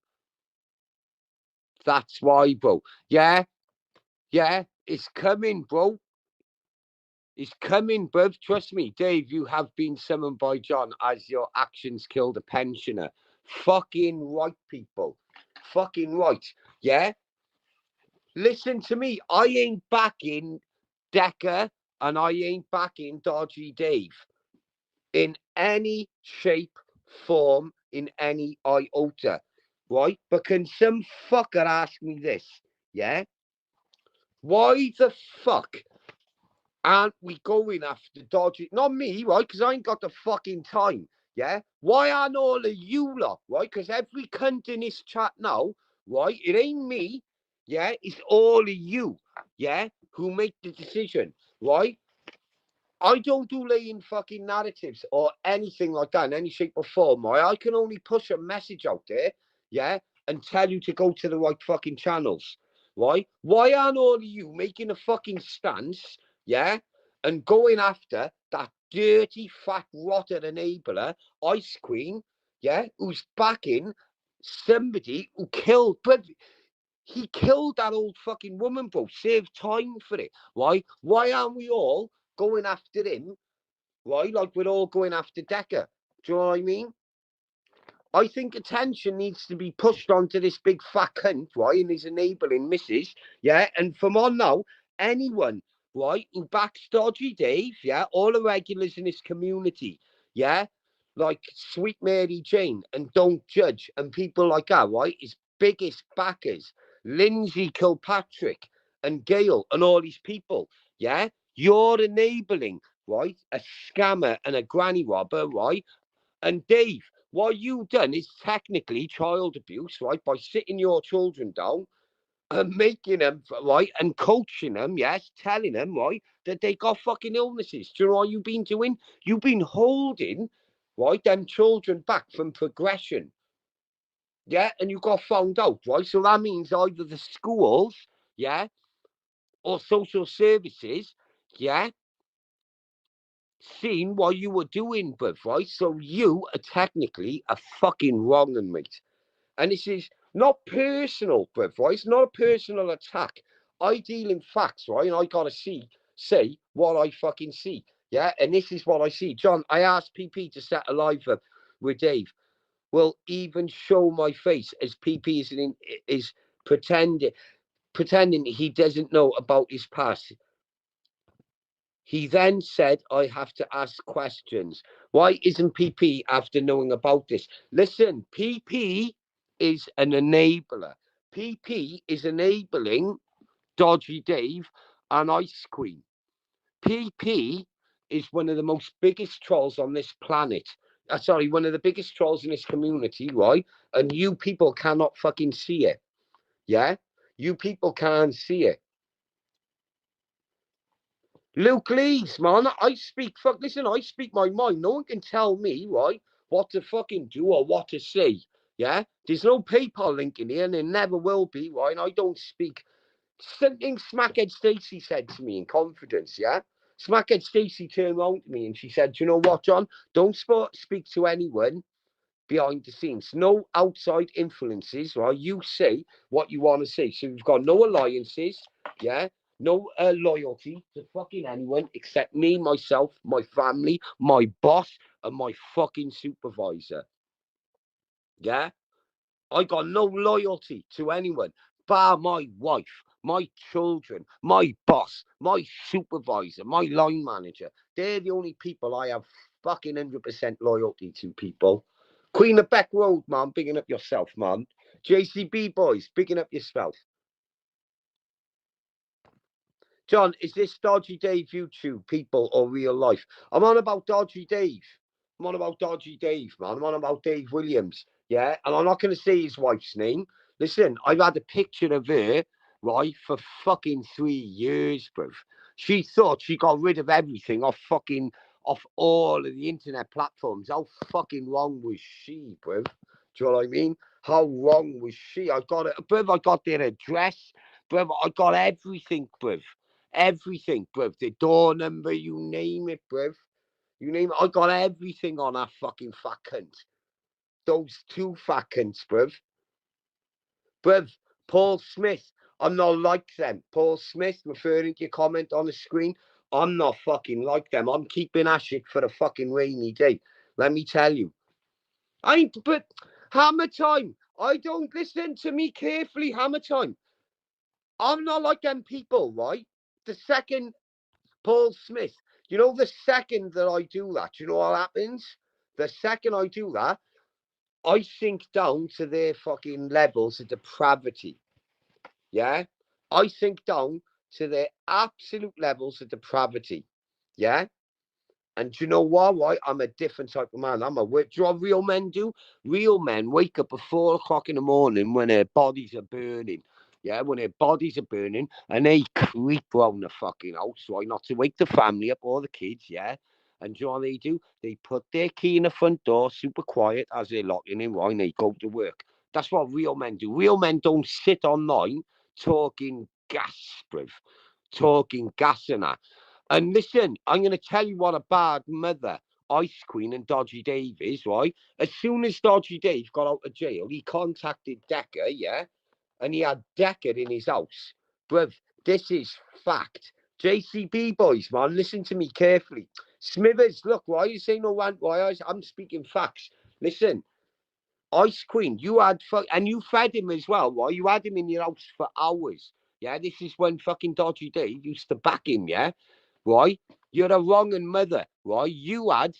That's why, bro. Yeah, it's coming, bro. It's coming, bruv. Trust me, Dave, you have been summoned by John as your actions killed a pensioner. Fucking right, people. Fucking right. Yeah? Listen to me. I ain't backing Decker and I ain't backing Dodgy Dave in any shape, form, in any iota. Right? But can some fucker ask me this? Yeah? Why the fuck aren't we going after Dodgy? Not me, right? Because I ain't got the fucking time. Yeah? Why aren't all of you lot, right? Because every cunt in this chat now, right? It ain't me. Yeah? It's all of you. Yeah? Who make the decision, right? I don't do laying fucking narratives or anything like that in any shape or form, right? I can only push a message out there, yeah, and tell you to go to the right fucking channels, right? Why aren't all of you making a fucking stance, yeah, and going after that dirty, fat, rotten enabler, Ice Queen, yeah, who's backing somebody who killed, but he killed that old fucking woman, bro. Save time for it, right? Why aren't we all going after him, right? Like we're all going after Decker. Do you know what I mean? I think attention needs to be pushed onto this big fat cunt, right? And his enabling missus, yeah? And from on now, anyone, right, who backs Dodgy Dave, yeah? All the regulars in this community, yeah? Like Sweet Mary Jane and Don't Judge and people like that, right? His biggest backers, Lindsay Kilpatrick and Gail and all these people, yeah? You're enabling, right, a scammer and a granny robber, right? And Dave, what you done is technically child abuse, right? By sitting your children down and making them, right, and coaching them, yes, telling them, right, that they got fucking illnesses. Do you know what you've been doing? You've been holding, right, them children back from progression. Yeah, and you got found out, right? So that means either the schools, yeah, or social services, yeah, seen what you were doing, bruv, right? So you are technically a fucking wrong, mate. And this is not personal, bruv, right? It's not a personal attack. I deal in facts, right? And I gotta say what I fucking see. Yeah, and this is what I see. John, I asked PP to set a live up with Dave. Will even show my face as PP is pretending he doesn't know about his past. He then said, I have to ask questions. Why isn't PP after knowing about this? Listen, PP is an enabler. PP is enabling Dodgy Dave and Ice Queen. PP is one of the most biggest trolls on this planet. Sorry, one of the biggest trolls in this community, right? And you people cannot fucking see it. Yeah? You people can't see it. Luke Leeds, man, I speak my mind. No one can tell me, right, what to fucking do or what to say. Yeah? There's no PayPal link in here and there never will be, right? And I don't speak. Something Smackhead Stacey said to me in confidence, yeah? Smackhead Stacey turned around to me and she said, you know what, John? Don't speak to anyone behind the scenes. No outside influences, right? You say what you want to say. So you've got no alliances, yeah? No loyalty to fucking anyone except me, myself, my family, my boss, and my fucking supervisor. Yeah? I got no loyalty to anyone bar my wife, my children, my boss, my supervisor, my line manager. They're the only people I have fucking 100% loyalty to, people. Queen of Beck Road, man, bigging up yourself, man. JCB boys, bigging up yourself. John, is this Dodgy Dave YouTube, people, or real life? I'm on about Dodgy Dave. I'm on about Dodgy Dave, man. I'm on about Dave Williams. Yeah, and I'm not going to say his wife's name. Listen, I've had a picture of her, right, for fucking 3 years, bruv. She thought she got rid of everything off all of the internet platforms. How fucking wrong was she, bruv? Do you know what I mean? How wrong was she? I got it, bruv. I got their address, bruv. I got everything, bruv. Everything, bruv. The door number, you name it, bruv. You name it. I got everything on that fucking fat cunt. Those two fat cunts, bruv. Bruv, Paul Smith, I'm not like them. Paul Smith, referring to your comment on the screen, I'm not fucking like them. I'm keeping that shit for a fucking rainy day. Let me tell you. But Hammer Time, I don't listen to me carefully, Hammer Time. I'm not like them people, right? The second Paul Smith, you know, the second that I do that, you know what happens? The second I do that, I sink down to their fucking levels of depravity. Yeah? I sink down to their absolute levels of depravity. Yeah? And do you know what? Right? I'm a different type of man. Do you know what real men do? Real men wake up at 4 o'clock in the morning when their bodies are burning. Yeah, when their bodies are burning and they creep round the fucking house, right? Not to wake the family up or the kids, yeah? And do you know what they do? They put their key in the front door, super quiet, as they're locking in, right? And they go to work. That's what real men do. Real men don't sit online talking gas, bruv. Talking gas and that. And listen, I'm going to tell you what a bad mother Ice Queen and Dodgy Dave is, right? As soon as Dodgy Dave got out of jail, he contacted Decker, yeah? And he had Decker in his house. Bruv, this is fact. JCB boys, man, listen to me carefully. Smithers, look, why you say no rant? I'm speaking facts. Listen, Ice Queen, and you fed him as well, right? You had him in your house for hours. Yeah, this is when fucking Dodgy Dave used to back him, yeah? Right? You're a wrong and mother, right? You had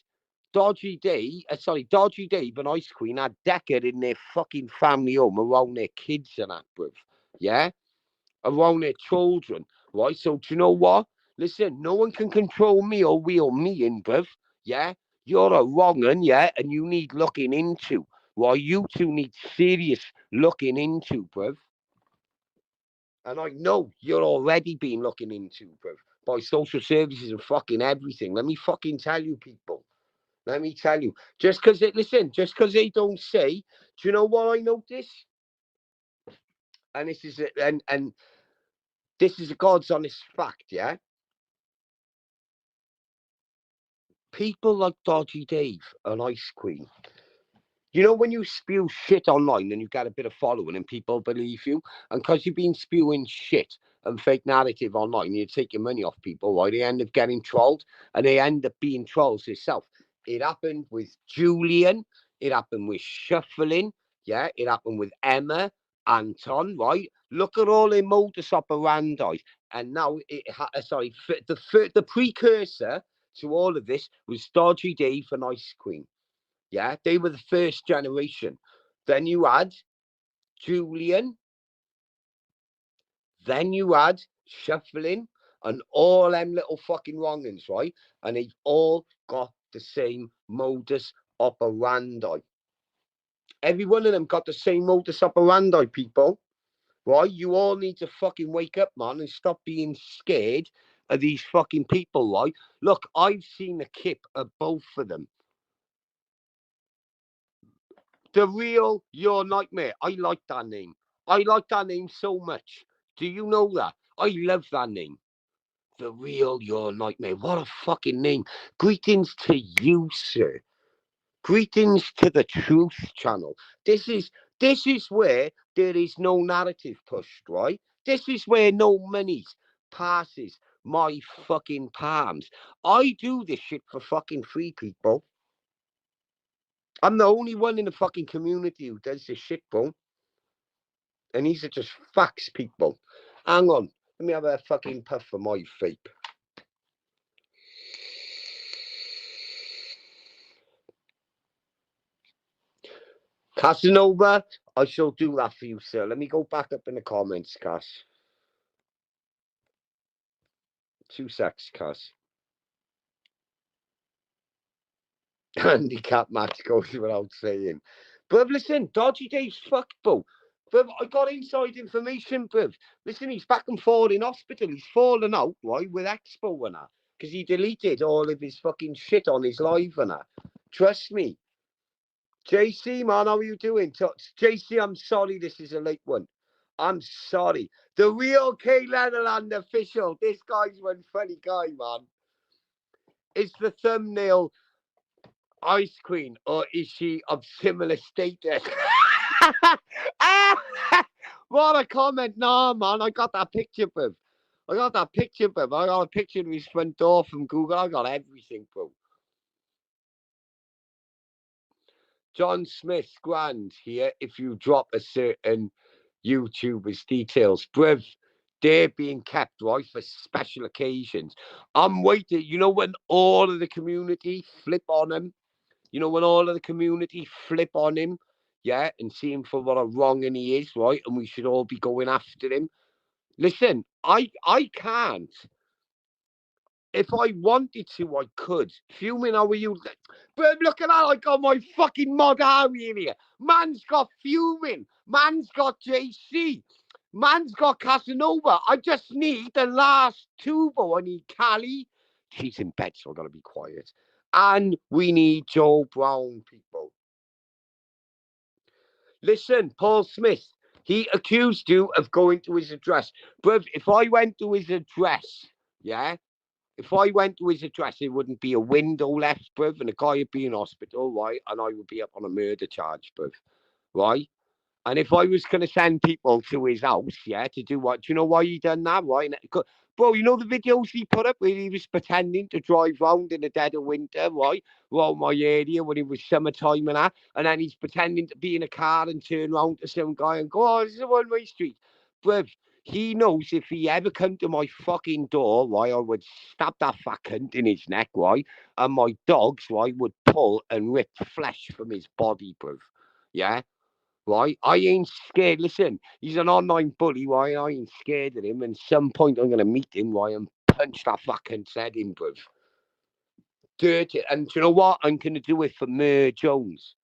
Dodgy Dave and Ice Queen had Decker in their fucking family home around their kids and that, bruv. Yeah? Around their children, right? So do you know what? Listen, no one can control me or wheel me in, bruv. Yeah? you're a wrong un, yeah, and you need looking into. Why, you two need serious looking into, bruv. And I know you're already being looking into, bruv, by social services and fucking everything. Let me fucking tell you, people. Let me tell you. Just because they don't say, do you know what I notice? And this is and this is a God's honest fact, yeah? People like Dodgy Dave and Ice Queen. You know when you spew shit online and you get a bit of following and people believe you? And because you've been spewing shit and fake narrative online, you take your money off people, right? They end up getting trolled and they end up being trolls themselves. It happened with Julian. It happened with Shuffling. Yeah, it happened with Emma, Anton, right? Look at all their modus operandi. And now, the precursor to all of this was Dodgy Dave and Ice Queen. Yeah, they were the first generation. Then you had Julian. Then you had Shuffling and all them little fucking wrongins, right? And they've all got the same modus operandi. Every one of them got the same modus operandi, people. Right? You all need to fucking wake up, man, and stop being scared of these fucking people, right? Look, I've seen a clip of both of them. The real Your Nightmare. I like that name. I like that name so much. Do you know that? I love that name. The real Your Nightmare. What a fucking name. Greetings to you, sir. Greetings to the Truth Channel. This is where there is no narrative pushed, right? This is where no money passes my fucking palms. I do this shit for fucking free, people. I'm the only one in the fucking community who does this shit, bro. And these are just facts, people. Hang on. Let me have a fucking puff for my vape. Casanova, I shall do that for you, sir. Let me go back up in the comments, Cass. 2 secs, Cass. Handicap match goes without saying. But listen, Dodgy Dave's fucked, bro. But I got inside information, bruv. Listen, he's back and forth in hospital. He's fallen out, right, with Expo and that. Because he deleted all of his fucking shit on his live and that. Trust me. JC, man, how are you doing? JC, I'm sorry this is a late one. I'm sorry. The real K. Leatherland official. This guy's one funny guy, man. Is the thumbnail Ice Queen, or is she of similar status? What a comment. Nah, man, I got that picture, bruv. I got a picture of his front door from Google. I got everything, bro. John Smith, grand here. If you drop a certain YouTuber's details, bruv, they're being kept, right, for special occasions. I'm waiting. You know when all of the community flip on him? You know, when all of the community flip on him, yeah, and see him for what a wronging he is, right? And we should all be going after him. Listen, I can't. If I wanted to, I could. Fuming, how are you? But look at that, I got my fucking mod Harry in here. Man's got Fuming. Man's got JC. Man's got Casanova. I just need the last two, but I need Callie. She's in bed, so I've got to be quiet. And we need Joe Brown, people. Listen, Paul Smith, he accused you of going to his address. Bruv, if I went to his address, yeah? If I went to his address, there wouldn't be a window left, bruv, and the guy would be in hospital, right? And I would be up on a murder charge, bruv, right? And if I was going to send people to his house, yeah, to do what? Do you know why he done that, right? Bro, you know the videos he put up where he was pretending to drive round in the dead of winter, right? Around my area when it was summertime and that. And then he's pretending to be in a car and turn around to some guy and go, oh, this is a one-way street. Bruv, he knows if he ever come to my fucking door, right, I would stab that fat cunt in his neck, right? And my dogs, right, would pull and rip flesh from his body, bruv. Yeah? Right? I ain't scared. Listen, he's an online bully, right? I ain't scared of him. And some point I'm going to meet him, right, and punch that fucking head in, bruv. dirty. And do you know what? I'm going to do it for Mer Jones.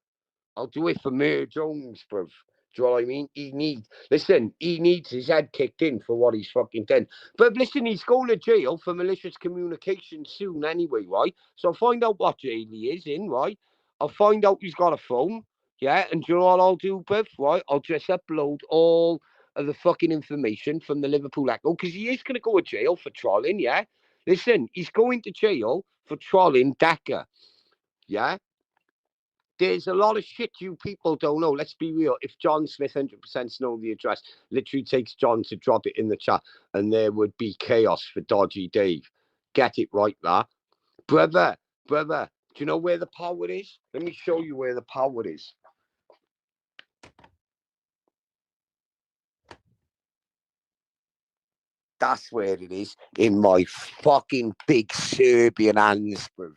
I'll do it for Mer Jones, bruv. Do you know what I mean? He needs his head kicked in for what he's fucking done. But listen, he's going to jail for malicious communication soon anyway, right? So I'll find out what jail he is in, right? I'll find out he's got a phone, yeah? And do you know what I'll do, bruv, right? I'll just upload all of the fucking information from the Liverpool Echo, because he is going to go to jail for trolling, yeah? Listen, he's going to jail for trolling Decker, yeah? There's a lot of shit you people don't know. Let's be real. If John Smith 100% know the address, literally takes John to drop it in the chat, and there would be chaos for Dodgy Dave. Get it right, there. Brother, do you know where the power is? Let me show you where the power is. That's where it is, in my fucking big Serbian hands, bruv.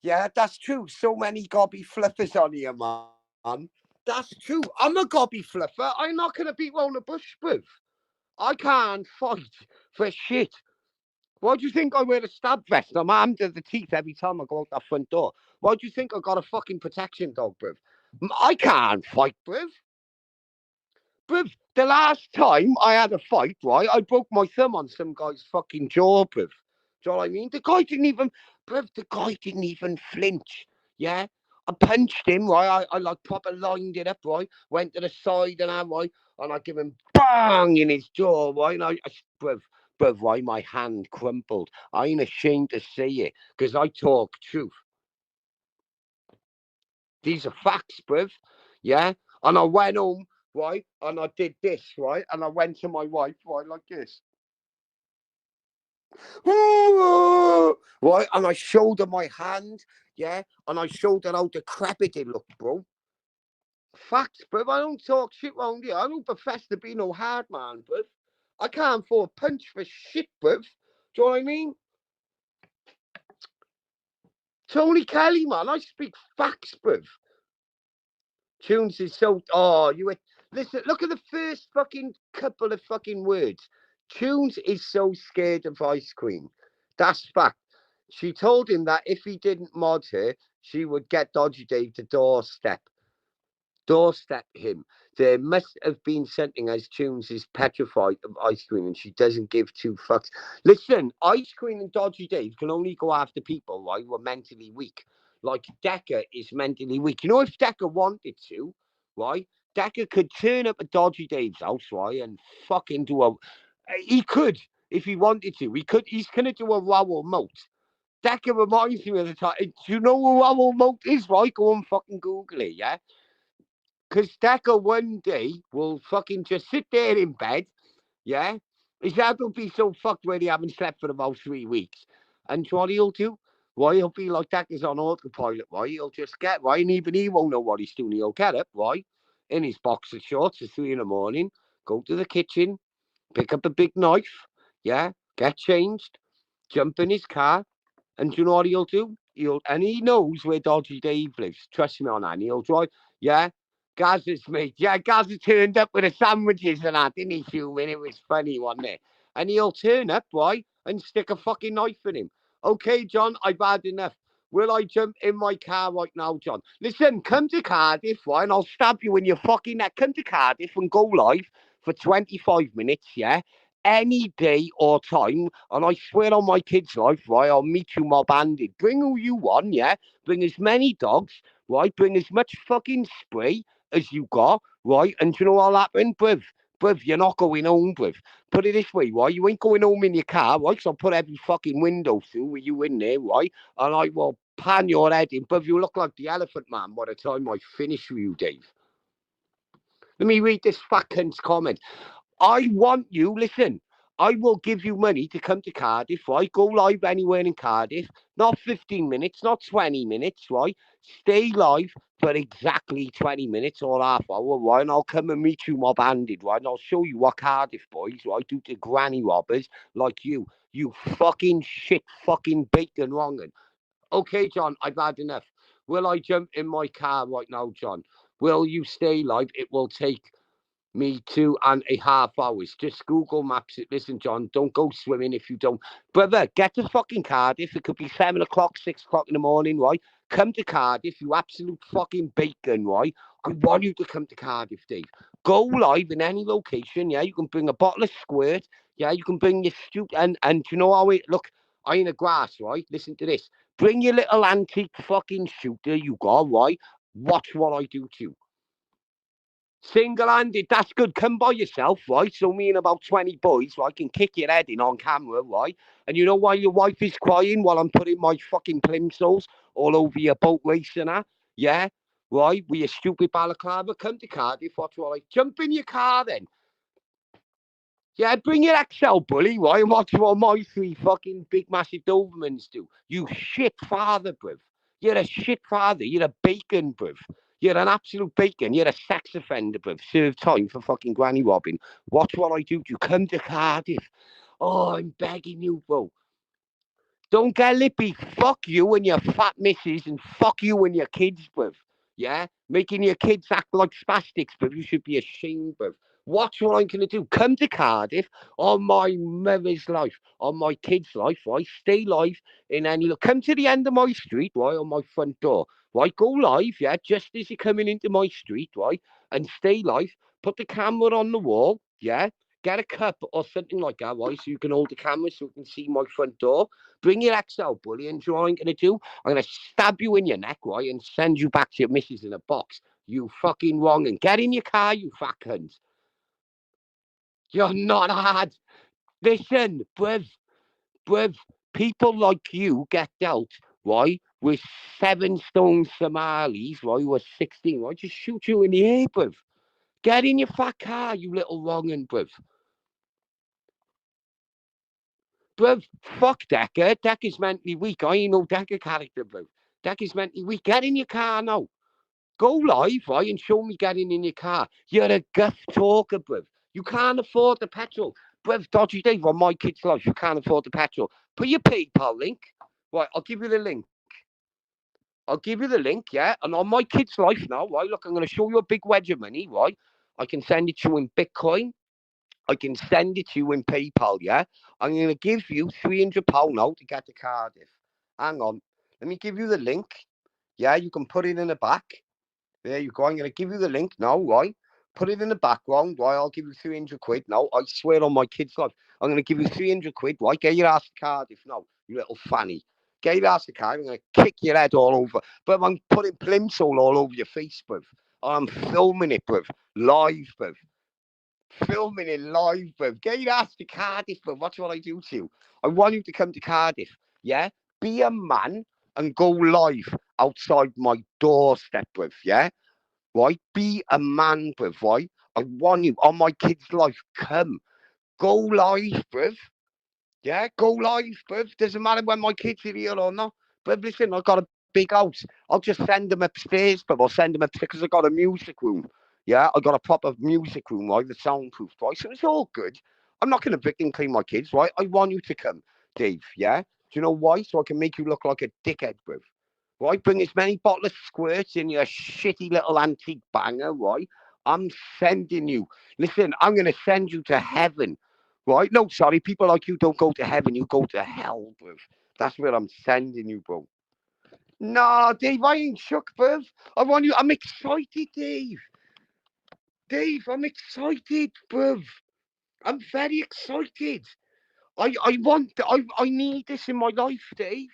Yeah, that's true. So many gobby fluffers on here, man. That's true. I'm a gobby fluffer. I'm not going to beat round the bush, bruv. I can't fight for shit. Why do you think I wear a stab vest? I'm armed to the teeth every time I go out that front door. Why do you think I got a fucking protection dog, bruv? I can't fight, bruv. Bruv, the last time I had a fight, right, I broke my thumb on some guy's fucking jaw, bruv. Do you know what I mean? The guy didn't even flinch, yeah? I punched him, right? I like proper lined it up, right? Went to the side and that, right? And I give him bang in his jaw, right? And bruv, right? My hand crumpled. I ain't ashamed to say it, because I talk truth. These are facts, bruv, yeah? And I went home, right? And I did this, right? And I went to my wife, right, like this. Right? And I showed her my hand, yeah? And I showed her how decrepit it looked, bro. Facts, bruv. I don't talk shit round here. I don't profess to be no hard man, bruv. I can't throw a punch for shit, bruv. Do you know what I mean? Tony Kelly, man. I speak facts, bruv. Tunes is so. Oh, listen. Look at the first fucking couple of fucking words. Tunes is so scared of ice cream. That's fact. She told him that if he didn't mod her, she would get Dodgy Dave to doorstep him. There must have been something, as Tunes is petrified of ice cream and she doesn't give two fucks. Listen, ice cream and Dodgy Dave can only go after people, right, who are mentally weak. Like Decker is mentally weak. You know, if Decker wanted to, right, Decker could turn up at Dodgy Dave's house, right, and fucking he could, if he wanted to. He's gonna do a Rowell Moat. Decker reminds me of the time. Do you know who Rowell Moat is, right? Go and fucking Google it, yeah? Because Decker one day will fucking just sit there in bed, yeah? His dad will be so fucked when he haven't slept for about 3 weeks. And what he'll do, right? He'll be like Decker's on autopilot, right? He'll just get, right? And even he won't know what he's doing. He'll get up, right? In his boxer shorts at 3 a.m, go to the kitchen, pick up a big knife, yeah? Get changed, jump in his car, and do you know what he'll do? He knows where Dodgy Dave lives. Trust me on that. And he'll drive, yeah? Gaz's mate. Yeah, Gaz turned up with the sandwiches and that, didn't he, Human? It was funny, wasn't it? And he'll turn up, right, and stick a fucking knife in him. Okay, John, I've had enough. Will I jump in my car right now, John? Listen, come to Cardiff, right, and I'll stab you in your fucking neck. Come to Cardiff and go live for 25 minutes, yeah? Any day or time, and I swear on my kid's life, right, I'll meet you mob-handed. Bring who you want, yeah? Bring as many dogs, right? Bring as much fucking spray as you got, right? And do you know what'll happen, bruv? Bruv, you're not going home, bruv. Put it this way, right? You ain't going home in your car, right? So I'll put every fucking window through with you in there, right? And I will pan your head in, bruv. You look like the Elephant Man by the time I finish with you, Dave. Let me read this fat cunt's comment. I want you, listen, I will give you money to come to Cardiff, right? Go live anywhere in Cardiff. Not 15 minutes, not 20 minutes, right? Stay live for exactly 20 minutes or half hour, right? And I'll come and meet you mob-handed, right? And I'll show you what Cardiff boys, right, do to granny robbers like you. You fucking shit, fucking bacon wrongin'. Okay, John, I've had enough. Will I jump in my car right now, John? Will you stay live? It will take Me 2.5 hours. Just Google Maps it. Listen, John, don't go swimming if you don't. Brother, get to fucking Cardiff. It could be 7 o'clock, 6 o'clock in the morning, right? Come to Cardiff, you absolute fucking bacon, right? I want you to come to Cardiff, Dave. Go live in any location, yeah? You can bring a bottle of squirt, yeah? You can bring your and you know how it, look, I in the grass, right? Listen to this. Bring your little antique fucking shooter you got, right? Watch what I do to you. Single-handed, that's good. Come by yourself, right? So me and about 20 boys, right, can kick your head in on camera, right? And you know why your wife is crying while I'm putting my fucking plimsolls all over your boat racing her? Yeah? Right? With your stupid balaclava. Come to Cardiff, watch what I... Jump in your car then. Yeah, bring your XL bully, right? And watch what my 3 fucking big massive Dobermans do. You shit father, bruv. You're a shit father. You're a bacon, bruv. You're an absolute bacon. You're a sex offender, bruv. Serve time for fucking granny robbing. Watch what I do. You come to Cardiff. Oh, I'm begging you, bro. Don't get lippy. Fuck you and your fat missus, and fuck you and your kids, bruv. Yeah? Making your kids act like spastics, bruv. You should be ashamed, bruv. Watch what I'm going to do. Come to Cardiff on my mother's life, on my kids' life, right? Stay live in any... Come to the end of my street, right, on my front door. Right? Go live, yeah, just as you're coming into my street, right? And stay live. Put the camera on the wall, yeah? Get a cup or something like that, right? So you can hold the camera so you can see my front door. Bring your XL bully, and you know what I'm going to do? I'm going to stab you in your neck, right? And send you back to your missus in a box. You fucking wrong. And get in your car, you fat cunt. You're not hard. Listen, bruv, people like you get dealt, right, with 7 stone Somalis, right, who are 16, right? Just shoot you in the air, bruv. Get in your fat car, you little wrong'un, bruv. Bruv, fuck Decker. Decker's mentally weak. I ain't no Decker character, bruv. Decker's mentally weak. Get in your car now. Go live, right, and show me getting in your car. You're a guff talker, bruv. You can't afford the petrol. Bruv, Dodgy Dave, on my kid's life, you can't afford the petrol. Put your PayPal link. Right, I'll give you the link. I'll give you the link, yeah? And on my kid's life now, right, look, I'm going to show you a big wedge of money, right? I can send it to you in Bitcoin. I can send it to you in PayPal, yeah? I'm going to give you £300 now to get to Cardiff. Hang on. Let me give you the link. Yeah, you can put it in the back. There you go. I'm going to give you the link now, right? Put it in the background, right? I'll give you 300 quid now. I swear on my kid's life. I'm going to give you 300 quid, right? Get your ass to Cardiff now, you little fanny. Get your ass to Cardiff. I'm going to kick your head all over. But I'm putting plimsoll all over your face, bruv. I'm filming it, bruv. Live, bruv. Filming it live, bruv. Get your ass to Cardiff, bruv. Watch what I do to you. I want you to come to Cardiff, yeah? Be a man and go live outside my doorstep, bruv, yeah? Right? Be a man, bruv, right? I want you on my kid's life. Come. Go live, bruv. Yeah, go live, bruv. Doesn't matter when my kids are here or not. Bruv, listen, I've got a big house. I'll just send them upstairs, bruv. I'll send them upstairs because I've got a music room. Yeah, I got a proper music room, right? The soundproof, right? So it's all good. I'm not going to victim clean my kids, right? I want you to come, Dave, yeah? Do you know why? So I can make you look like a dickhead, bruv. Right? Bring as many bottles of squirts in your shitty little antique banger, right? I'm sending you. Listen, I'm going to send you to heaven, right? No, sorry, people like you don't go to heaven. You go to hell, bruv. That's where I'm sending you, bro. Nah, Dave, I ain't shook, bruv. I want you. I'm excited, Dave. Dave, I'm excited, bruv. I'm very excited. I need this in my life, Dave.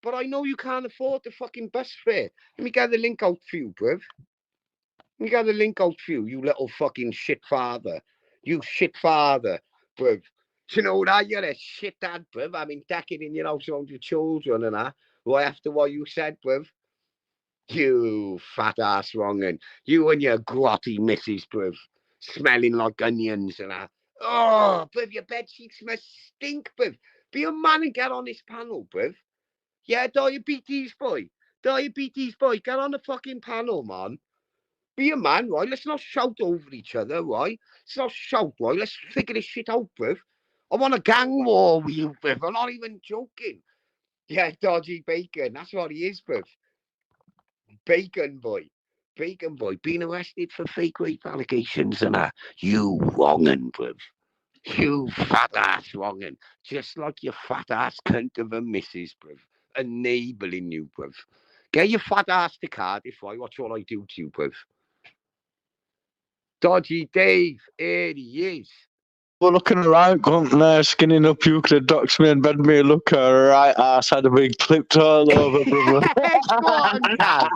But I know you can't afford the fucking bus fare. Let me get the link out for you, bruv. Let me get the link out for you, you little fucking shit father. You shit father, bruv. Do you know that? You're a shit dad, bruv. I mean, decking in your house around your children and that. Right after what you said, bruv. You fat ass wrong'un. You and your grotty missus, bruv. Smelling like onions and that. Oh, bruv, your bedsheets must stink, bruv. Be a man and get on this panel, bruv. Yeah, diabetes boy. Diabetes boy, get on the fucking panel, man. Be a man, right? Let's not shout over each other, right? Let's not shout, right? Let's figure this shit out, bruv. I want a gang war with you, bruv. I'm not even joking. Yeah, dodgy bacon. That's what he is, bruv. Bacon boy. Bacon boy, been arrested for fake rape allegations and that. You wrongin', bruv. You fat ass wrongin'. Just like your fat ass cunt of a missus, bruv. Enabling you, bruv. Get your fat ass to Cardiff, right? Watch what I do to you, bruv. Dodgy Dave, here he is. We're looking around, going there, skinning up you could have doxed me and bed me look right ass had a big clipped all over, brother. Go on, Kaz.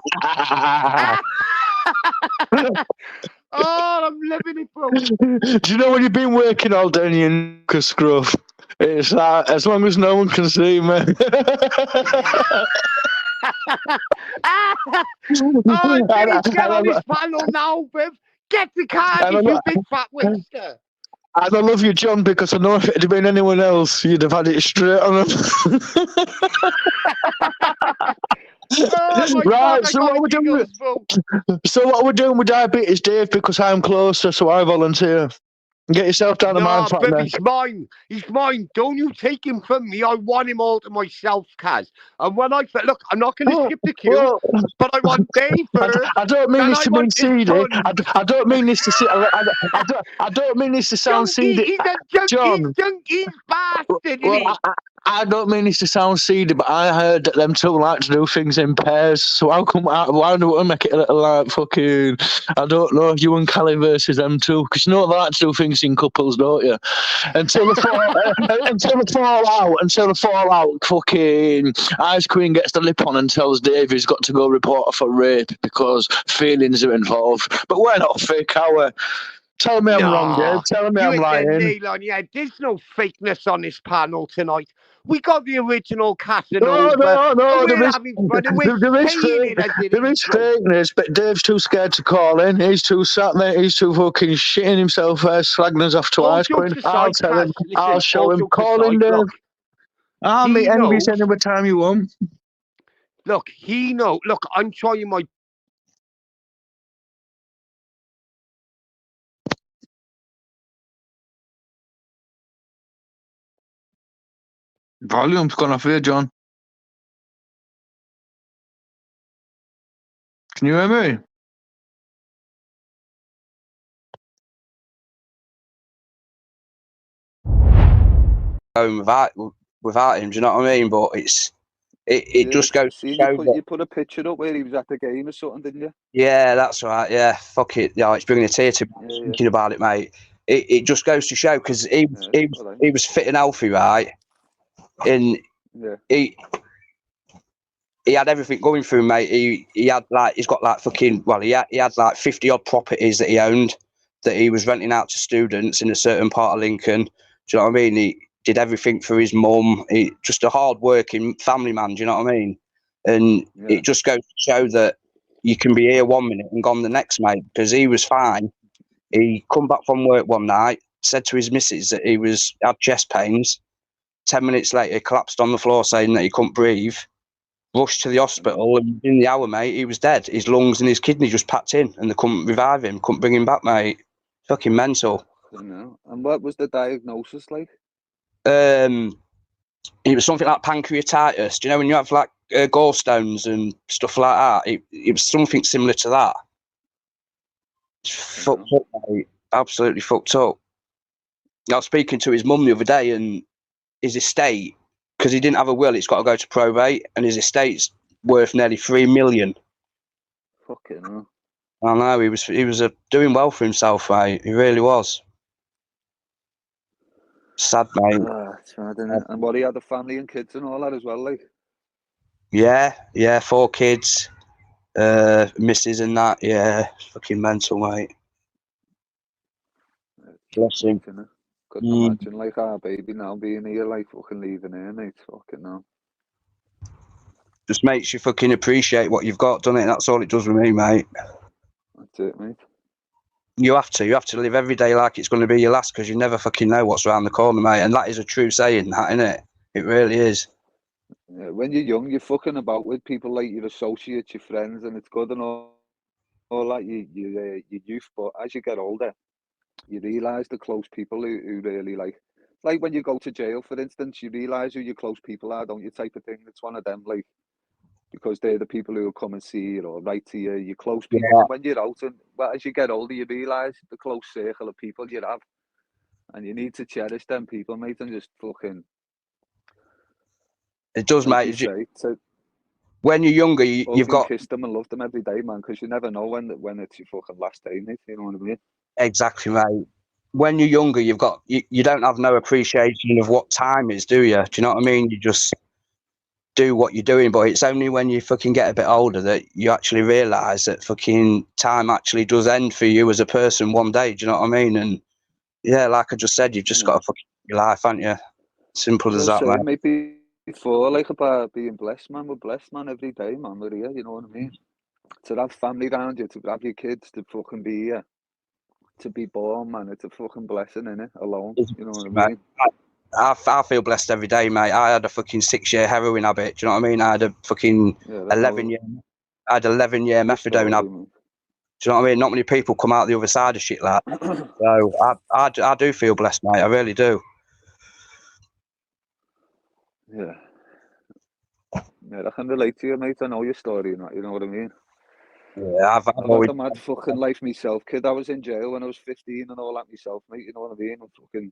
Oh, I'm living it, bro. Do you know when you've been working all day and you nuke a scruff? It's like, as long as no one can see me. Oh, Dennis, get on this panel now, bruv. Get the card, you big fat waster. And I love you, John, because I know if it had been anyone else, you'd have had it straight on them. Oh, right, so what we're doing with Diabetes Dave, because I'm closer, so I volunteer. Get yourself down to my fat bruv, neck. he's mine. He's mine. Don't you take him from me. I want him all to myself, Kaz. And when I look, I'm not going to skip the queue, but I want Dave first. I don't mean this to be seedy. I don't mean this to I don't mean this to sound seedy. He's a junkie bastard, Well, I don't mean this to sound seedy, but I heard that them two like to do things in pairs. So why don't we make it a little like fucking, I don't know, you and Callie versus them two? Because you know they like to do things in couples, don't you? Until the fallout, fucking Ice Queen gets the lip on and tells Dave he's got to go report her for rape because feelings are involved. But we're not fake, are we? Tell me I'm wrong, Dave. Tell me I'm lying. There's no fakeness on this panel tonight. We got the original Casanova. No, We're having fun and we're saying it as it there is fakeness, but Dave's too scared to call in. He's too sat there. He's too fucking shitting himself there, slagging us off to Ice Queen. I'll tell him. I'll show him. Call in, Dave. I'll meet enemies any time you want. Look, Look, I'm trying my... Volume's gone off here, John. Can you hear me? Without him, do you know what I mean? But it just goes to show that... You put a picture up where he was at the game or something, didn't you? Yeah, that's right. Yeah, fuck it. Yeah, it's bringing a tear to me thinking about it, mate. It just goes to show because he was fit and healthy, right? And he had everything going through, mate. He had he's got fucking he had like 50 odd properties that he owned that he was renting out to students in a certain part of Lincoln. Do you know what I mean? He did everything for his mum. He just a hard working family man. Do you know what I mean? And it just goes to show that you can be here 1 minute and gone the next, mate. Because he was fine. He come back from work one night, said to his missus that he had chest pains. 10 minutes later, he collapsed on the floor saying that he couldn't breathe. Rushed to the hospital, and in the hour, mate, he was dead. His lungs and his kidney just packed in, and they couldn't revive him, couldn't bring him back, mate. Fucking mental. And what was the diagnosis like? It was something like pancreatitis. Do you know when you have gallstones and stuff like that? It was something similar to that. Fucked up, mate. Absolutely fucked up. I was speaking to his mum the other day, and his estate, because he didn't have a will, it's got to go to probate, and his estate's worth nearly 3 million. Fucking hell. I know, he was doing well for himself, mate. He really was. Sad, mate. It's sad, isn't it? And what, he had a family and kids and all that as well, like? Yeah, 4 kids, missus and that. Yeah, it's fucking mental, mate. Bless him. Could imagine, like, our baby now being here, like, fucking leaving here, mate. Fucking hell. Just makes you fucking appreciate what you've got, doesn't it? That's all it does with me, mate. That's it, mate. You have to live every day like it's going to be your last, because you never fucking know what's around the corner, mate. And that is a true saying, that, isn't it? It really is. Yeah, when you're young, you're fucking about with people like your associates, your friends, and it's good and all that, your youth. But as you get older, you realise the close people who really like when you go to jail, for instance, you realise who your close people are, don't you, type of thing. It's one of them, like, because they're the people who will come and see you or write to you, your close people. Yeah. And when you're out, and well, as you get older, you realise the close circle of people you have, and you need to cherish them people, mate, and just fucking. It does, like mate. you say, When you're younger, you've got kiss them and love them every day, man, because you never know when it's your fucking last day, mate. You know what I mean? exactly, mate. When you're younger, you don't have no appreciation of what time is, do you? Do you know what I mean? You just do what you're doing, but it's only when you fucking get a bit older that you actually realise that fucking time actually does end for you as a person one day. Do you know what I mean? And yeah, like I just said, you've just got to fucking live your life, haven't you? Simple as that, mate. Maybe before, like about being blessed, man. We're blessed, man, every day, man. We're here, you know what I mean? To have family around you, to have your kids, to fucking be here, to be born, man. It's a fucking blessing, innit? Alone, you know what I mean? I feel blessed every day, mate. I had a fucking 6-year heroin habit. Do you know what I mean? I had a fucking 11-year. I had 11-year methadone habit. Do you know what I mean? Not many people come out the other side of shit like that. So I do feel blessed, mate. I really do. Yeah. Yeah, I can relate to you, mate. I know your story, and that, you know what I mean? Yeah, I've had always a mad fucking life myself, kid. I was in jail when I was 15 and all that myself, mate. You know what I mean? I'm fucking.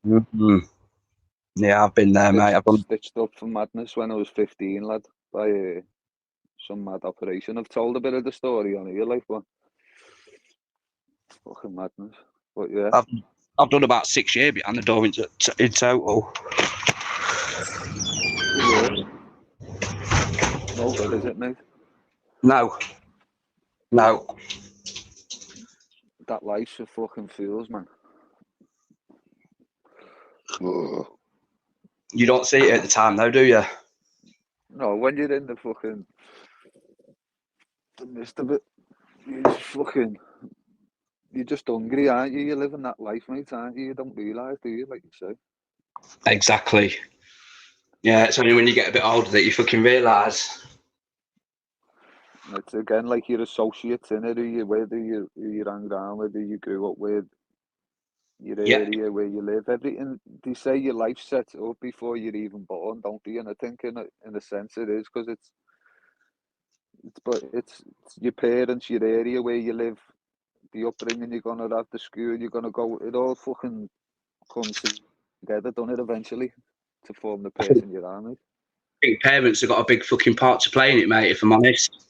Yeah, I've been there, mate. I've been stitched up for madness when I was 15, lad, by some mad operation. I've told a bit of the story on here, like, but fucking madness. But yeah, I've done about 6 years behind the door in total. Yeah. No good, is it, mate? No. That life's for fucking fools, man. You don't see it at the time, though, do you? No, when you're in the fucking the midst of it, you're just fucking. You're just hungry, aren't you? You're living that life, mate, aren't you? You don't realise, do you? Like you say. Exactly. Yeah, it's only when you get a bit older that you fucking realise. It's again like your associates in it, who you hang around with, who you grew up with, your area where you live. Everything they say your life's set up before you're even born, don't they? And I think in a sense it is, because it's your parents, your area where you live, the upbringing you're gonna have, the school you're gonna go. It all fucking comes together, doesn't it? Eventually, to form the person you are, mate. I think parents have got a big fucking part to play in it, mate, if I'm honest.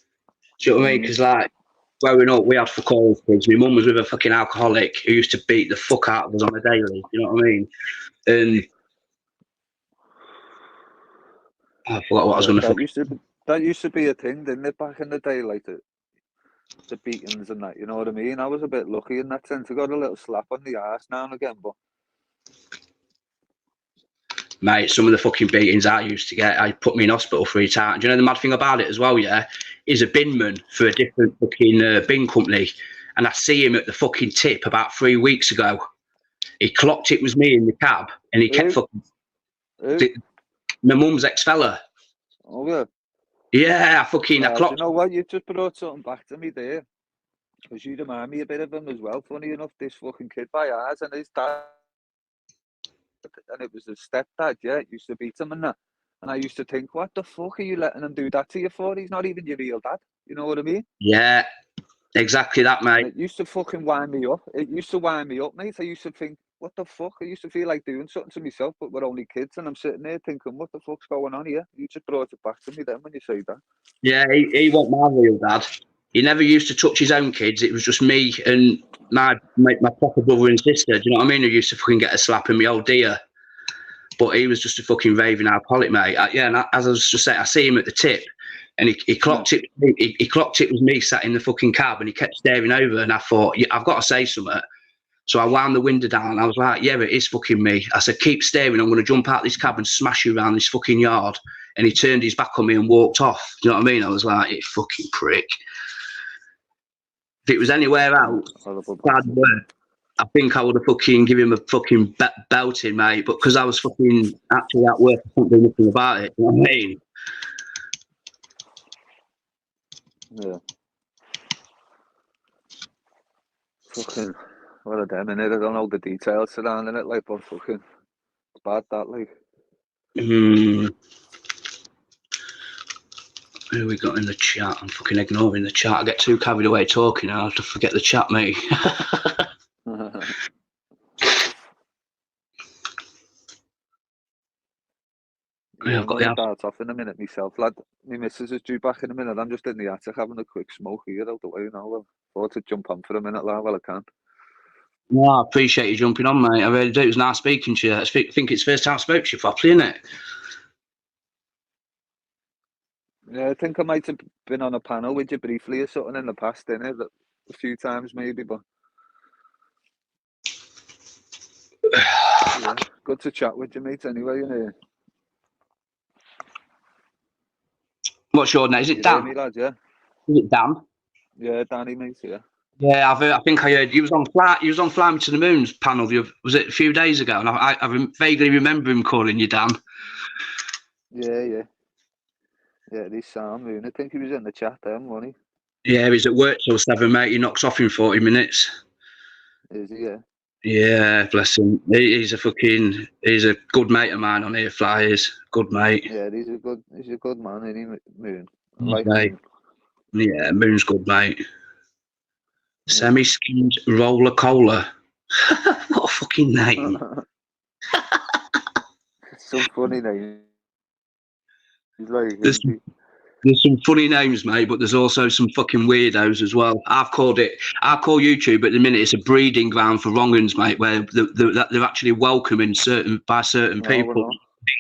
Do you know what I mean? Because, like, growing up, we had fuck all kids. My mum was with a fucking alcoholic who used to beat the fuck out of us on a daily. You know what I mean? And I forgot what I was going to fucking... That used to be a thing, didn't it, back in the day, like the beatings and that, you know what I mean? I was a bit lucky in that sense. I got a little slap on the arse now and again, but... Mate, some of the fucking beatings I used to get, I put me in hospital 3 times. Do you know the mad thing about it as well, yeah? He's a binman for a different fucking bin company. And I see him at the fucking tip about 3 weeks ago. He clocked it was me in the cab, and he kept fucking... My mum's ex-fella. Oh, yeah? Yeah, I clocked... You know what? You just brought something back to me there. Because you remind me a bit of him as well. Funny enough, this fucking kid by ours and his dad... And it was his stepdad, yeah, used to beat him and that. And I used to think, what the fuck are you letting him do that to you for? He's not even your real dad. You know what I mean? Yeah, exactly that, mate. And it used to fucking wind me up. It used to wind me up, mate. I used to think, what the fuck? I used to feel like doing something to myself, but we're only kids. And I'm sitting there thinking, what the fuck's going on here? You just brought it back to me then when you say that. Yeah, he wasn't my real dad. He never used to touch his own kids. It was just me and my proper brother and sister. Do you know what I mean? Who used to fucking get a slap in me old dear. But he was just a fucking raving alcoholic, mate. And as I was just saying, I see him at the tip, and he clocked it. He clocked it was me sat in the fucking cab, and he kept staring over. And I thought, yeah, I've got to say something. So I wound the window down. And I was like, yeah, it is fucking me. I said, keep staring. I'm going to jump out this cab and smash you around this fucking yard. And he turned his back on me and walked off. Do you know what I mean? I was like, you fucking prick. If it was anywhere else, bad word. I think I would have fucking given him a fucking belting, mate. But because I was fucking actually at work, I couldn't do nothing about it. You know what I mean? Yeah. Fucking, what a damn in it. I don't know the details surrounding it, like, but fucking, it's bad that, like. Who we got in the chat? I'm fucking ignoring the chat. I get too carried away talking. I have to forget the chat, mate. Yeah, I've I'm got going to the dart off in a minute myself, lad. My missus is due back in a minute. I'm just in the attic having a quick smoke here out the way now. Well, thought to jump on for a minute, lad, while I can. No, I appreciate you jumping on, mate. I really do. It was nice speaking to you. I think it's the first time I spoke to you properly, isn't it? Yeah, I think I might have been on a panel with you briefly or something in the past, innit? A few times maybe, but yeah, good to chat with you, mate. Anyway, innit? What's your name? Is it You Dan? hear me, lad? Yeah. Is it Dan? Yeah, Danny, mate. Yeah. Yeah, I think I heard you was on Fly Me to the Moon's panel. Was it a few days ago? And I vaguely remember him calling you Dan. Yeah. He's Sam Moon. I think he was in the chat then, wasn't Yeah, he's at work till 7, mate. He knocks off in 40 minutes. he? Is he? Yeah. Yeah, bless him. He's a good mate of mine on here, Flyers. Good mate. Yeah, he's a good man, isn't he, Moon? I Good like mate. Moon. Yeah, Moon's good, mate. Yeah. Semi-skimmed roller cola. What a fucking name. Some funny name. He's like, There's some funny names, mate, but there's also some fucking weirdos as well. I call YouTube at the minute, it's a breeding ground for wrong-uns, mate, where they're actually welcoming certain people.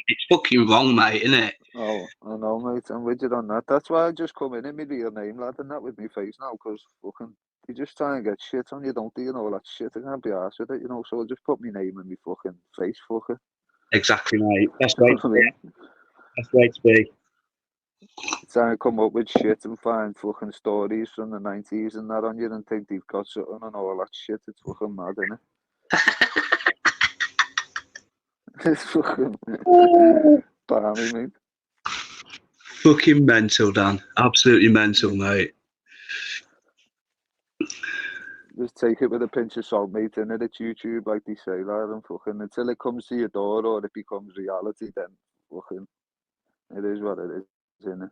It's fucking wrong, mate, isn't it? Oh, I know, mate. I'm with you on that. That's why I just come in my real name, lad, and that with me face now, because fucking you just try and get shit on you, don't you? And all that shit. I can't be arsed with it, you know. So I just put my name in my fucking face, fucker. Exactly, mate. Best way to be. Best way to be. Trying to come up with shit and find fucking stories from the 90s and that on you and think they've got something and all that shit. It's fucking mad, isn't it? It's fucking balmy, mate. Fucking mental, Dan. Absolutely mental, mate. Just take it with a pinch of salt, mate, innit? It's YouTube, like they say, lad, and fucking until it comes to your door or it becomes reality, then fucking it is what it is, innit?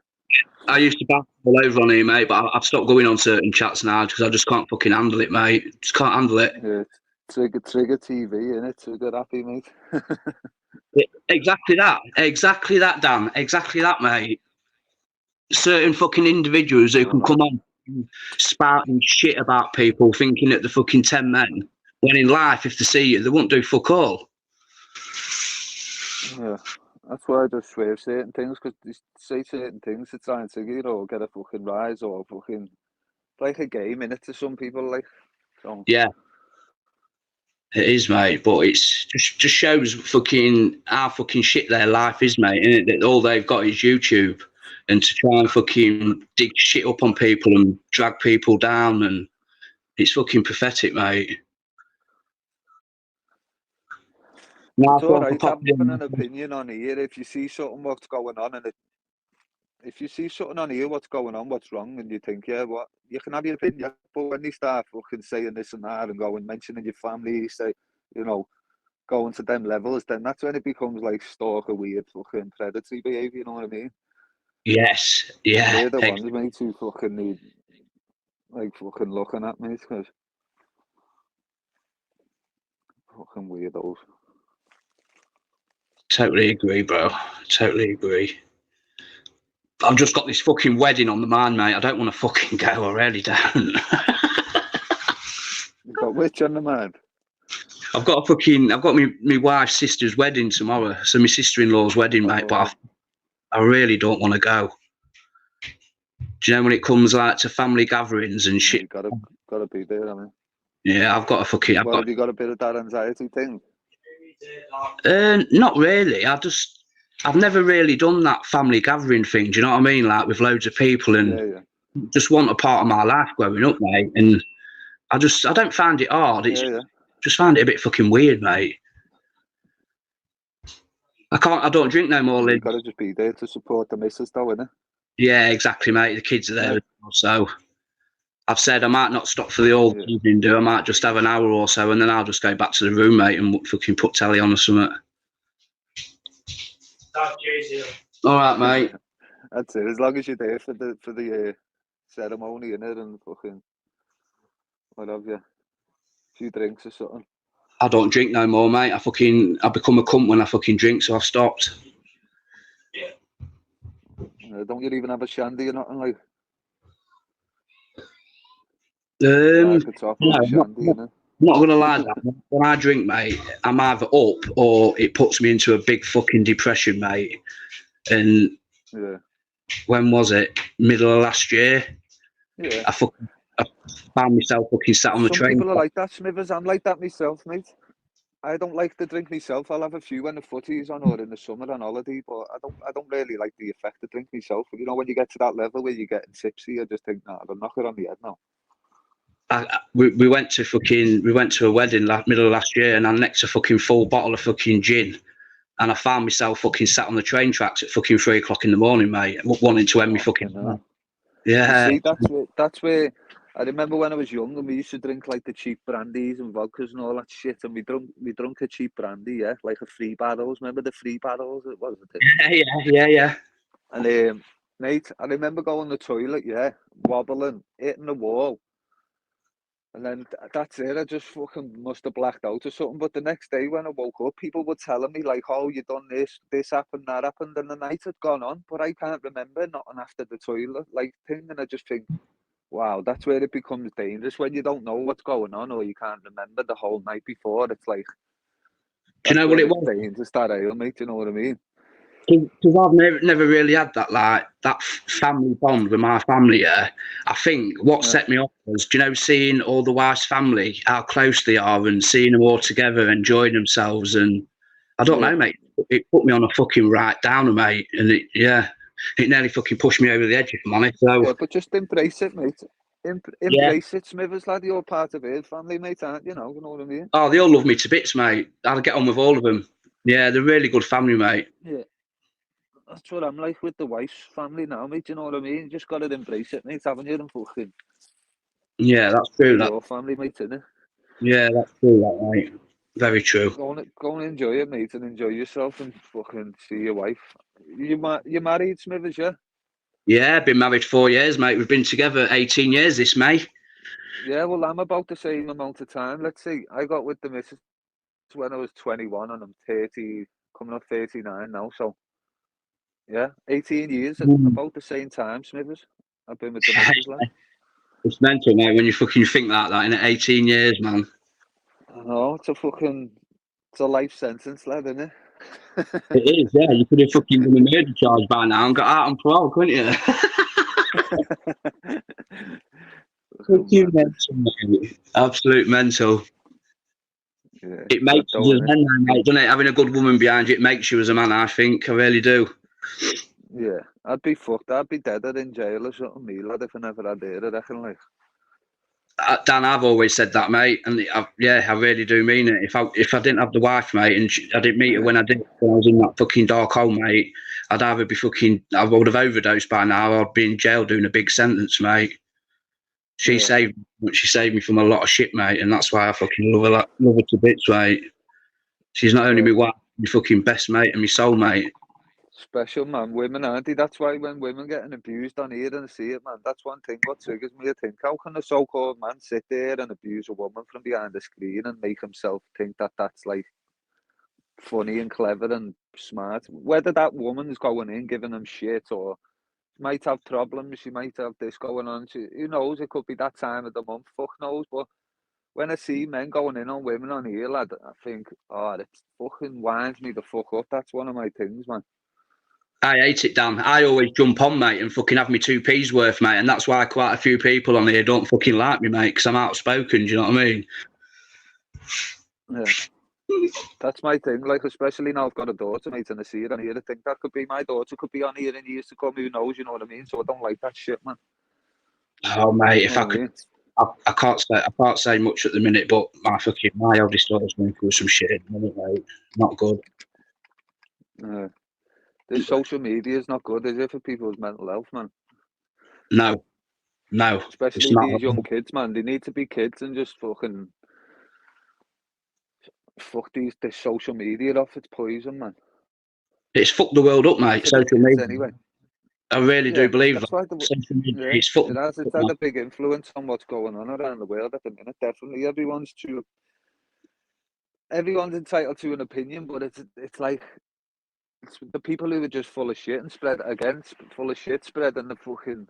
I used to back all over on here, mate, but I've stopped going on certain chats now because I just can't fucking handle it, mate. Just can't handle it. Yeah, trigger TV, innit? Trigger happy, mate. Exactly that, Dan. Exactly that, mate. Certain fucking individuals who can come on spouting shit about people thinking that they're fucking 10 men, when in life, if they see you, they won't do fuck all. Yeah, that's why I just swear certain things, because they say certain things to try and you know, get a fucking rise or fucking like a game in it to some people, like. So. Yeah, it is, mate. But it's just shows fucking how fucking shit their life is, mate. Isn't it? That all they've got is YouTube, and to try and fucking dig shit up on people and drag people down, and it's fucking pathetic, mate. It's all right having an opinion on here. If you see something what's going on, and if you see something on here what's going on, what's wrong, and you think, yeah, what, you can have your opinion. But when they start fucking saying this and that and going mentioning your family, say, you know, going to them levels, then that's when it becomes like stalker, weird, fucking predatory behaviour. You know what I mean? Yes, yeah. They're the ones, mate, who fucking need, like, fucking looking at me, because fucking weirdos. Totally agree, bro. Totally agree. I've just got this fucking wedding on the mind, mate. I don't want to fucking go. I really don't. You've got which on the mind? I've got my wife's sister's wedding tomorrow. So my sister-in-law's wedding, mate. But I really don't want to go. Do you know when it comes like to family gatherings and shit? You gotta be there, I mean. Yeah, I've got a fucking. Have you got a bit of that anxiety thing? Not really. I've never really done that family gathering thing. Do you know what I mean? Like with loads of people, and just want a part of my life growing up, mate. And I don't find it hard. It's just find it a bit fucking weird, mate. I don't drink no more. You gotta just be there to support the missus, though, innit? Yeah, exactly, mate. The kids are there as well, so I've said I might not stop for the old evening do. I might just have an hour or so, and then I'll just go back to the room, mate, and fucking put telly on or something. All right, mate. That's it. As long as you're there for the ceremony, innit, and fucking what have you, a few drinks or something. I don't drink no more, mate. I become a cunt when I fucking drink, so I've stopped. Don't you even have a shandy or nothing like? No, shandy, I'm not gonna lie. When I drink, mate, I'm either up or it puts me into a big fucking depression, mate. And yeah, when was it? Middle of last year. yeah. I found myself fucking sat on the Some train. people are like that, Smithers. I'm like that myself, mate. I don't like to drink myself. I'll have a few when the footy's on or in the summer on holiday, but I don't really like the effect of drink myself. You know, when you get to that level where you're getting tipsy, I just think, nah, I'll knock it on the head now. We went to a wedding middle of last year, and I necked a fucking full bottle of fucking gin, and I found myself fucking sat on the train tracks at fucking 3 o'clock in the morning, mate, wanting to end me fucking. Yeah. You see, that's where I remember when I was young and we used to drink like the cheap brandies and vodkas and all that shit, and we drunk a cheap brandy, yeah, like a free barrels. Remember the free barrels? It was Yeah. And mate, I remember going to the toilet, yeah, wobbling, hitting the wall. And then that's it. I just fucking must have blacked out or something. But the next day when I woke up, people were telling me like, "Oh, you done this happened, that happened," and the night had gone on. But I can't remember nothing after the toilet like thing. And I just think, wow, that's where it becomes dangerous when you don't know what's going on or you can't remember the whole night before. It's like, do you know what it was? Dangerous, that mate. You know what I mean? Because I've never really had that family bond with my family. Yeah, I think what set me off was, do you know, seeing all the wife's family, how close they are, and seeing them all together, enjoying themselves, and I don't know, mate. It put me on a fucking right downer, mate, and it nearly fucking pushed me over the edge, if I'm honest. So yeah, but just embrace it, mate. Embrace it, Smithers, lad. You're part of it, family, mate, aren't you? You know what I mean? Oh, they all love me to bits, mate. I'll get on with all of them. Yeah, they're really good family, mate. Yeah. That's what I'm like with the wife's family now, mate. You know what I mean? You just got to embrace it, mate, haven't you? And fucking. Yeah, that's true. Your family, mate, isn't it? Yeah, that's true, that, mate. Very true. Go and enjoy it, mate, and enjoy yourself and fucking see your wife. You married, Smithers, yeah? Yeah, been married 4 years, mate. We've been together 18 years this May. Yeah, well, I'm about the same amount of time. Let's see. I got with the missus when I was 21 and I'm 30, coming up 39 now. So, yeah, 18 years at about the same time, Smithers. I've been with the missus, lad. It's mental, mate, when you fucking think that in 18 years, man. I know, it's a life sentence, lad, isn't it? It is, yeah. You could have fucking done a murder charge by now and got out on parole, couldn't you? Fucking mental, mate. Absolute mental. Yeah, it makes you as a man, mate, doesn't it? Having a good woman behind you, it makes you as a man, I think. I really do. Yeah, I'd be fucked. I'd be dead or in jail or something, me, lad, if I never had her, I reckon, like. Dan, I've always said that, mate, and I really do mean it. If I didn't have the wife, mate, and I didn't meet her when I was in that fucking dark hole, mate, I'd either be I would have overdosed by now, or I'd be in jail doing a big sentence, mate. She saved me from a lot of shit, mate, and that's why I fucking love her to bits, mate. She's not only my wife, my fucking best mate and my soulmate. Special, man. Women, aren't they? That's why when women getting abused on here and I see it, man, that's one thing what triggers me. I think, how can a so-called man sit there and abuse a woman from behind the screen and make himself think that that's like funny and clever and smart? Whether that woman's going in giving him shit or she might have problems, she might have this going on. Who knows? It could be that time of the month. Fuck knows. But when I see men going in on women on here, lad, I think, oh, it fucking winds me the fuck up. That's one of my things, man. I hate it, Dan. I always jump on, mate, and fucking have me 2p's worth, mate, and that's why quite a few people on here don't fucking like me, mate, because I'm outspoken, do you know what I mean? Yeah. That's my thing, like, especially now I've got a daughter, mate, and I see it on here. I think that could be my daughter, could be on here in years to come, who knows, you know what I mean? So I don't like that shit, man. Oh, mate, if I could... I can't say much at the minute, but my eldest daughter's going through some shit at the minute, mate. Not good. This social media is not good, is it, for people's mental health, man? No. Especially these young kids, man. They need to be kids and just fucking fuck this social media off. It's poison, man. It's fucked the world up, mate. Social media. Anyway. I really do believe that's that. why Social media yeah, is football. it's had a big influence on what's going on around the world at the minute. Definitely, everyone's entitled to an opinion, but it's like it's the people who are just full of shit and full of shit spreading the fucking.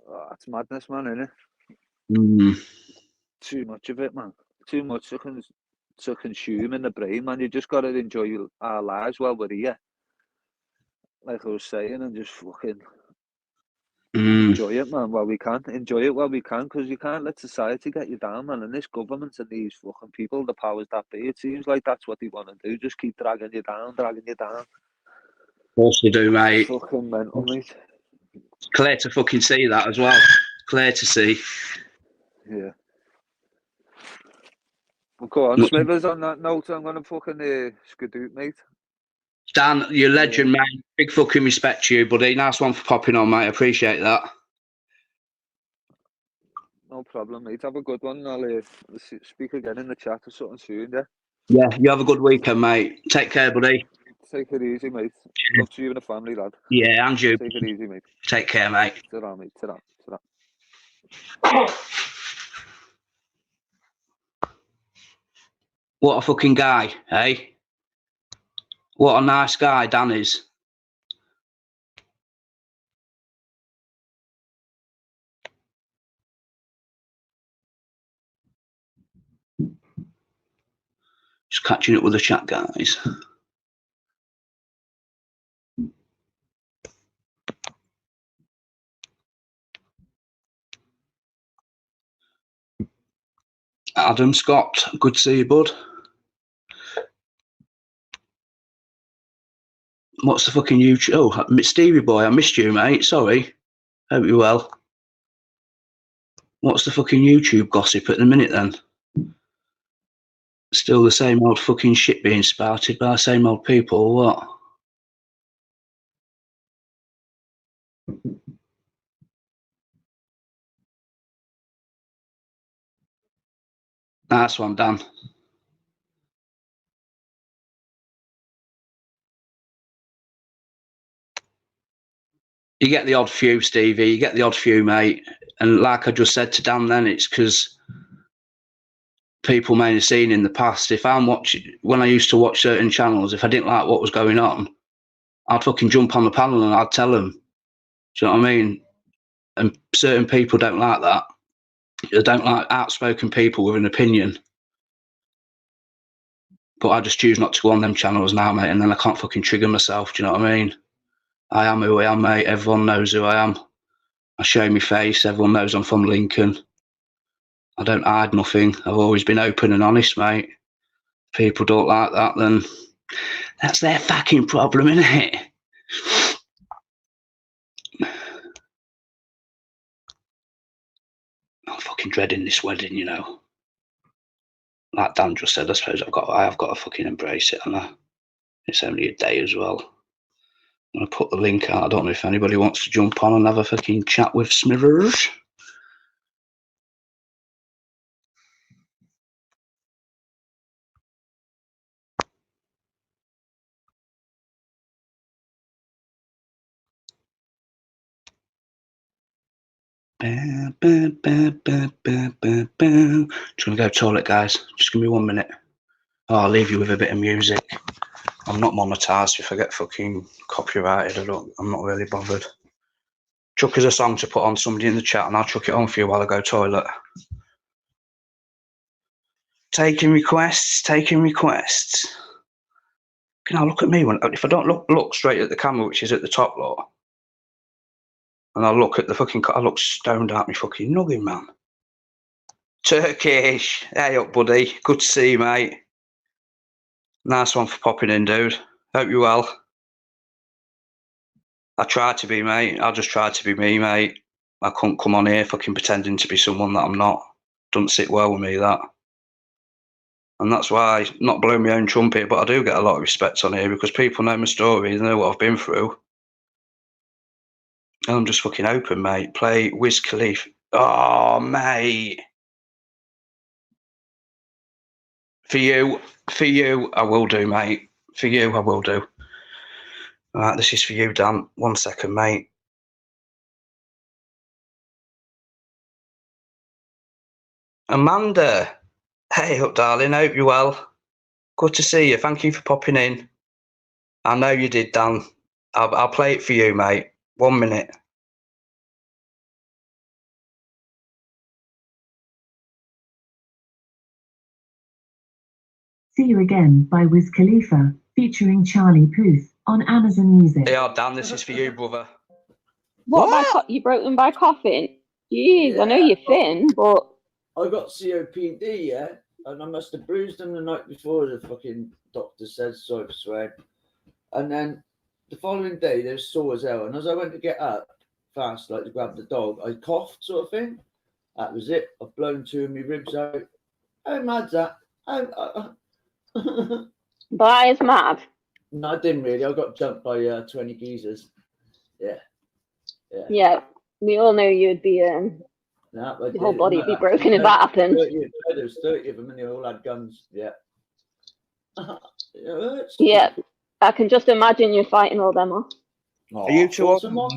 Oh, it's madness, man, isn't it? Too much of it, man. Too much to consume in the brain, man. You just got to enjoy our lives while we're here. Like I was saying, and just fucking enjoy it, man, while we can. Enjoy it while we can, because you can't let society get you down, man. And this government and these fucking people, the powers that be, it seems like that's what they want to do. Just keep dragging you down. Of course they do, mate. Fucking mental, mate. Clear to fucking see that as well. Clear to see. Yeah. Well, go on, Smithers, on that note, I'm going to fucking skadoot, mate. Dan, you're a legend, mate. Big fucking respect to you, buddy. Nice one for popping on, mate. I appreciate that. No problem, mate. Have a good one. I'll speak again in the chat or something soon, yeah? Yeah, you have a good weekend, mate. Take care, buddy. Take it easy, mate. Love to you and the family, lad. Yeah, and you. Take it easy, mate. Take care, mate. Ta-ra, mate. Ta-ra. Ta-ra. What a fucking guy, eh? What a nice guy Dan is. Just catching up with the chat, guys. Adam Scott, good to see you, bud. What's the fucking YouTube? Oh, Stevie boy, I missed you, mate. Sorry. Hope you're well. What's the fucking YouTube gossip at the minute then? Still the same old fucking shit being spouted by the same old people, or what? Nice one, Dan. You get the odd few, Stevie. You get the odd few, mate. And like I just said to Dan then, it's because people may have seen in the past, if I'm watching, when I used to watch certain channels, if I didn't like what was going on, I'd fucking jump on the panel and I'd tell them. Do you know what I mean? And certain people don't like that. They don't like outspoken people with an opinion. But I just choose not to go on them channels now, mate, and then I can't fucking trigger myself. Do you know what I mean? I am who I am, mate. Everyone knows who I am. I show my face. Everyone knows I'm from Lincoln. I don't hide nothing. I've always been open and honest, mate. If people don't like that, then that's their fucking problem, isn't it? I'm fucking dreading this wedding, you know. Like Dan just said, I suppose I have got to fucking embrace it, and it's only a day as well. I'm gonna put the link out. I don't know if anybody wants to jump on and have a fucking chat with Smithers. Just gonna go toilet, guys. Just give me 1 minute. Oh, I'll leave you with a bit of music. I'm not monetized. If I get fucking copyrighted, I'm not really bothered. Chuck us a song to put on somebody in the chat, and I'll chuck it on for you while I go toilet. Taking requests. Can I look at me if I don't look straight at the camera, which is at the top, look, and I look at the fucking, I look stoned out me fucking noggin, man. Turkish, hey up, buddy. Good to see you, mate. Nice one for popping in, dude. Hope you're well. I tried to be, mate. I just tried to be me, mate. I couldn't come on here fucking pretending to be someone that I'm not. Doesn't sit well with me, that. And that's why, not blowing my own trumpet, but I do get a lot of respect on here because people know my story, they know what I've been through. And I'm just fucking open, mate. Play Wiz Khalifa. Oh, mate. For you, I will do, mate. For you, I will do. Right, this is for you, Dan. 1 second, mate. Amanda. Hey up, darling. Hope you're well. Good to see you. Thank you for popping in. I know you did, Dan. I'll play it for you, mate. 1 minute. See You Again by Wiz Khalifa, featuring Charlie Puth on Amazon Music. Yeah, Dan, this is for you, brother. What? You broke them by coughing? Jeez, I know you're thin, but I got COPD, yeah, and I must have bruised them the night before. The fucking doctor says, sorry for swearing. And then the following day, they were sore as hell. And as I went to get up fast, like to grab the dog, I coughed, sort of thing. That was it. I've blown 2 of my ribs out. How mad's that? that is mad. No, I didn't really. I got jumped by 20 geezers. Yeah. Yeah, we all know you'd be No, your whole body would be broken if that happened. There was 30 of them, and they all had guns. Yeah. It hurts. Yeah, I can just imagine you fighting all them off. Oh, Are you two I put them off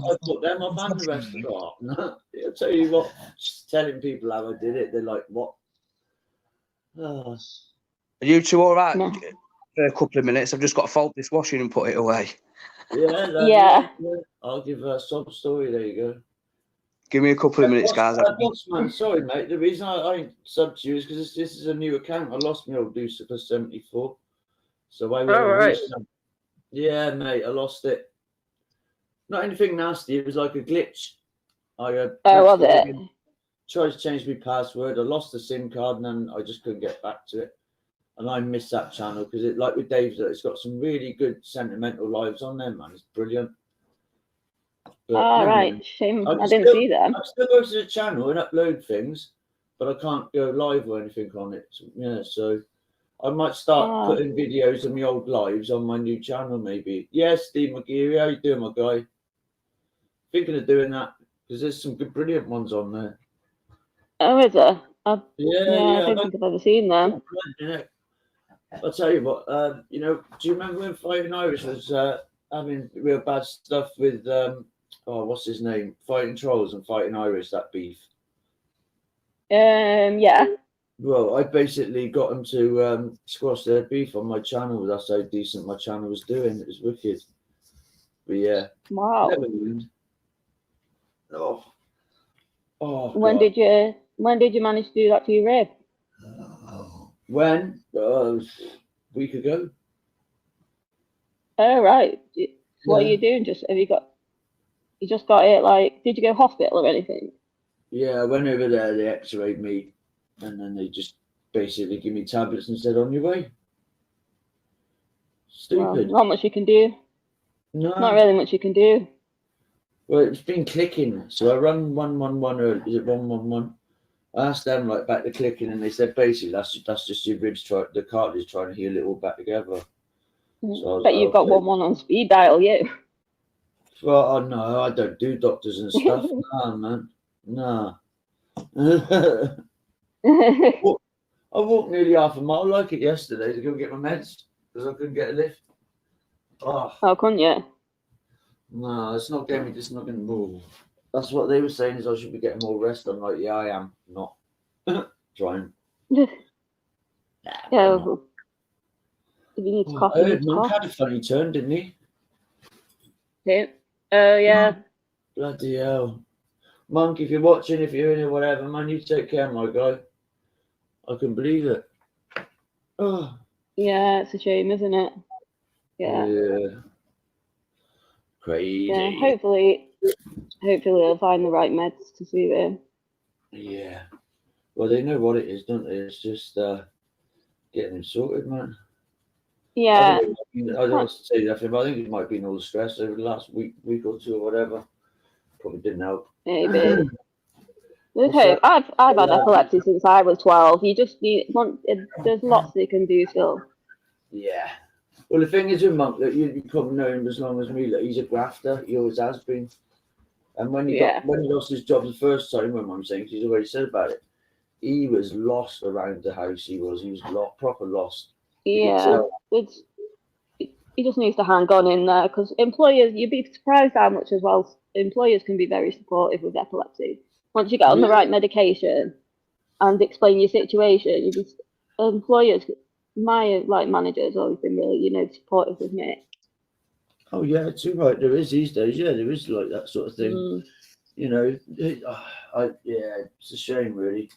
and the rest of the lot. I'll tell you what, just telling people how I did it, they're like, what? Oh. Are you two all right? No. For a couple of minutes, I've just got to fold this washing and put it away. Yeah. I'll give her a sob story. There you go. Give me a couple of minutes, guys. Man, sorry, mate. The reason I ain't subbed to you is because this is a new account. I lost my old Deucer for 74. So I will. Right. Yeah, mate, I lost it. Not anything nasty. It was like a glitch. Was it? Tried to change my password. I lost the SIM card and then I just couldn't get back to it. And I miss that channel because it, like with Dave's, it's got some really good sentimental lives on there, man. It's brilliant. But, right. Shame I didn't see them. I still go to the channel and upload things, but I can't go live or anything on it. So I might start putting videos of my old lives on my new channel, maybe. Yes, Steve McGeary, how you doing, my guy? Thinking of doing that because there's some good, brilliant ones on there. Oh, is there? I Yeah. don't think I've ever seen them. I'll tell you what, do you remember when Fighting Irish was having real bad stuff with, what's his name? Fighting Trolls and Fighting Irish, that beef? Yeah. Well, I basically got them to squash their beef on my channel. That's how decent my channel was doing. It was wicked. But yeah. Wow. Oh. Did you manage to do that to your rib? When? A week ago. Oh, right. What are you doing? You just got it, like, did you go hospital or anything? Yeah, I went over there, they x-rayed me, and then they just basically give me tablets and said, on your way. Stupid. Well, not much you can do. No. Not really much you can do. Well, it's been clicking. So I run 111, or is it 111? I asked them like back to clicking, and they said basically that's just your ribs the cartilage trying to heal it all back together. So But you've got 1-1 on speed dial, you. Well, no, I don't do doctors and stuff. Nah, man. Nah. I walked nearly half a mile like it yesterday to go get my meds because I couldn't get a lift. How couldn't you? No, it's not getting me. It's not going to move. That's what they were saying is I should be getting more rest. I'm like, yeah, I am not trying. Yeah. If you need to cough, I heard Monk had a funny turn, didn't he? Yeah. Oh, yeah. Bloody hell. Monk, if you're watching, if you're in it, whatever, man, you take care, my guy. I can believe it. Oh. Yeah, it's a shame, isn't it? Yeah. Crazy. Yeah, hopefully they'll find the right meds to suit him. Yeah. Well, they know what it is, don't they? It's just getting him sorted, man. Yeah. I don't want to say nothing, but I think it might have been all the stress over the last week or two or whatever. Probably didn't help. Maybe. Okay, I've had epilepsy since I was 12. You just need there's lots they can do still. Yeah. Well, the thing is with Monk that you probably know him as long as me. That he's a grafter. He always has been. And when he lost his job the first time, when I'm saying he's already said about it, he was lost around the house. He was proper lost. Yeah, he just needs to hang on in there, because employers, you'd be surprised how much as well employers can be very supportive with epilepsy. Once you get on the right medication and explain your situation, you just employers, my like managers always been really supportive with me. Oh yeah, too right. There is these days. Yeah, there is like that sort of thing. You know, it's a shame really.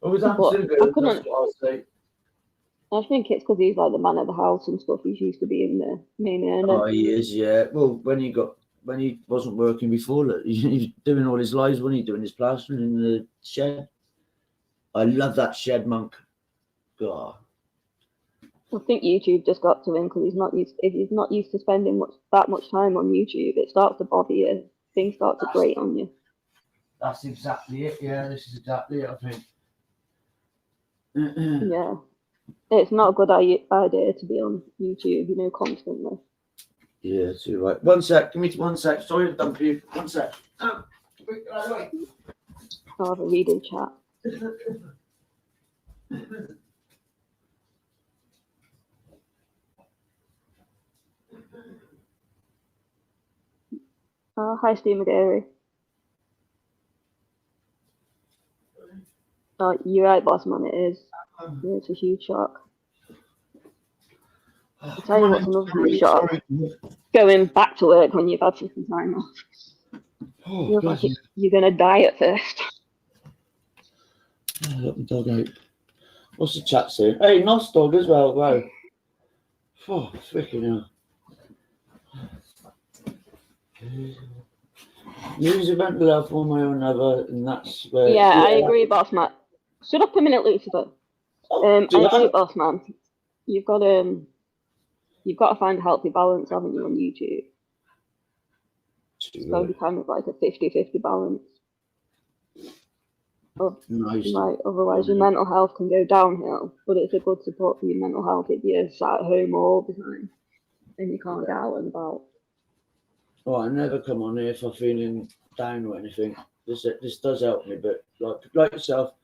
Oh, was that too good? That's what I'll say. I think it's because he's like the man of the house and stuff. He's used to being the main earner. Oh, he is. Yeah. Well, when he wasn't working before, he was doing all his lives when he doing his plastering in the shed. I love that shed, monk. God. I think YouTube just got to him because if he's not used to spending that much time on YouTube, it starts to bother you. Things start to grate on you. That's exactly it. Yeah, this is exactly it, I think. Yeah. It's not a good idea to be on YouTube, constantly. Yeah, too right. One sec. Give me 1 sec. Sorry to dump you. 1 sec. I'll have a reading chat. Hi, Steve McGarry. You're right, boss man, it is. Yeah, it's a huge shock. I'll tell you what's another huge shock. Going back to work when you've had some time off. Feels like you're going to die at first. Let me dog out. What's the chat saying? Hey, Nos dog as well. Wow. Oh, freaking hell. Use mental health one way or another, and that's where. Yeah, I agree, boss man. Shut up a minute, Lucifer. I agree, boss man. You've got to find a healthy balance, haven't you, on YouTube? It's got to be kind of like a 50-50 balance. Nice. Like, otherwise your mental health can go downhill, but it's a good support for your mental health if you're sat at home all the time and you can't get out and about. Oh, I never come on here if I'm feeling down or anything. This does help me, but like yourself,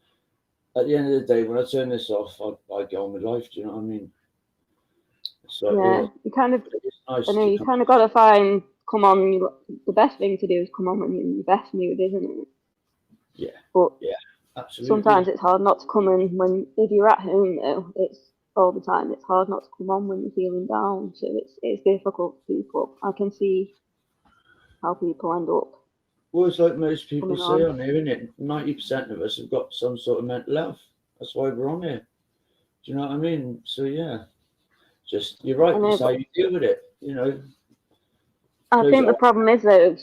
at the end of the day, when I turn this off, I get on with life. Do you know what I mean? So, you kind of, nice you kind of got to find. Come on, the best thing to do is come on when you're in your best mood, isn't it? Yeah. But yeah, absolutely. Sometimes it's hard not to come in if you're at home though. It's all the time. It's hard not to come on when you're feeling down. So it's difficult for people. I can see how people end up. Well, it's like most people say on here, isn't it? 90% of us have got some sort of mental health. That's why we're on here. Do you know what I mean? So yeah, just you're right. That's how you deal with it. I think the problem is though,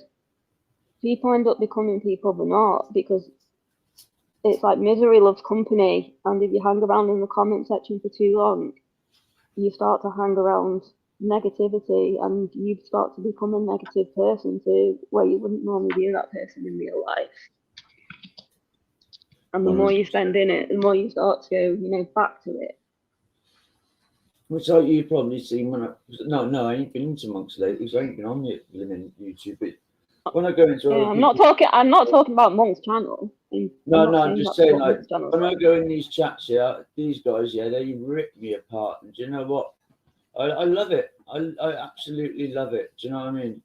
people end up becoming people they're not, because it's like misery loves company, and if you hang around in the comment section for too long, you start to hang around negativity, and you start to become a negative person too, where you wouldn't normally be that person in real life. And the more you spend in it, the more you start to go, back to it. Which like you probably seen when I ain't been into monks lately because I ain't been on YouTube. But when I go into I'm not talking about Monk's channel. I'm just saying when I go in these chats, these guys, they rip me apart. And do you know what? I love it. I absolutely love it. Do you know what I mean?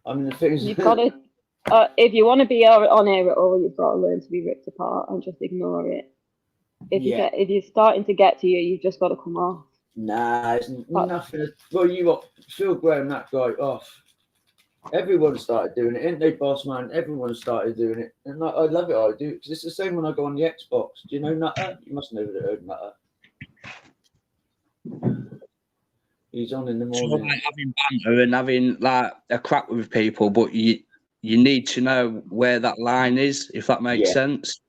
I mean the things you've got to. If you want to be on air at all, you've got to learn to be ripped apart and just ignore it. If you're starting to get to you, you've just got to come off. Nah, it's nothing. Well, you got Phil Graham, that guy off. Everyone started doing it, ain't they, boss man? Everyone started doing it, and I love it. I do because it's the same when I go on the Xbox. Do you know Nutter? You must never heard Nutter. He's on in the morning. So, like, having banter and having like a crack with people, but you need to know where that line is, if that makes sense.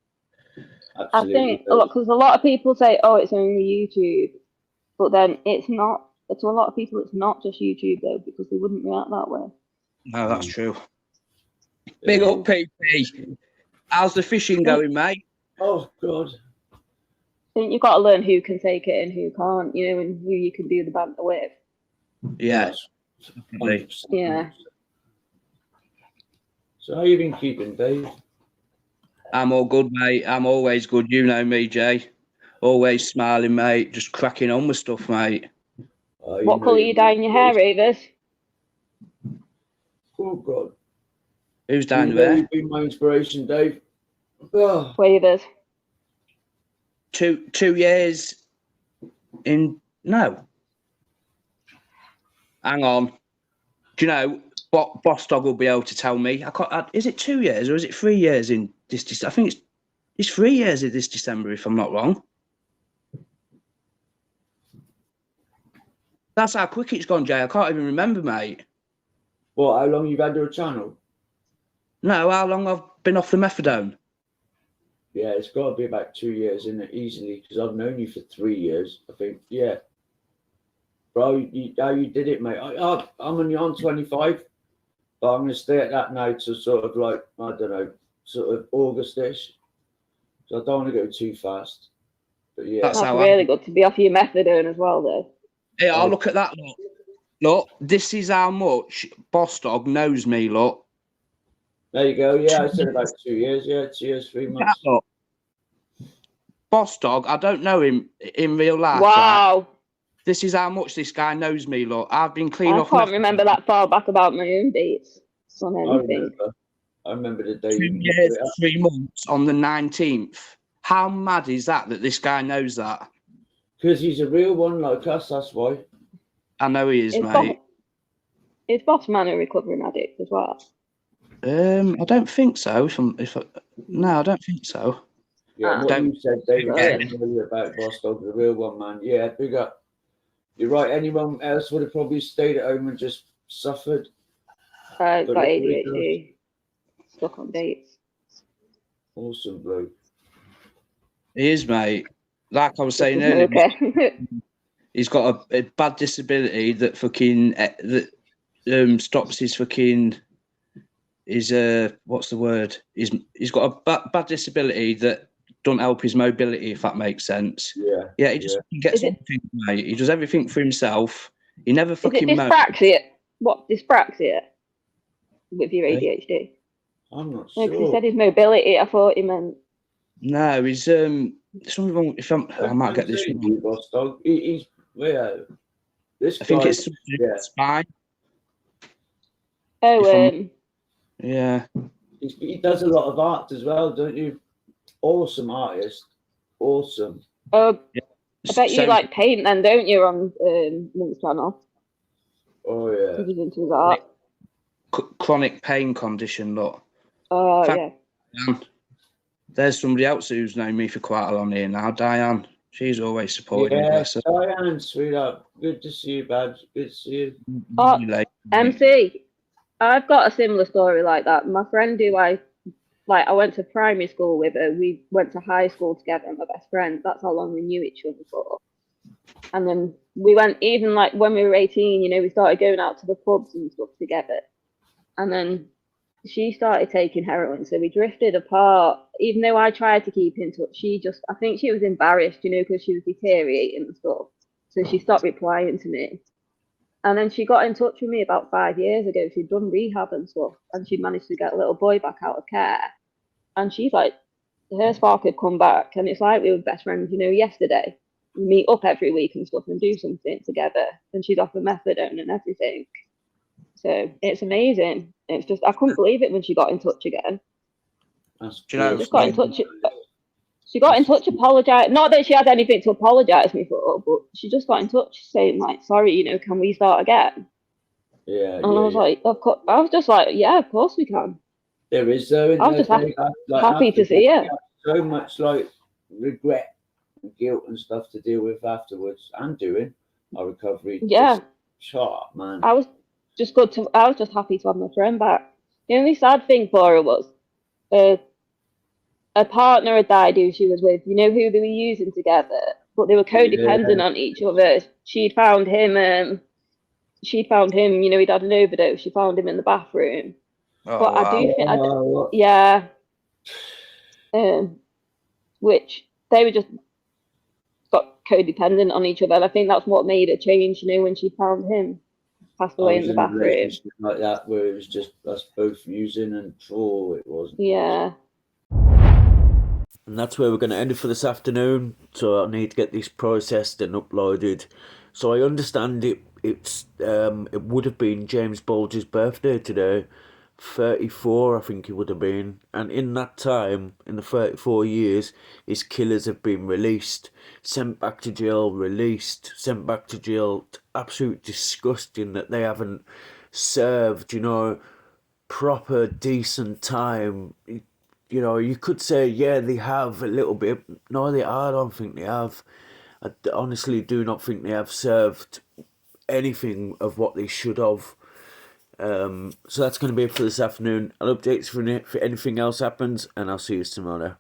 Absolutely. I think because a lot of people say, "Oh, it's only YouTube," but then it's not. To a lot of people, it's not just YouTube though, because they wouldn't react that way. No, that's true. Big up, PP. How's the fishing going, mate? Oh, God. I think you've got to learn who can take it and who can't, and who you can do the banter with. Yes. Yeah. So how you been keeping, Dave? I'm all good, mate. I'm always good. You know me, Jay. Always smiling, mate. Just cracking on with stuff, mate. What colour you dyeing your hair, Ravers? Oh God. Who's down You there? You've been my inspiration, Dave. Oh. Ravers. 2 years in no. Hang on. Do you know what Boss Dog will be able to tell me? Is it 2 years or is it 3 years in this? I think it's 3 years in this December, if I'm not wrong. That's how quick it's gone, Jay. I can't even remember, mate. What? How long you've had your channel? No, how long I've been off the methadone? Yeah, it's got to be about 2 years, isn't it? Easily, because I've known you for 3 years, I think. Yeah. Bro, how you did it, mate. I'm only on 25, but I'm going to stay at that now to sort of like, I don't know, sort of August-ish. So I don't want to go too fast. But yeah. That's really good to be off your methadone as well, though. Hey, I'll look at that. Look, this is how much Boss Dog knows me, look. There you go. Yeah, I said about 2 years. Yeah, 2 years, 3 months. Look. Boss Dog, I don't know him in real life. Wow. Right? This is how much this guy knows me, look. I've been clean off. I can't remember that far back about my own dates on anything. I remember the day. 2 years, 3 months on the 19th. How mad is that this guy knows that? Because he's a real one like us, that's why. I know he is, mate. Is Boss Man a recovering addict as well? Um, I don't think so. No, I don't think so. Yeah, what you said, David, earlier about Boss Dog, the real one, man. Yeah, big up. You're right. Anyone else would have probably stayed at home and just suffered. Got ADHD. Stuck on dates. Awesome, bloke. He is, mate. Like I was saying earlier, he's got a bad disability that fucking stops his fucking what's the word? He's got a bad disability that don't help his mobility, if that makes sense. Yeah. He gets everything, mate. He does everything for himself. He never fucking. Is it dyspraxia? What dyspraxia with your ADHD? I'm not sure. sure. He said his mobility. I thought he meant. No, he's something wrong. I might get this wrong. Boss Dog. He's this. I think it's spine. Oh, yeah. He does a lot of art as well, don't you? Awesome artist. Awesome. Oh, I bet you like paint then, don't you, on Link's channel? Oh, yeah. He's into his art. Chronic pain condition, look. Oh, yeah. There's somebody else who's known me for quite a long here now, Diane. She's always supported me. Yeah, Diane, sweetheart. Good to see you, Babs. Good to see you. Oh, MC, I've got a similar story like that. My friend who I went to primary school with her. We went to high school together, my best friend. That's how long we knew each other for. And then we went, even like when we were 18, we started going out to the pubs and stuff together. And then she started taking heroin, so we drifted apart. Even though I tried to keep in touch, I think she was embarrassed, because she was deteriorating and stuff. So she stopped replying to me. And then she got in touch with me about 5 years ago. She'd done rehab and stuff, and she managed to get a little boy back out of care. And she's like, her spark had come back, and it's like we were best friends, yesterday. We meet up every week and stuff and do something together. And she's off the methadone and everything. So it's amazing. It's just, I couldn't believe it when she got in touch again. She just got in touch. She got in touch, apologized. Not that she had anything to apologize me for, but she just got in touch saying, like, sorry, can we start again? Yeah. And I was like, of course. I was just like, yeah, of course we can. There is, though. I was just happy to see her. So much like regret and guilt and stuff to deal with afterwards, and doing our recovery. Yeah. Sharp, man. I was just happy to have my friend back. The only sad thing for her was a partner had died who she was with, who they were using together, but they were codependent on each other. She'd found him, he'd had an overdose. She found him in the bathroom. Oh, but I do think, which they were just got codependent on each other. And I think that's what made it change, when she found him passed away in the bathroom. Like that, where it was just us both using and it wasn't. Yeah. And that's where we're going to end it for this afternoon. So I need to get this processed and uploaded. So I understand it. It would have been James Bulger's birthday today. 34, I think it would have been. And in that time, in the 34 years, his killers have been released, sent back to jail, released, sent back to jail. Absolute disgusting that they haven't served, proper, decent time. You could say, yeah, they have a little bit. No, I don't think they have. I honestly do not think they have served anything of what they should have. So that's going to be it for this afternoon. I'll update you if anything else happens, and I'll see you tomorrow.